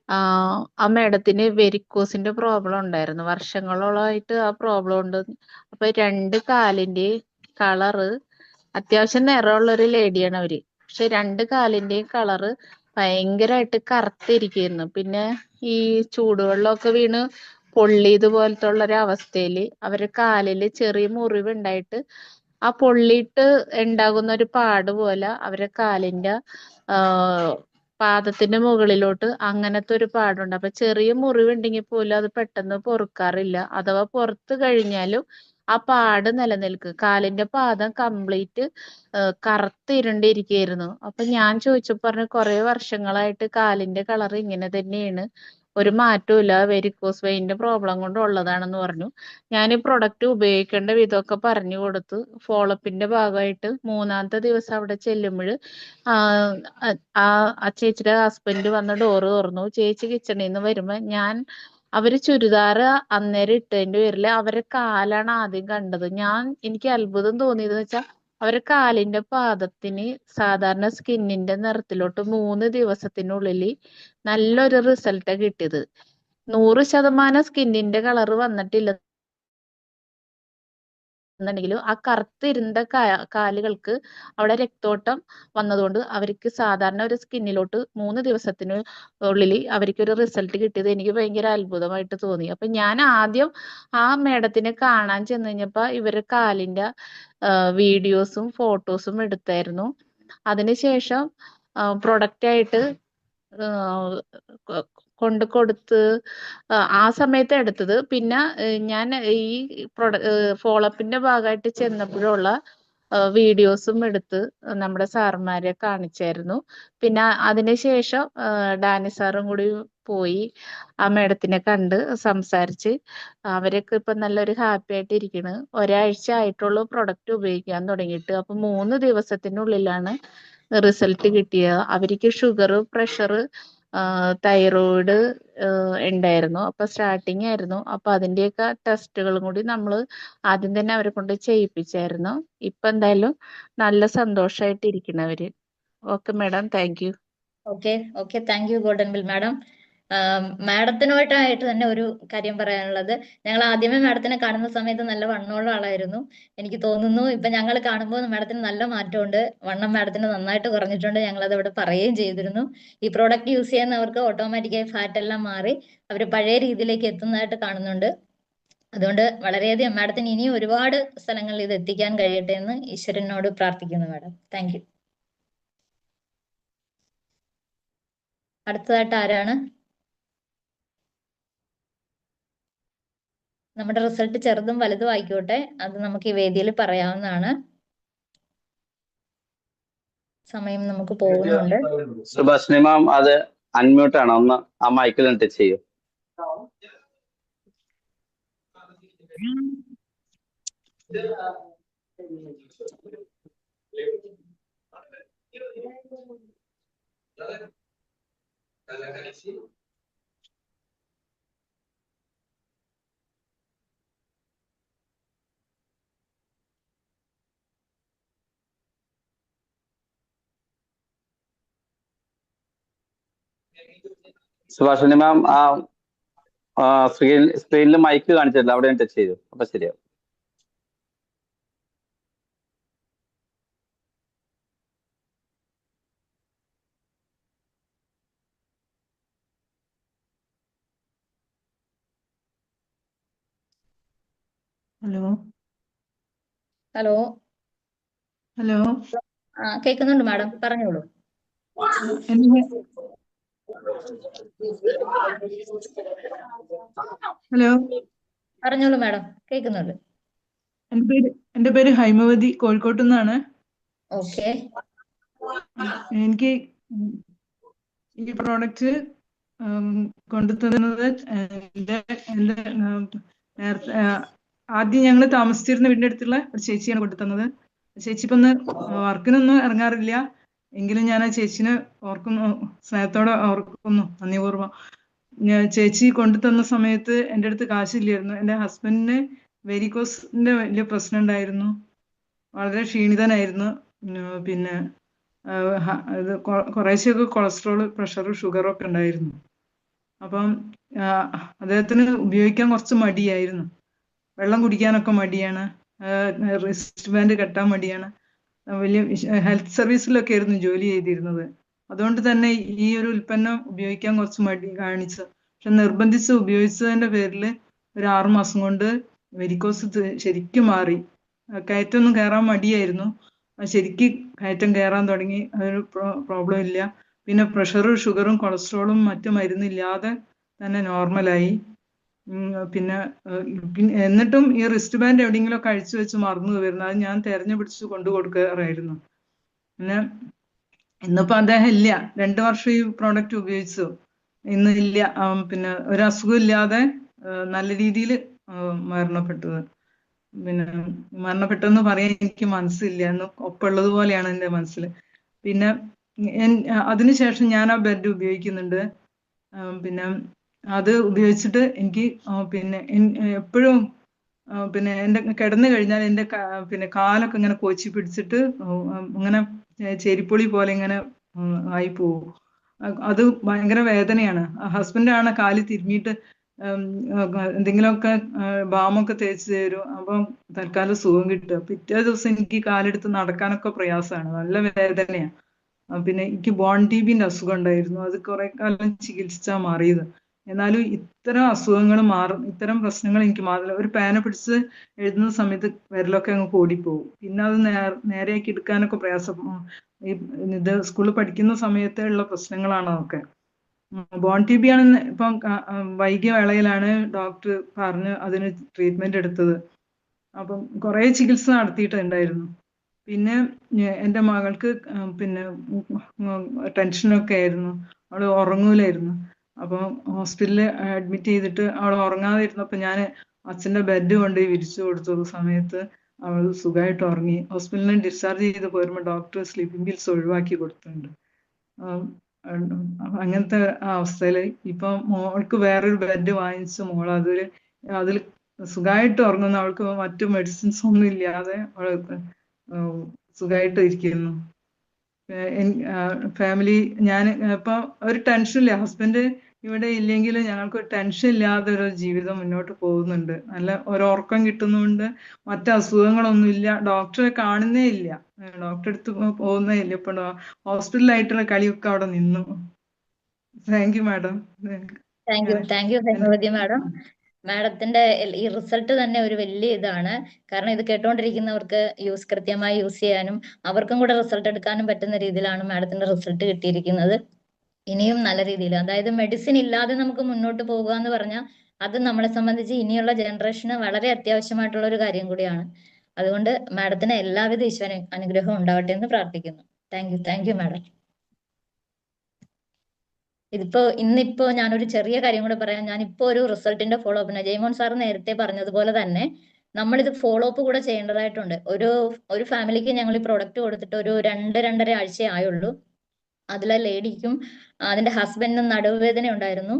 ആ മാഡത്തിന് വെരിക്കോസിന്റെ പ്രോബ്ലം ഉണ്ടായിരുന്നു. വർഷങ്ങളോളമായിട്ട് ആ പ്രോബ്ലം ഉണ്ട്. അപ്പൊ 2 കാലിന്റെ കളറ്, അത്യാവശ്യം നിറമുള്ള ഒരു ലേഡിയാണ് അവര്, പക്ഷെ 2 കാലിന്റെയും കളറ് ഭയങ്കരമായിട്ട് കറുത്തിരിക്കുന്നു. പിന്നെ ഈ ചൂടുവെള്ളമൊക്കെ വീണ് പൊള്ളിയതുപോലത്തെ ഉള്ള ഒരു അവസ്ഥയില് അവരുടെ കാലില് ചെറിയ മുറിവ് ഉണ്ടായിട്ട് ആ പൊള്ളിയിട്ട് ഉണ്ടാകുന്ന ഒരു പാട് പോലെ അവരുടെ കാലിന്റെ പാദത്തിന്റെ മുകളിലോട്ട് അങ്ങനത്തെ ഒരു പാടുണ്ട്. അപ്പൊ ചെറിയ മുറിവുണ്ടെങ്കിൽ പോലും അത് പെട്ടെന്ന് പൊറുക്കാറില്ല. അഥവാ പുറത്ത് കഴിഞ്ഞാലും ആ പാട് നിലനിൽക്കും. കാലിന്റെ പാദം കംപ്ലീറ്റ് കറുത്തിരുണ്ടിരിക്കുകയായിരുന്നു. അപ്പൊ ഞാൻ ചോദിച്ചപ്പോ പറഞ്ഞു കുറെ വർഷങ്ങളായിട്ട് കാലിന്റെ കളർ ഇങ്ങനെ തന്നെയാണ്, ഒരു മാറ്റവും ഇല്ല, വെരിക്കോസ് വെയിന്റെ പ്രോബ്ലം കൊണ്ട് ഉള്ളതാണെന്ന് പറഞ്ഞു. ഞാൻ ഈ പ്രൊഡക്റ്റ് ഉപയോഗിക്കേണ്ട വിധമൊക്കെ പറഞ്ഞു കൊടുത്തു. ഫോളോപ്പിന്റെ ഭാഗമായിട്ട് 3-ാമത്തെ ദിവസം അവിടെ ചെല്ലുമ്പോൾ ആ ചേച്ചിയുടെ ഹസ്ബൻഡ് വന്ന് ഡോറ് തുറന്നു. ചേച്ചി കിച്ചണിൽ നിന്ന് വരുമ്പോ അവര് ചുരിദാർ അന്നേരം ഇട്ടതിന്റെ പേരിൽ അവരെ കാലാണ് ആദ്യം കണ്ടത്. എനിക്ക് അത്ഭുതം തോന്നിയത് വെച്ചാൽ അവരെ കാലിന്റെ പാദത്തിന് സാധാരണ സ്കിന്നിന്റെ നിറത്തിലോട്ട് 3 ദിവസത്തിനുള്ളിൽ നല്ലൊരു റിസൾട്ട് കിട്ടിയത്. 100% സ്കിന്നിന്റെ കളർ വന്നിട്ടില്ല എന്നുണ്ടെങ്കിലും ആ കറുത്തിരുണ്ട കാലുകൾക്ക് അവിടെ രക്തോട്ടം വന്നതുകൊണ്ട് അവർക്ക് സാധാരണ ഒരു സ്കിന്നിലോട്ട് 3 ദിവസത്തിന് ഉള്ളിൽ അവർക്ക് ഒരു റിസൾട്ട് കിട്ടിയത് എനിക്ക് ഭയങ്കര അത്ഭുതമായിട്ട് തോന്നി. അപ്പൊ ഞാൻ ആദ്യം ആ മേഡത്തിനെ കാണാൻ ചെന്ന് കഴിഞ്ഞപ്പോ ഇവരുടെ കാലിന്റെ വീഡിയോസും ഫോട്ടോസും എടുത്തായിരുന്നു. അതിനുശേഷം പ്രൊഡക്റ്റ് ആയിട്ട് കൊണ്ട് കൊടുത്ത് ആ സമയത്ത് എടുത്തത്. പിന്നെ ഞാൻ ഈ ഫോളോപ്പിന്റെ ഭാഗമായിട്ട് ചെന്നപ്പോഴുള്ള വീഡിയോസും എടുത്ത് നമ്മുടെ സാറുമാരെ കാണിച്ചായിരുന്നു. പിന്നെ അതിനുശേഷം ഡാനി സാറും കൂടി പോയി ആ മേഡത്തിനെ കണ്ട് സംസാരിച്ച് അവരൊക്കെ ഇപ്പൊ നല്ലൊരു ഹാപ്പി ആയിട്ട് ഇരിക്കണ്. ഒരാഴ്ച ആയിട്ടുള്ളൂ പ്രൊഡക്റ്റ് ഉപയോഗിക്കാൻ തുടങ്ങിയിട്ട്. അപ്പൊ 3 ദിവസത്തിനുള്ളിലാണ് റിസൾട്ട് കിട്ടിയത്. അവർക്ക് ഷുഗർ, പ്രഷർ, തൈറോയിഡ് ഉണ്ടായിരുന്നു. അപ്പൊ സ്റ്റാർട്ടിങ് ആയിരുന്നു. അപ്പൊ അതിന്റെയൊക്കെ ടെസ്റ്റുകളും കൂടി നമ്മൾ ആദ്യം തന്നെ അവരെ കൊണ്ട് ചെയ്യിപ്പിച്ചായിരുന്നു. ഇപ്പൊ എന്തായാലും നല്ല സന്തോഷമായിട്ട് ഇരിക്കണവര്. Okay madam, thank you. Okay thank you golden bill madam. മാഡത്തിനോട്ടായിട്ട് തന്നെ ഒരു കാര്യം പറയാനുള്ളത്, ഞങ്ങൾ ആദ്യമേ മാഡത്തിനെ കാണുന്ന സമയത്ത് നല്ല വണ്ണമുള്ള ആളായിരുന്നു. എനിക്ക് തോന്നുന്നു ഇപ്പൊ ഞങ്ങൾ കാണുമ്പോൾ മാഡത്തിന് നല്ല മാറ്റമുണ്ട്. വണ്ണം മാഡത്തിന് നന്നായിട്ട് കുറഞ്ഞിട്ടുണ്ട്. ഞങ്ങൾ അത് ഇവിടെ പറയുകയും ചെയ്തിരുന്നു. ഈ പ്രോഡക്റ്റ് യൂസ് ചെയ്യുന്നവർക്ക് ഓട്ടോമാറ്റിക്കായി ഫാറ്റ് എല്ലാം മാറി അവർ പഴയ രീതിയിലേക്ക് എത്തുന്നതായിട്ട് കാണുന്നുണ്ട്. അതുകൊണ്ട് വളരെയധികം മാഡത്തിന് ഇനിയും ഒരുപാട് സ്ഥലങ്ങളിൽ ഇത് എത്തിക്കാൻ കഴിയട്ടെ എന്ന് ഈശ്വരനോട് പ്രാർത്ഥിക്കുന്നു മാഡം. Thank U. അടുത്തതായിട്ട് ആരാണ്? നമ്മുടെ റിസൾട്ട് ചെറുതും വലുതും ആയിക്കോട്ടെ, അത് നമുക്ക് ഈ വേദിയിൽ പറയാവുന്നതാണ്. സമയം നമുക്ക് പോകുന്നുണ്ട്. സുഭാഷിണി മാം അത് അൺമ്യൂട്ട് ആണ്, ഒന്ന് ആ മൈക്കിൽ ടച്ച് ചെയ്യൂ. സുഭാഷിണി മാം ആ സ്ക്രീനിൽ മൈക്ക് കാണിച്ചിട്ടില്ല, അവിടെ ടച്ച് ചെയ്തു, അപ്പൊ ശരിയാവും. ഹലോ ഹലോ ഹലോ കേൾക്കുന്നുണ്ട് മാഡം, പറഞ്ഞോളൂ. ഹലോ പറഞ്ഞോളൂ മാഡം, കേൾക്കുന്നുണ്ട്. എന്റെ പേര് ഹൈമവതി, കോഴിക്കോട്ട് നിന്നാണ്. ഓക്കെ. എനിക്ക് ഈ പ്രോഡക്റ്റ് കൊണ്ടുതന്നത് നേരത്തെ ആദ്യം ഞങ്ങൾ താമസിച്ചിരുന്ന വീടിന്റെ അടുത്തുള്ള ഒരു ചേച്ചിയാണ് കൊണ്ടുതന്നത്. ചേച്ചി ഇപ്പൊ ഒന്ന് വർക്കിനൊന്നും ഇറങ്ങാറില്ല, എങ്കിലും ഞാൻ ആ ചേച്ചിനെ ഓർക്കുന്നു, സ്നേഹത്തോടെ ഓർക്കുന്നു, നന്ദിപൂർവ്വം. ചേച്ചി കൊണ്ടുതന്ന സമയത്ത് എൻ്റെ അടുത്ത് കാശില്ലായിരുന്നു. എൻ്റെ ഹസ്ബൻഡിന് വെരിക്കോസിന്റെ വലിയ പ്രശ്നം ഉണ്ടായിരുന്നു, വളരെ ക്ഷീണിതനായിരുന്നു. പിന്നെ ഇത് കുറേശ്ശെയൊക്കെ കൊളസ്ട്രോൾ, പ്രഷർ, ഷുഗറും ഒക്കെ ഉണ്ടായിരുന്നു. അപ്പം അദ്ദേഹത്തിന് ഉപയോഗിക്കാൻ കുറച്ച് മടിയായിരുന്നു. വെള്ളം കുടിക്കാനൊക്കെ മടിയാണ്, റിസ്റ്റ് ബാൻഡ് കെട്ടാൻ മടിയാണ്. വലിയ ഹെൽത്ത് സർവീസിലൊക്കെ ആയിരുന്നു ജോലി ചെയ്തിരുന്നത്. അതുകൊണ്ട് തന്നെ ഈ ഒരു ഉൽപ്പന്നം ഉപയോഗിക്കാൻ കുറച്ച് മടി കാണിച്ചു. പക്ഷെ നിർബന്ധിച്ച് ഉപയോഗിച്ചതിന്റെ പേരിൽ ഒരു 6 മാസം കൊണ്ട് വെരിക്കോസ് ശരിക്കും മാറി. കയറ്റൊന്നും കയറാൻ മടിയായിരുന്നു, ശരിക്കും കയറ്റം കയറാൻ തുടങ്ങി, അതൊരു പ്രോബ്ലം ഇല്ല. പിന്നെ പ്രഷറും ഷുഗറും കൊളസ്ട്രോളും മറ്റു മരുന്നില്ലാതെ തന്നെ നോർമലായി. പിന്നെ എന്നിട്ടും ഈ റിസ്റ്റ് ബാൻഡ് എവിടെയെങ്കിലുമൊക്കെ അഴിച്ചു വെച്ച് മറന്നു വരുന്നു, അത് ഞാൻ തെരഞ്ഞു പിടിച്ച് കൊണ്ടു കൊടുക്കാറായിരുന്നു. പിന്നെ ഇന്നിപ്പോ അദ്ദേഹം ഇല്ല, 2 വർഷം ഈ പ്രോഡക്റ്റ് ഉപയോഗിച്ചു, ഇന്ന് ഇല്ല. പിന്നെ ഒരു അസുഖം ഇല്ലാതെ നല്ല രീതിയിൽ മരണപ്പെട്ടത്. പിന്നെ മരണപ്പെട്ടെന്ന് പറയാൻ എനിക്ക് മനസ്സില്ല, എന്ന് ഒപ്പുള്ളത് പോലെയാണ് എൻ്റെ മനസ്സിൽ. പിന്നെ അതിനുശേഷം ഞാൻ ആ ബെഡ് ഉപയോഗിക്കുന്നുണ്ട്. പിന്നെ അത് ഉപയോഗിച്ചിട്ട് എനിക്ക് പിന്നെ എപ്പോഴും പിന്നെ എൻ്റെ കിടന്നു കഴിഞ്ഞാൽ എൻ്റെ പിന്നെ കാലൊക്കെ ഇങ്ങനെ കോച്ചി പിടിച്ചിട്ട് ഇങ്ങനെ ചെരിപ്പൊളി പോലെ ഇങ്ങനെ ആയി പോകും. അത് ഭയങ്കര വേദനയാണ്. ഹസ്ബൻഡാണ് കാല് തിരിഞ്ഞിട്ട് എന്തെങ്കിലുമൊക്കെ ബാമൊക്കെ തേച്ച് തരും, അപ്പം തൽക്കാലം സുഖം കിട്ടുക. പിറ്റേ ദിവസം എനിക്ക് കാലെടുത്ത് നടക്കാനൊക്കെ പ്രയാസമാണ്, നല്ല വേദനയാണ്. പിന്നെ എനിക്ക് ബോൺ ടിബിന്റെ അസുഖം ഉണ്ടായിരുന്നു, അത് കുറെ കാലം ചികിത്സിച്ചാൽ മാറിയത്. എന്നാലും ഇത്തരം അസുഖങ്ങൾ ഇത്തരം പ്രശ്നങ്ങൾ എനിക്ക് മാറില്ല. ഒരു പേന പിടിച്ച് എഴുതുന്ന സമയത്ത് വിരലൊക്കെ അങ്ങ് ഓടിപ്പോവും, പിന്നെ അത് നേരെയാക്കി എടുക്കാനൊക്കെ പ്രയാസം. ഇത് സ്കൂളിൽ പഠിക്കുന്ന സമയത്തേ ഉള്ള പ്രശ്നങ്ങളാണ് അതൊക്കെ. ബോൺ ടി ബി ആണെന്ന് ഇപ്പം വൈകിയ വേളയിലാണ് ഡോക്ടർ പറഞ്ഞ് അതിന് ട്രീറ്റ്മെന്റ് എടുത്തത്. അപ്പം കുറെ ചികിത്സ നടത്തിയിട്ടുണ്ടായിരുന്നു. പിന്നെ എൻ്റെ മകൾക്ക് പിന്നെ ടെൻഷനൊക്കെ ആയിരുന്നു, അവൾ ഉറങ്ങൂലായിരുന്നു. അപ്പം ഹോസ്പിറ്റലിൽ അഡ്മിറ്റ് ചെയ്തിട്ട് അവൾ ഉറങ്ങാതെ ഇരുന്നപ്പോൾ ഞാൻ അച്ഛൻ്റെ ബെഡ് കൊണ്ട് വിരിച്ചു കൊടുത്ത സമയത്ത് അവൾ സുഖമായിട്ട് ഉറങ്ങി. ഹോസ്പിറ്റലിൽ നിന്ന് ഡിസ്ചാർജ് ചെയ്ത് പോരുമ്പോൾ ഡോക്ടർ സ്ലീപ്പിംഗ് പിൽസ് ഒഴിവാക്കി കൊടുത്തിട്ടുണ്ട്. അങ്ങനത്തെ അവസ്ഥയിൽ ഇപ്പം മോൾക്ക് വേറൊരു ബെഡ് വാങ്ങിച്ച് മോൾ അതിൽ സുഖമായിട്ട് ഉറങ്ങുന്ന, അവൾക്ക് മറ്റു മെഡിസിൻസ് ഒന്നും ഇല്ലാതെ അവൾ സുഖമായിട്ട് ഇരിക്കുന്നു. ഫാമിലി ഞാൻ ഇപ്പൊ ഒരു ടെൻഷനില്ല, ഹസ്ബൻഡ് ഇവിടെ ഇല്ലെങ്കിൽ ഞങ്ങൾക്ക് ടെൻഷൻ ഇല്ലാതെ ഒരു ജീവിതം മുന്നോട്ട് പോകുന്നുണ്ട്. നല്ല ഒരു ഉറക്കം കിട്ടുന്നുണ്ട്, മറ്റു അസുഖങ്ങളൊന്നും ഇല്ല, ഡോക്ടറെ കാണുന്നേ ഇല്ല, ഡോക്ടറെ അടുത്ത് പോകുന്നേ ഇല്ല. ഇപ്പൊ ഹോസ്പിറ്റലായിട്ടുള്ള കളിയൊക്കെ അവിടെ നിന്നു. Thank you madam. Thank U Haimavathi madam. മാഡത്തിന്റെ ഈ റിസൾട്ട് തന്നെ ഒരു വലിയ ഇതാണ്. കാരണം ഇത് കേട്ടോണ്ടിരിക്കുന്നവർക്ക് കൃത്യമായി യൂസ് ചെയ്യാനും അവർക്കും കൂടെ റിസൾട്ട് എടുക്കാനും പറ്റുന്ന രീതിയിലാണ് മാഡത്തിന്റെ റിസൾട്ട് കിട്ടിയിരിക്കുന്നത്. ഇനിയും നല്ല രീതിയിൽ, അതായത് മെഡിസിൻ ഇല്ലാതെ നമുക്ക് മുന്നോട്ട് പോകുക എന്ന് പറഞ്ഞാൽ അത് നമ്മളെ സംബന്ധിച്ച് ഇനിയുള്ള ജനറേഷന് വളരെ അത്യാവശ്യമായിട്ടുള്ള ഒരു കാര്യം കൂടിയാണ്. അതുകൊണ്ട് മാഡത്തിന് എല്ലാവിധ ഈശ്വര അനുഗ്രഹവും ഉണ്ടാവട്ടെ എന്ന് പ്രാർത്ഥിക്കുന്നു. Thank you madam. ഇന്നിപ്പോ ഞാനൊരു ചെറിയ കാര്യം കൂടെ പറയാം. ഞാനിപ്പോ ഒരു റിസൾട്ടിന്റെ ഫോളോ അപ്പിന് ജയ്മോൻ സാർ നേരത്തെ പറഞ്ഞതുപോലെ തന്നെ നമ്മളിത് ഫോളോ അപ്പ് കൂടെ ചെയ്യേണ്ടതായിട്ടുണ്ട്. ഒരു ഫാമിലിക്ക് ഞങ്ങൾ ഈ പ്രൊഡക്റ്റ് കൊടുത്തിട്ട് ഒരു 2-2.5 ആഴ്ചയേ ആയുള്ളൂ. അതിലെ ലേഡിക്കും അതിന്റെ ഹസ്ബൻഡിനും നടുവുവേദന ഉണ്ടായിരുന്നു.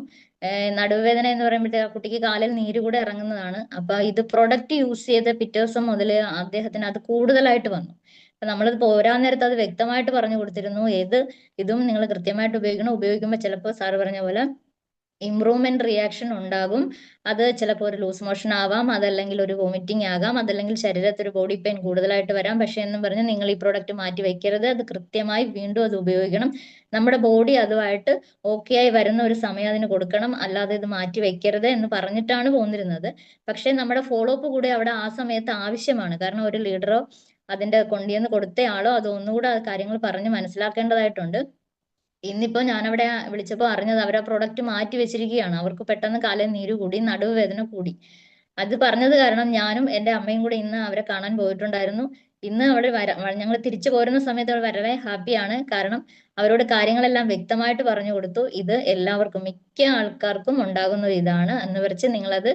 നടുവുവേദന എന്ന് പറയുമ്പോഴത്തേക്ക് ആ കുട്ടിക്ക് കാലിൽ നീര് കൂടെ ഇറങ്ങുന്നതാണ്. അപ്പൊ ഇത് പ്രൊഡക്റ്റ് യൂസ് ചെയ്ത പിറ്റേ ദിവസം മുതൽ അദ്ദേഹത്തിന് അത് കൂടുതലായിട്ട് വന്നു. അപ്പൊ നമ്മളിത് പോരാൻ നേരത്ത് അത് വ്യക്തമായിട്ട് പറഞ്ഞു കൊടുത്തിരുന്നു. ഇതും നിങ്ങൾ കൃത്യമായിട്ട് ഉപയോഗിക്കുമ്പോൾ ചിലപ്പോൾ സാറ് പറഞ്ഞ പോലെ ഇംപ്രൂവ്മെന്റ് റിയാക്ഷൻ ഉണ്ടാകും. അത് ചിലപ്പോൾ ഒരു ലൂസ് മോഷൻ ആവാം, അതല്ലെങ്കിൽ ഒരു വോമിറ്റിംഗ് ആകാം, അതല്ലെങ്കിൽ ശരീരത്തിൽ ഒരു ബോഡി പെയിൻ കൂടുതലായിട്ട് വരാം. പക്ഷെ എന്നും പറഞ്ഞ് നിങ്ങൾ ഈ പ്രോഡക്റ്റ് മാറ്റി വെക്കരുത്, അത് കൃത്യമായി വീണ്ടും അത് ഉപയോഗിക്കണം. നമ്മുടെ ബോഡി അതുമായിട്ട് ഓക്കെ ആയി വരുന്ന ഒരു സമയം അതിന് കൊടുക്കണം, അല്ലാതെ ഇത് മാറ്റി വെക്കരുത് എന്ന് പറഞ്ഞിട്ടാണ് പോന്നിരുന്നത്. പക്ഷെ നമ്മുടെ ഫോളോ അപ്പ് കൂടെ അവിടെ ആ സമയത്ത് ആവശ്യമാണ്. കാരണം ഒരു ലീഡറോ അതിന്റെ കൊണ്ടുവന്ന് കൊടുത്തയാളോ അത് ഒന്നുകൂടെ കാര്യങ്ങൾ പറഞ്ഞ് മനസ്സിലാക്കേണ്ടതായിട്ടുണ്ട്. ഇന്നിപ്പോ ഞാനവിടെ വിളിച്ചപ്പോൾ അറിഞ്ഞത് അവർ ആ പ്രൊഡക്റ്റ് മാറ്റി വെച്ചിരിക്കുകയാണ്. അവർക്ക് പെട്ടെന്ന് കാലിൽ നീര് കൂടി, നടുവ് വേദന കൂടി. അത് പറഞ്ഞത് കാരണം ഞാനും എന്റെ അമ്മയും കൂടെ ഇന്ന് അവരെ കാണാൻ പോയിട്ടുണ്ടായിരുന്നു. ഇന്ന് അവിടെ ഞങ്ങൾ തിരിച്ചു പോരുന്ന സമയത്ത് അവർ വളരെ ഹാപ്പിയാണ്. കാരണം അവരോട് കാര്യങ്ങളെല്ലാം വ്യക്തമായിട്ട് പറഞ്ഞു കൊടുത്തു. ഇത് എല്ലാവർക്കും, മിക്ക ആൾക്കാർക്കും ഉണ്ടാകുന്ന ഒരു ഇതാണ് എന്ന് വെച്ച് നിങ്ങളത്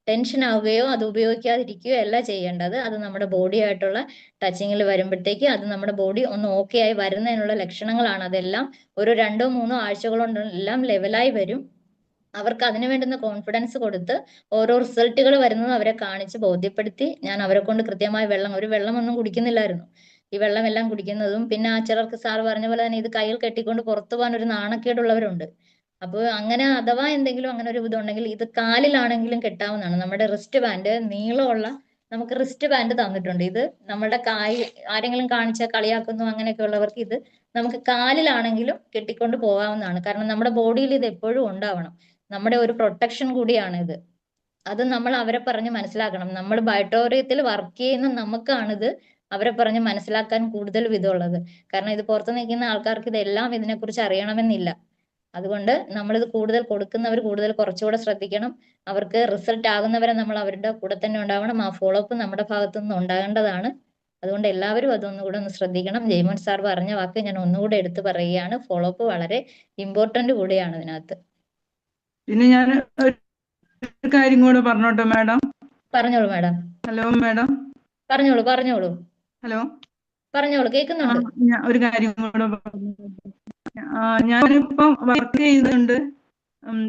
ടെൻഷൻ ആവുകയോ അത് ഉപയോഗിക്കാതിരിക്കുകയോ അല്ല ചെയ്യേണ്ടത്. അത് നമ്മുടെ ബോഡി ആയിട്ടുള്ള ടച്ചിങ്ങിൽ വരുമ്പോഴത്തേക്ക് അത് നമ്മുടെ ബോഡി ഒന്ന് ഓക്കെ ആയി വരുന്നതിനുള്ള ലക്ഷണങ്ങളാണ്. അതെല്ലാം ഒരു 2-3 ആഴ്ചകൾ കൊണ്ടെല്ലാം ലെവലായി വരും. അവർക്ക് അതിനു വേണ്ടുന്ന കോൺഫിഡൻസ് കൊടുത്ത് ഓരോ റിസൾട്ടുകൾ വരുന്നത് അവരെ കാണിച്ച് ബോധ്യപ്പെടുത്തി ഞാൻ അവരെ കൊണ്ട് കൃത്യമായ വെള്ളമൊന്നും കുടിക്കുന്നില്ലായിരുന്നു. ഈ വെള്ളമെല്ലാം കുടിക്കുന്നതും പിന്നെ ചിലർക്ക് സാർ പറഞ്ഞ പോലെ തന്നെ ഇത് കയ്യിൽ കെട്ടിക്കൊണ്ട് പുറത്തു പോകാൻ ഒരു നാണക്കേടുള്ളവരുണ്ട്. അപ്പോൾ അങ്ങനെ അഥവാ എന്തെങ്കിലും അങ്ങനെ ഒരു ഇതുണ്ടെങ്കിൽ ഇത് കാലിലാണെങ്കിലും കെട്ടാവുന്നതാണ്. നമ്മുടെ റിസ്റ്റ് ബാൻഡ് നീളമുള്ള നമുക്ക് റിസ്റ്റ് ബാൻഡ് തന്നിട്ടുണ്ട്. ഇത് നമ്മുടെ ആരെങ്കിലും കാണിച്ച കളിയാക്കുന്നു അങ്ങനെയൊക്കെ ഉള്ളവർക്ക് ഇത് നമുക്ക് കാലിലാണെങ്കിലും കെട്ടിക്കൊണ്ട് പോകാവുന്നതാണ്. കാരണം നമ്മുടെ ബോഡിയിൽ ഇത് എപ്പോഴും ഉണ്ടാവണം. നമ്മുടെ ഒരു പ്രൊട്ടക്ഷൻ കൂടിയാണ് ഇത്. അത് നമ്മൾ അവരെ പറഞ്ഞ് മനസ്സിലാക്കണം. നമ്മൾ ബയോട്ടോറിയത്തിൽ വർക്ക് ചെയ്യുന്ന നമുക്കാണിത് അവരെ പറഞ്ഞ് മനസ്സിലാക്കാൻ കൂടുതൽ വിധമുള്ളത്. കാരണം ഇത് പുറത്ത് നിൽക്കുന്ന ആൾക്കാർക്ക് ഇതെല്ലാം ഇതിനെക്കുറിച്ച് അറിയണമെന്നില്ല. അതുകൊണ്ട് നമ്മളിത് കൂടുതൽ കൊടുക്കുന്നവർ കൂടുതൽ കുറച്ചുകൂടെ ശ്രദ്ധിക്കണം. അവർക്ക് റിസൾട്ട് ആകുന്നവരെ നമ്മൾ അവരുടെ കൂടെ തന്നെ ഉണ്ടാവണം. ആ ഫോളോ അപ്പ് നമ്മുടെ ഭാഗത്തു നിന്ന് ഉണ്ടാകേണ്ടതാണ്. അതുകൊണ്ട് എല്ലാവരും അതൊന്നുകൂടെ ഒന്ന് ശ്രദ്ധിക്കണം. ജയ്മോൻ സാർ പറഞ്ഞ വാക്ക് ഞാൻ ഒന്നുകൂടെ എടുത്തു പറയുകയാണ്. ഫോളോ അപ്പ് വളരെ ഇമ്പോർട്ടന്റ് കൂടിയാണ് ഇതിനകത്ത്. പിന്നെ ഞാൻ ഒരു കാര്യം കൂടെ പറഞ്ഞോട്ടെ മാഡം? പറഞ്ഞോളൂ മാഡം. Hello madam. പറഞ്ഞോളൂ. ഹലോ, പറഞ്ഞോളൂ, കേൾക്കുന്നുണ്ട്. ഒരു കാര്യം കൂടെ ഞാനിപ്പം വർക്ക് ചെയ്യുന്നുണ്ട്.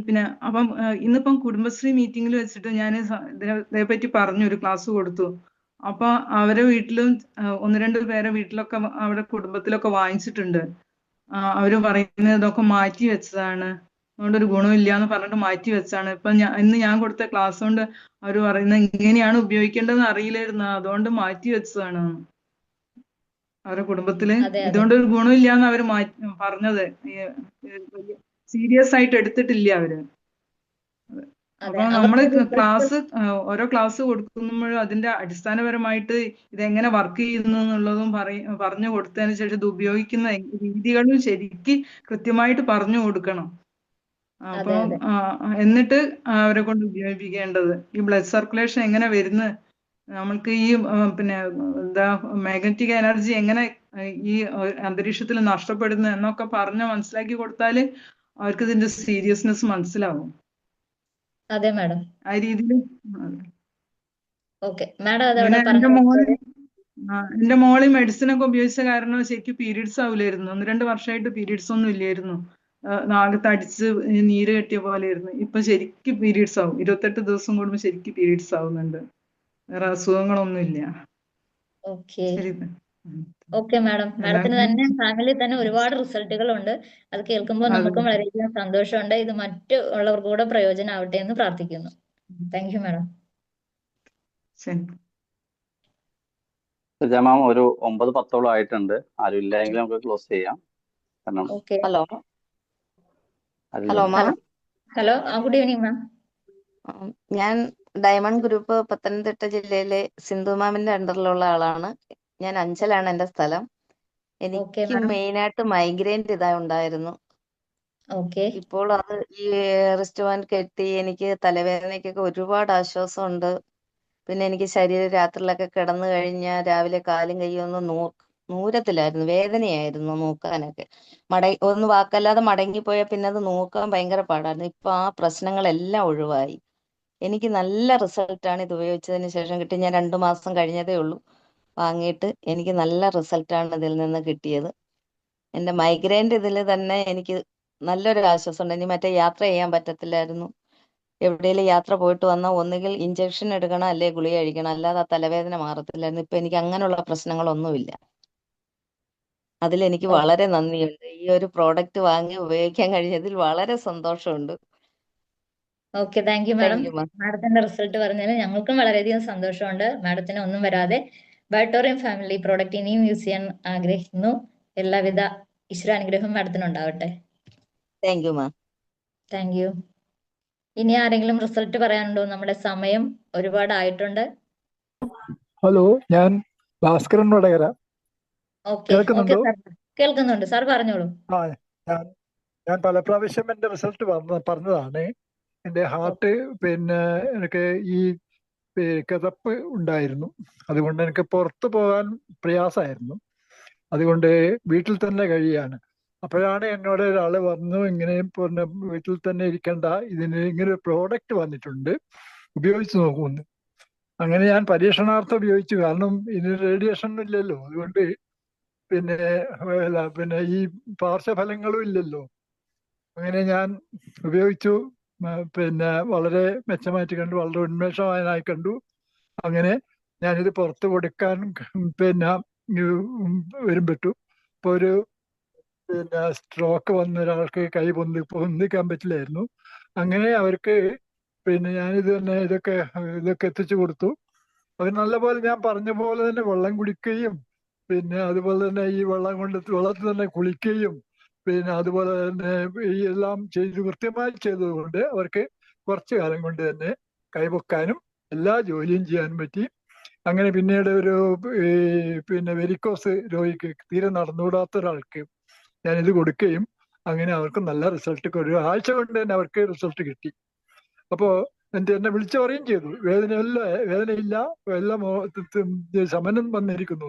പിന്നെ അപ്പം ഇന്നിപ്പം കുടുംബശ്രീ മീറ്റിംഗിൽ വെച്ചിട്ട് ഞാൻ ഇതേപ്പറ്റി പറഞ്ഞു, ഒരു ക്ലാസ് കൊടുത്തു. അപ്പൊ അവരെ വീട്ടിലും 1-2 പേരെ വീട്ടിലൊക്കെ അവിടെ കുടുംബത്തിലൊക്കെ വാങ്ങിച്ചിട്ടുണ്ട്. അവര് പറയുന്നത് ഇതൊക്കെ മാറ്റി വെച്ചതാണ്, അതുകൊണ്ട് ഒരു ഗുണമില്ല എന്ന് പറഞ്ഞിട്ട് മാറ്റി വെച്ചാണ്. ഇപ്പൊ ഇന്ന് ഞാൻ കൊടുത്ത ക്ലാസ് കൊണ്ട് അവര് പറയുന്നത് ഇങ്ങനെയാണ് ഉപയോഗിക്കേണ്ടതെന്ന് അറിയില്ലായിരുന്നു, അതുകൊണ്ട് മാറ്റി വെച്ചതാണ്. അവരുടെ കുടുംബത്തില് ഇതുകൊണ്ട് ഒരു ഗുണമില്ല എന്ന് അവര് പറഞ്ഞത്. സീരിയസ് ആയിട്ട് എടുത്തിട്ടില്ല അവര്. അപ്പൊ നമ്മള് ഓരോ ക്ലാസ് കൊടുക്കുമ്പോഴും അതിന്റെ അടിസ്ഥാനപരമായിട്ട് ഇതെങ്ങനെ വർക്ക് ചെയ്യുന്നു എന്നുള്ളതും പറഞ്ഞു കൊടുത്തതിന് ശേഷം ഇത് ഉപയോഗിക്കുന്ന രീതികളും ശരിക്ക് കൃത്യമായിട്ട് പറഞ്ഞു കൊടുക്കണം. അപ്പൊ എന്നിട്ട് അവരെ കൊണ്ട് ഉപയോഗിപ്പിക്കേണ്ടത്. ഈ ബ്ലഡ് സർക്കുലേഷൻ എങ്ങനെ വരുന്നത്, നമ്മൾക്ക് ഈ പിന്നെ മാഗ്നറ്റിക് എനർജി എങ്ങനെ ഈ അന്തരീക്ഷത്തിൽ നഷ്ടപ്പെടുന്നു എന്നൊക്കെ പറഞ്ഞ് മനസ്സിലാക്കി കൊടുത്താല് അവർക്ക് ഇതിന്റെ സീരിയസ്നെസ് മനസ്സിലാവും. അതെ മാഡം. ആ രീതിയിൽ. എന്റെ മോള് മെഡിസിൻ ഒക്കെ ഉപയോഗിച്ച കാരണം ശരിക്കും പീരീഡ്സ് ആവില്ലായിരുന്നു. 1-2 വർഷമായിട്ട് പീരീഡ്സ് ഒന്നും ഇല്ലായിരുന്നു. നാളെ തടിച്ച് നീര് കെട്ടിയ പോലെയായിരുന്നു. ഇപ്പൊ ശരിക്കും പീരീഡ്സ് ആവും. 28 ദിവസം കൂടുമ്പോൾ ശരിക്കും പീരീഡ്സ് ആവുന്നുണ്ട്. വേറെ അസുഖങ്ങളൊന്നും ഇല്ല. Okay madam. മാഡത്തിന് തന്നെ ഫാമിലി തന്നെ ഒരുപാട് റിസൾട്ടുകൾ ഉണ്ട്. അത് കേൾക്കുമ്പോൾ നമുക്കും വളരെയധികം സന്തോഷമുണ്ട്. ഇത് മറ്റുള്ളവർക്ക് കൂടെ പ്രയോജനമാവട്ടെ എന്ന് പ്രാർത്ഥിക്കുന്നു. Thank you madam. മാം ഒരു 9-10 ആയിട്ടുണ്ട്. ആരും ഇല്ലെങ്കിൽ നമുക്ക് ക്ലോസ് ചെയ്യാം. ഹലോ, ഗുഡ് ഈവനിങ് മാം. ഞാൻ ഡയമണ്ട് ഗ്രൂപ്പ് പത്തനംതിട്ട ജില്ലയിലെ സിന്ധു മാമിന്റെ അണ്ടറിലുള്ള ആളാണ്. ഞാൻ അഞ്ചലാണ് എന്റെ സ്ഥലം. എനിക്ക് മെയിനായിട്ട് മൈഗ്രെയിൻ ഉണ്ടായിരുന്നു. ഓക്കെ. ഇപ്പോൾ അത് ഈ റിസ്റ്റ് ബാൻഡ് കെട്ടി എനിക്ക് തലവേദനയ്ക്കൊക്കെ ഒരുപാട് ആശ്വാസമുണ്ട്. പിന്നെ എനിക്ക് ശരീരം രാത്രിയിലൊക്കെ കിടന്നു കഴിഞ്ഞാൽ രാവിലെ കാലും കൈയും ഒന്ന് നൂരത്തിലായിരുന്നു, വേദനയായിരുന്നു നോക്കാനൊക്കെ. ഒന്ന് വാക്കല്ലാതെ മടങ്ങിപ്പോയാൽ പിന്നെ അത് നോക്കാൻ ഭയങ്കര പാടായിരുന്നു. ഇപ്പൊ ആ പ്രശ്നങ്ങളെല്ലാം ഒഴിവായി. എനിക്ക് നല്ല റിസൾട്ടാണ് ഇത് ഉപയോഗിച്ചതിന് ശേഷം കിട്ടി. ഞാൻ 2 മാസം കഴിഞ്ഞതേ ഉള്ളൂ വാങ്ങിയിട്ട്. എനിക്ക് നല്ല റിസൾട്ടാണ് ഇതിൽ നിന്ന് കിട്ടിയത്. എന്റെ മൈഗ്രെയിൻ്റെ ഇതിൽ തന്നെ എനിക്ക് നല്ലൊരു ആശ്വാസമുണ്ട്. ഇനി മറ്റേ യാത്ര ചെയ്യാൻ പറ്റത്തില്ലായിരുന്നു. എവിടെയെങ്കിലും യാത്ര പോയിട്ട് വന്നാൽ ഒന്നുകിൽ ഇഞ്ചക്ഷൻ എടുക്കണം, അല്ലെ ഗുളിക കഴിക്കണം, അല്ലാതെ ആ തലവേദന മാറത്തില്ലായിരുന്നു. ഇപ്പൊ എനിക്ക് അങ്ങനെയുള്ള പ്രശ്നങ്ങളൊന്നുമില്ല. അതിലെനിക്ക് വളരെ നന്ദിയുണ്ട്. ഈ ഒരു പ്രോഡക്റ്റ് വാങ്ങി ഉപയോഗിക്കാൻ കഴിഞ്ഞതിൽ വളരെ സന്തോഷമുണ്ട്. Okay, thank you madam. Thank you മാം. മാഡത്തിന്റെ റിസൾട്ട് പറഞ്ഞതിൽ ഞങ്ങൾക്കും വളരെയധികം സന്തോഷമുണ്ട്. മാഡത്തിന് ഒന്നും വരാതെ ബയോട്ടോറിയം ഫാമിലി പ്രോഡക്റ്റ് ഇനിയും യൂസ് ചെയ്യാൻ ആഗ്രഹിക്കുന്നു. എല്ലാവിധ ഈശ്വരാനുഗ്രഹവും മാഡത്തിന് ഉണ്ടാവട്ടെ. Thank you ma'am. Thank U. ഇനി ആരെങ്കിലും റിസൾട്ട് പറയാനുണ്ടോ? നമ്മുടെ സമയം ഒരുപാട് ആയിട്ടുണ്ട്. ഹലോ, ഞാൻ ഭാസ്കരൻ വടകര. ഓക്കെ ഓക്കെ കേൾക്കുന്നുണ്ടോ? സാർ, കേൾക്കുന്നുണ്ട് സാർ, പറഞ്ഞോളൂ. ആ, ഞാൻ പല പ്രാവശ്യം എൻ്റെ റിസൾട്ട് പറഞ്ഞതാണ്. എൻ്റെ ഹാർട്ട് പിന്നെ എനിക്ക് ഈ കിതപ്പ് ഉണ്ടായിരുന്നു. അതുകൊണ്ട് എനിക്ക് പുറത്തു പോകാൻ പ്രയാസമായിരുന്നു. അതുകൊണ്ട് വീട്ടിൽ തന്നെ കഴിയാണ്. അപ്പോഴാണ് എന്നോട് ഒരാൾ വന്നു, ഇങ്ങനെ പിന്നെ വീട്ടിൽ തന്നെ ഇരിക്കണ്ട, ഇതിന് ഇങ്ങനെ ഒരു പ്രോഡക്റ്റ് വന്നിട്ടുണ്ട്, ഉപയോഗിച്ച് നോക്കുമെന്ന്. അങ്ങനെ ഞാൻ പരീക്ഷണാർത്ഥം ഉപയോഗിച്ചു. കാരണം ഇതിന് റേഡിയേഷൻ ഇല്ലല്ലോ, അതുകൊണ്ട് പിന്നെ ഈ പാർശ്വഫലങ്ങളും ഇല്ലല്ലോ. അങ്ങനെ ഞാൻ ഉപയോഗിച്ചു. പിന്നെ വളരെ മെച്ചമായിട്ട് കണ്ടു, വളരെ ഉന്മേഷവാനായി കണ്ടു. അങ്ങനെ ഞാനിത് പുറത്ത് കൊടുക്കാൻ പിന്നെ വരുമ്പെട്ടു. ഇപ്പൊ ഒരു പിന്നെ സ്ട്രോക്ക് വന്ന ഒരാൾക്ക് കൈ പൊന്തിക്കാൻ പറ്റില്ലായിരുന്നു. അങ്ങനെ അവർക്ക് പിന്നെ ഞാനിത് തന്നെ ഇതൊക്കെ എത്തിച്ചു കൊടുത്തു. അവർ നല്ലപോലെ ഞാൻ പറഞ്ഞ പോലെ തന്നെ വെള്ളം കുടിക്കുകയും പിന്നെ അതുപോലെ തന്നെ ഈ വെള്ളത്തിൽ തന്നെ കുളിക്കുകയും പിന്നെ അതുപോലെ തന്നെ ഈ എല്ലാം കൃത്യമായി ചെയ്തതുകൊണ്ട് അവർക്ക് കുറച്ചു കാലം കൊണ്ട് തന്നെ കൈപൊക്കാനും എല്ലാ ജോലിയും ചെയ്യാനും പറ്റി. അങ്ങനെ പിന്നീട് ഒരു പിന്നെ വെരിക്കോസ് രോഗിക്ക്, തീരെ നടന്നുകൂടാത്ത ഒരാൾക്ക് ഞാനിത് കൊടുക്കുകയും അങ്ങനെ അവർക്ക് നല്ല റിസൾട്ട്, ഒരു ആഴ്ച കൊണ്ട് തന്നെ അവർക്ക് റിസൾട്ട് കിട്ടി. അപ്പോ എന്നെ വിളിച്ചു പറയുകയും ചെയ്തു, വേദനയില്ല, എല്ലാം ശമനം വന്നിരിക്കുന്നു.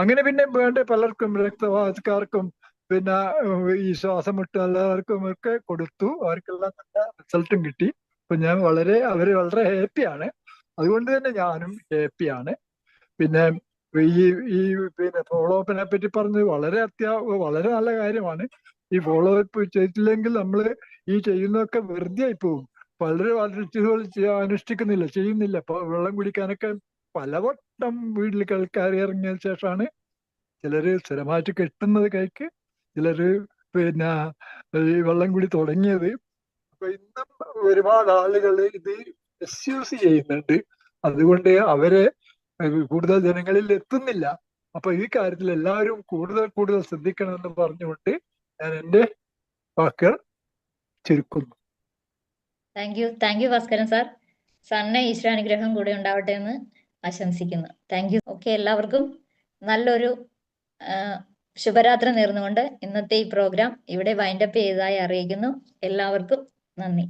അങ്ങനെ പിന്നെ വേണ്ട പലർക്കും, രക്തവാസക്കാർക്കും പിന്നെ ഈ ശ്വാസം മുട്ട എല്ലാവർക്കും ഒക്കെ കൊടുത്തു. അവർക്കെല്ലാം നല്ല റിസൾട്ടും കിട്ടി. അപ്പൊ ഞാൻ അവര് വളരെ ഹാപ്പിയാണ്. അതുകൊണ്ട് തന്നെ ഞാനും ഹാപ്പിയാണ്. പിന്നെ ഈ പിന്നെ ഫോളോ അപ്പിനെ പറ്റി പറഞ്ഞത് വളരെ നല്ല കാര്യമാണ്. ഈ ഫോളോ അപ്പ് ചെയ്തില്ലെങ്കിൽ നമ്മൾ ഈ ചെയ്യുന്നതൊക്കെ വെറുതെ ആയി പോകും. പലരും ചെയ്യുന്നില്ല. ഇപ്പൊ വെള്ളം കുടിക്കാനൊക്കെ പലവട്ടം വീട്ടിൽ കയറി ഇറങ്ങിയ ശേഷമാണ് ചിലര് സ്ഥിരമായിട്ട് കെട്ടുന്നത് കൈക്ക്, ചിലര് പിന്നെ ഈ വെള്ളം കൂടി തുടങ്ങിയത്. അപ്പൊ ഇന്നും ഒരുപാട് ആളുകൾ ഇത് മിസ്യൂസ് ചെയ്യുന്നുണ്ട്. അതുകൊണ്ട് അവരെ കൂടുതൽ ജനങ്ങളിൽ എത്തുന്നില്ല. അപ്പൊ ഈ കാര്യത്തിൽ എല്ലാവരും കൂടുതൽ ശ്രദ്ധിക്കണമെന്ന് പറഞ്ഞുകൊണ്ട് ഞാൻ എൻ്റെ വാക്കുകൾ ചുരുക്കുന്നു. Thank you Bhaskaran sir. സാറിന് ഈശ്വരാനുഗ്രഹം കൂടെ ഉണ്ടാവട്ടെ എന്ന് ആശംസിക്കുന്നു. Thank you. ഓക്കെ, എല്ലാവർക്കും നല്ലൊരു ശുഭരാത്രി നേർന്നുകൊണ്ട് ഇന്നത്തെ ഈ പ്രോഗ്രാം ഇവിടെ വൈൻഡപ്പ് ചെയ്തതായി അറിയിക്കുന്നു. എല്ലാവർക്കും നന്ദി.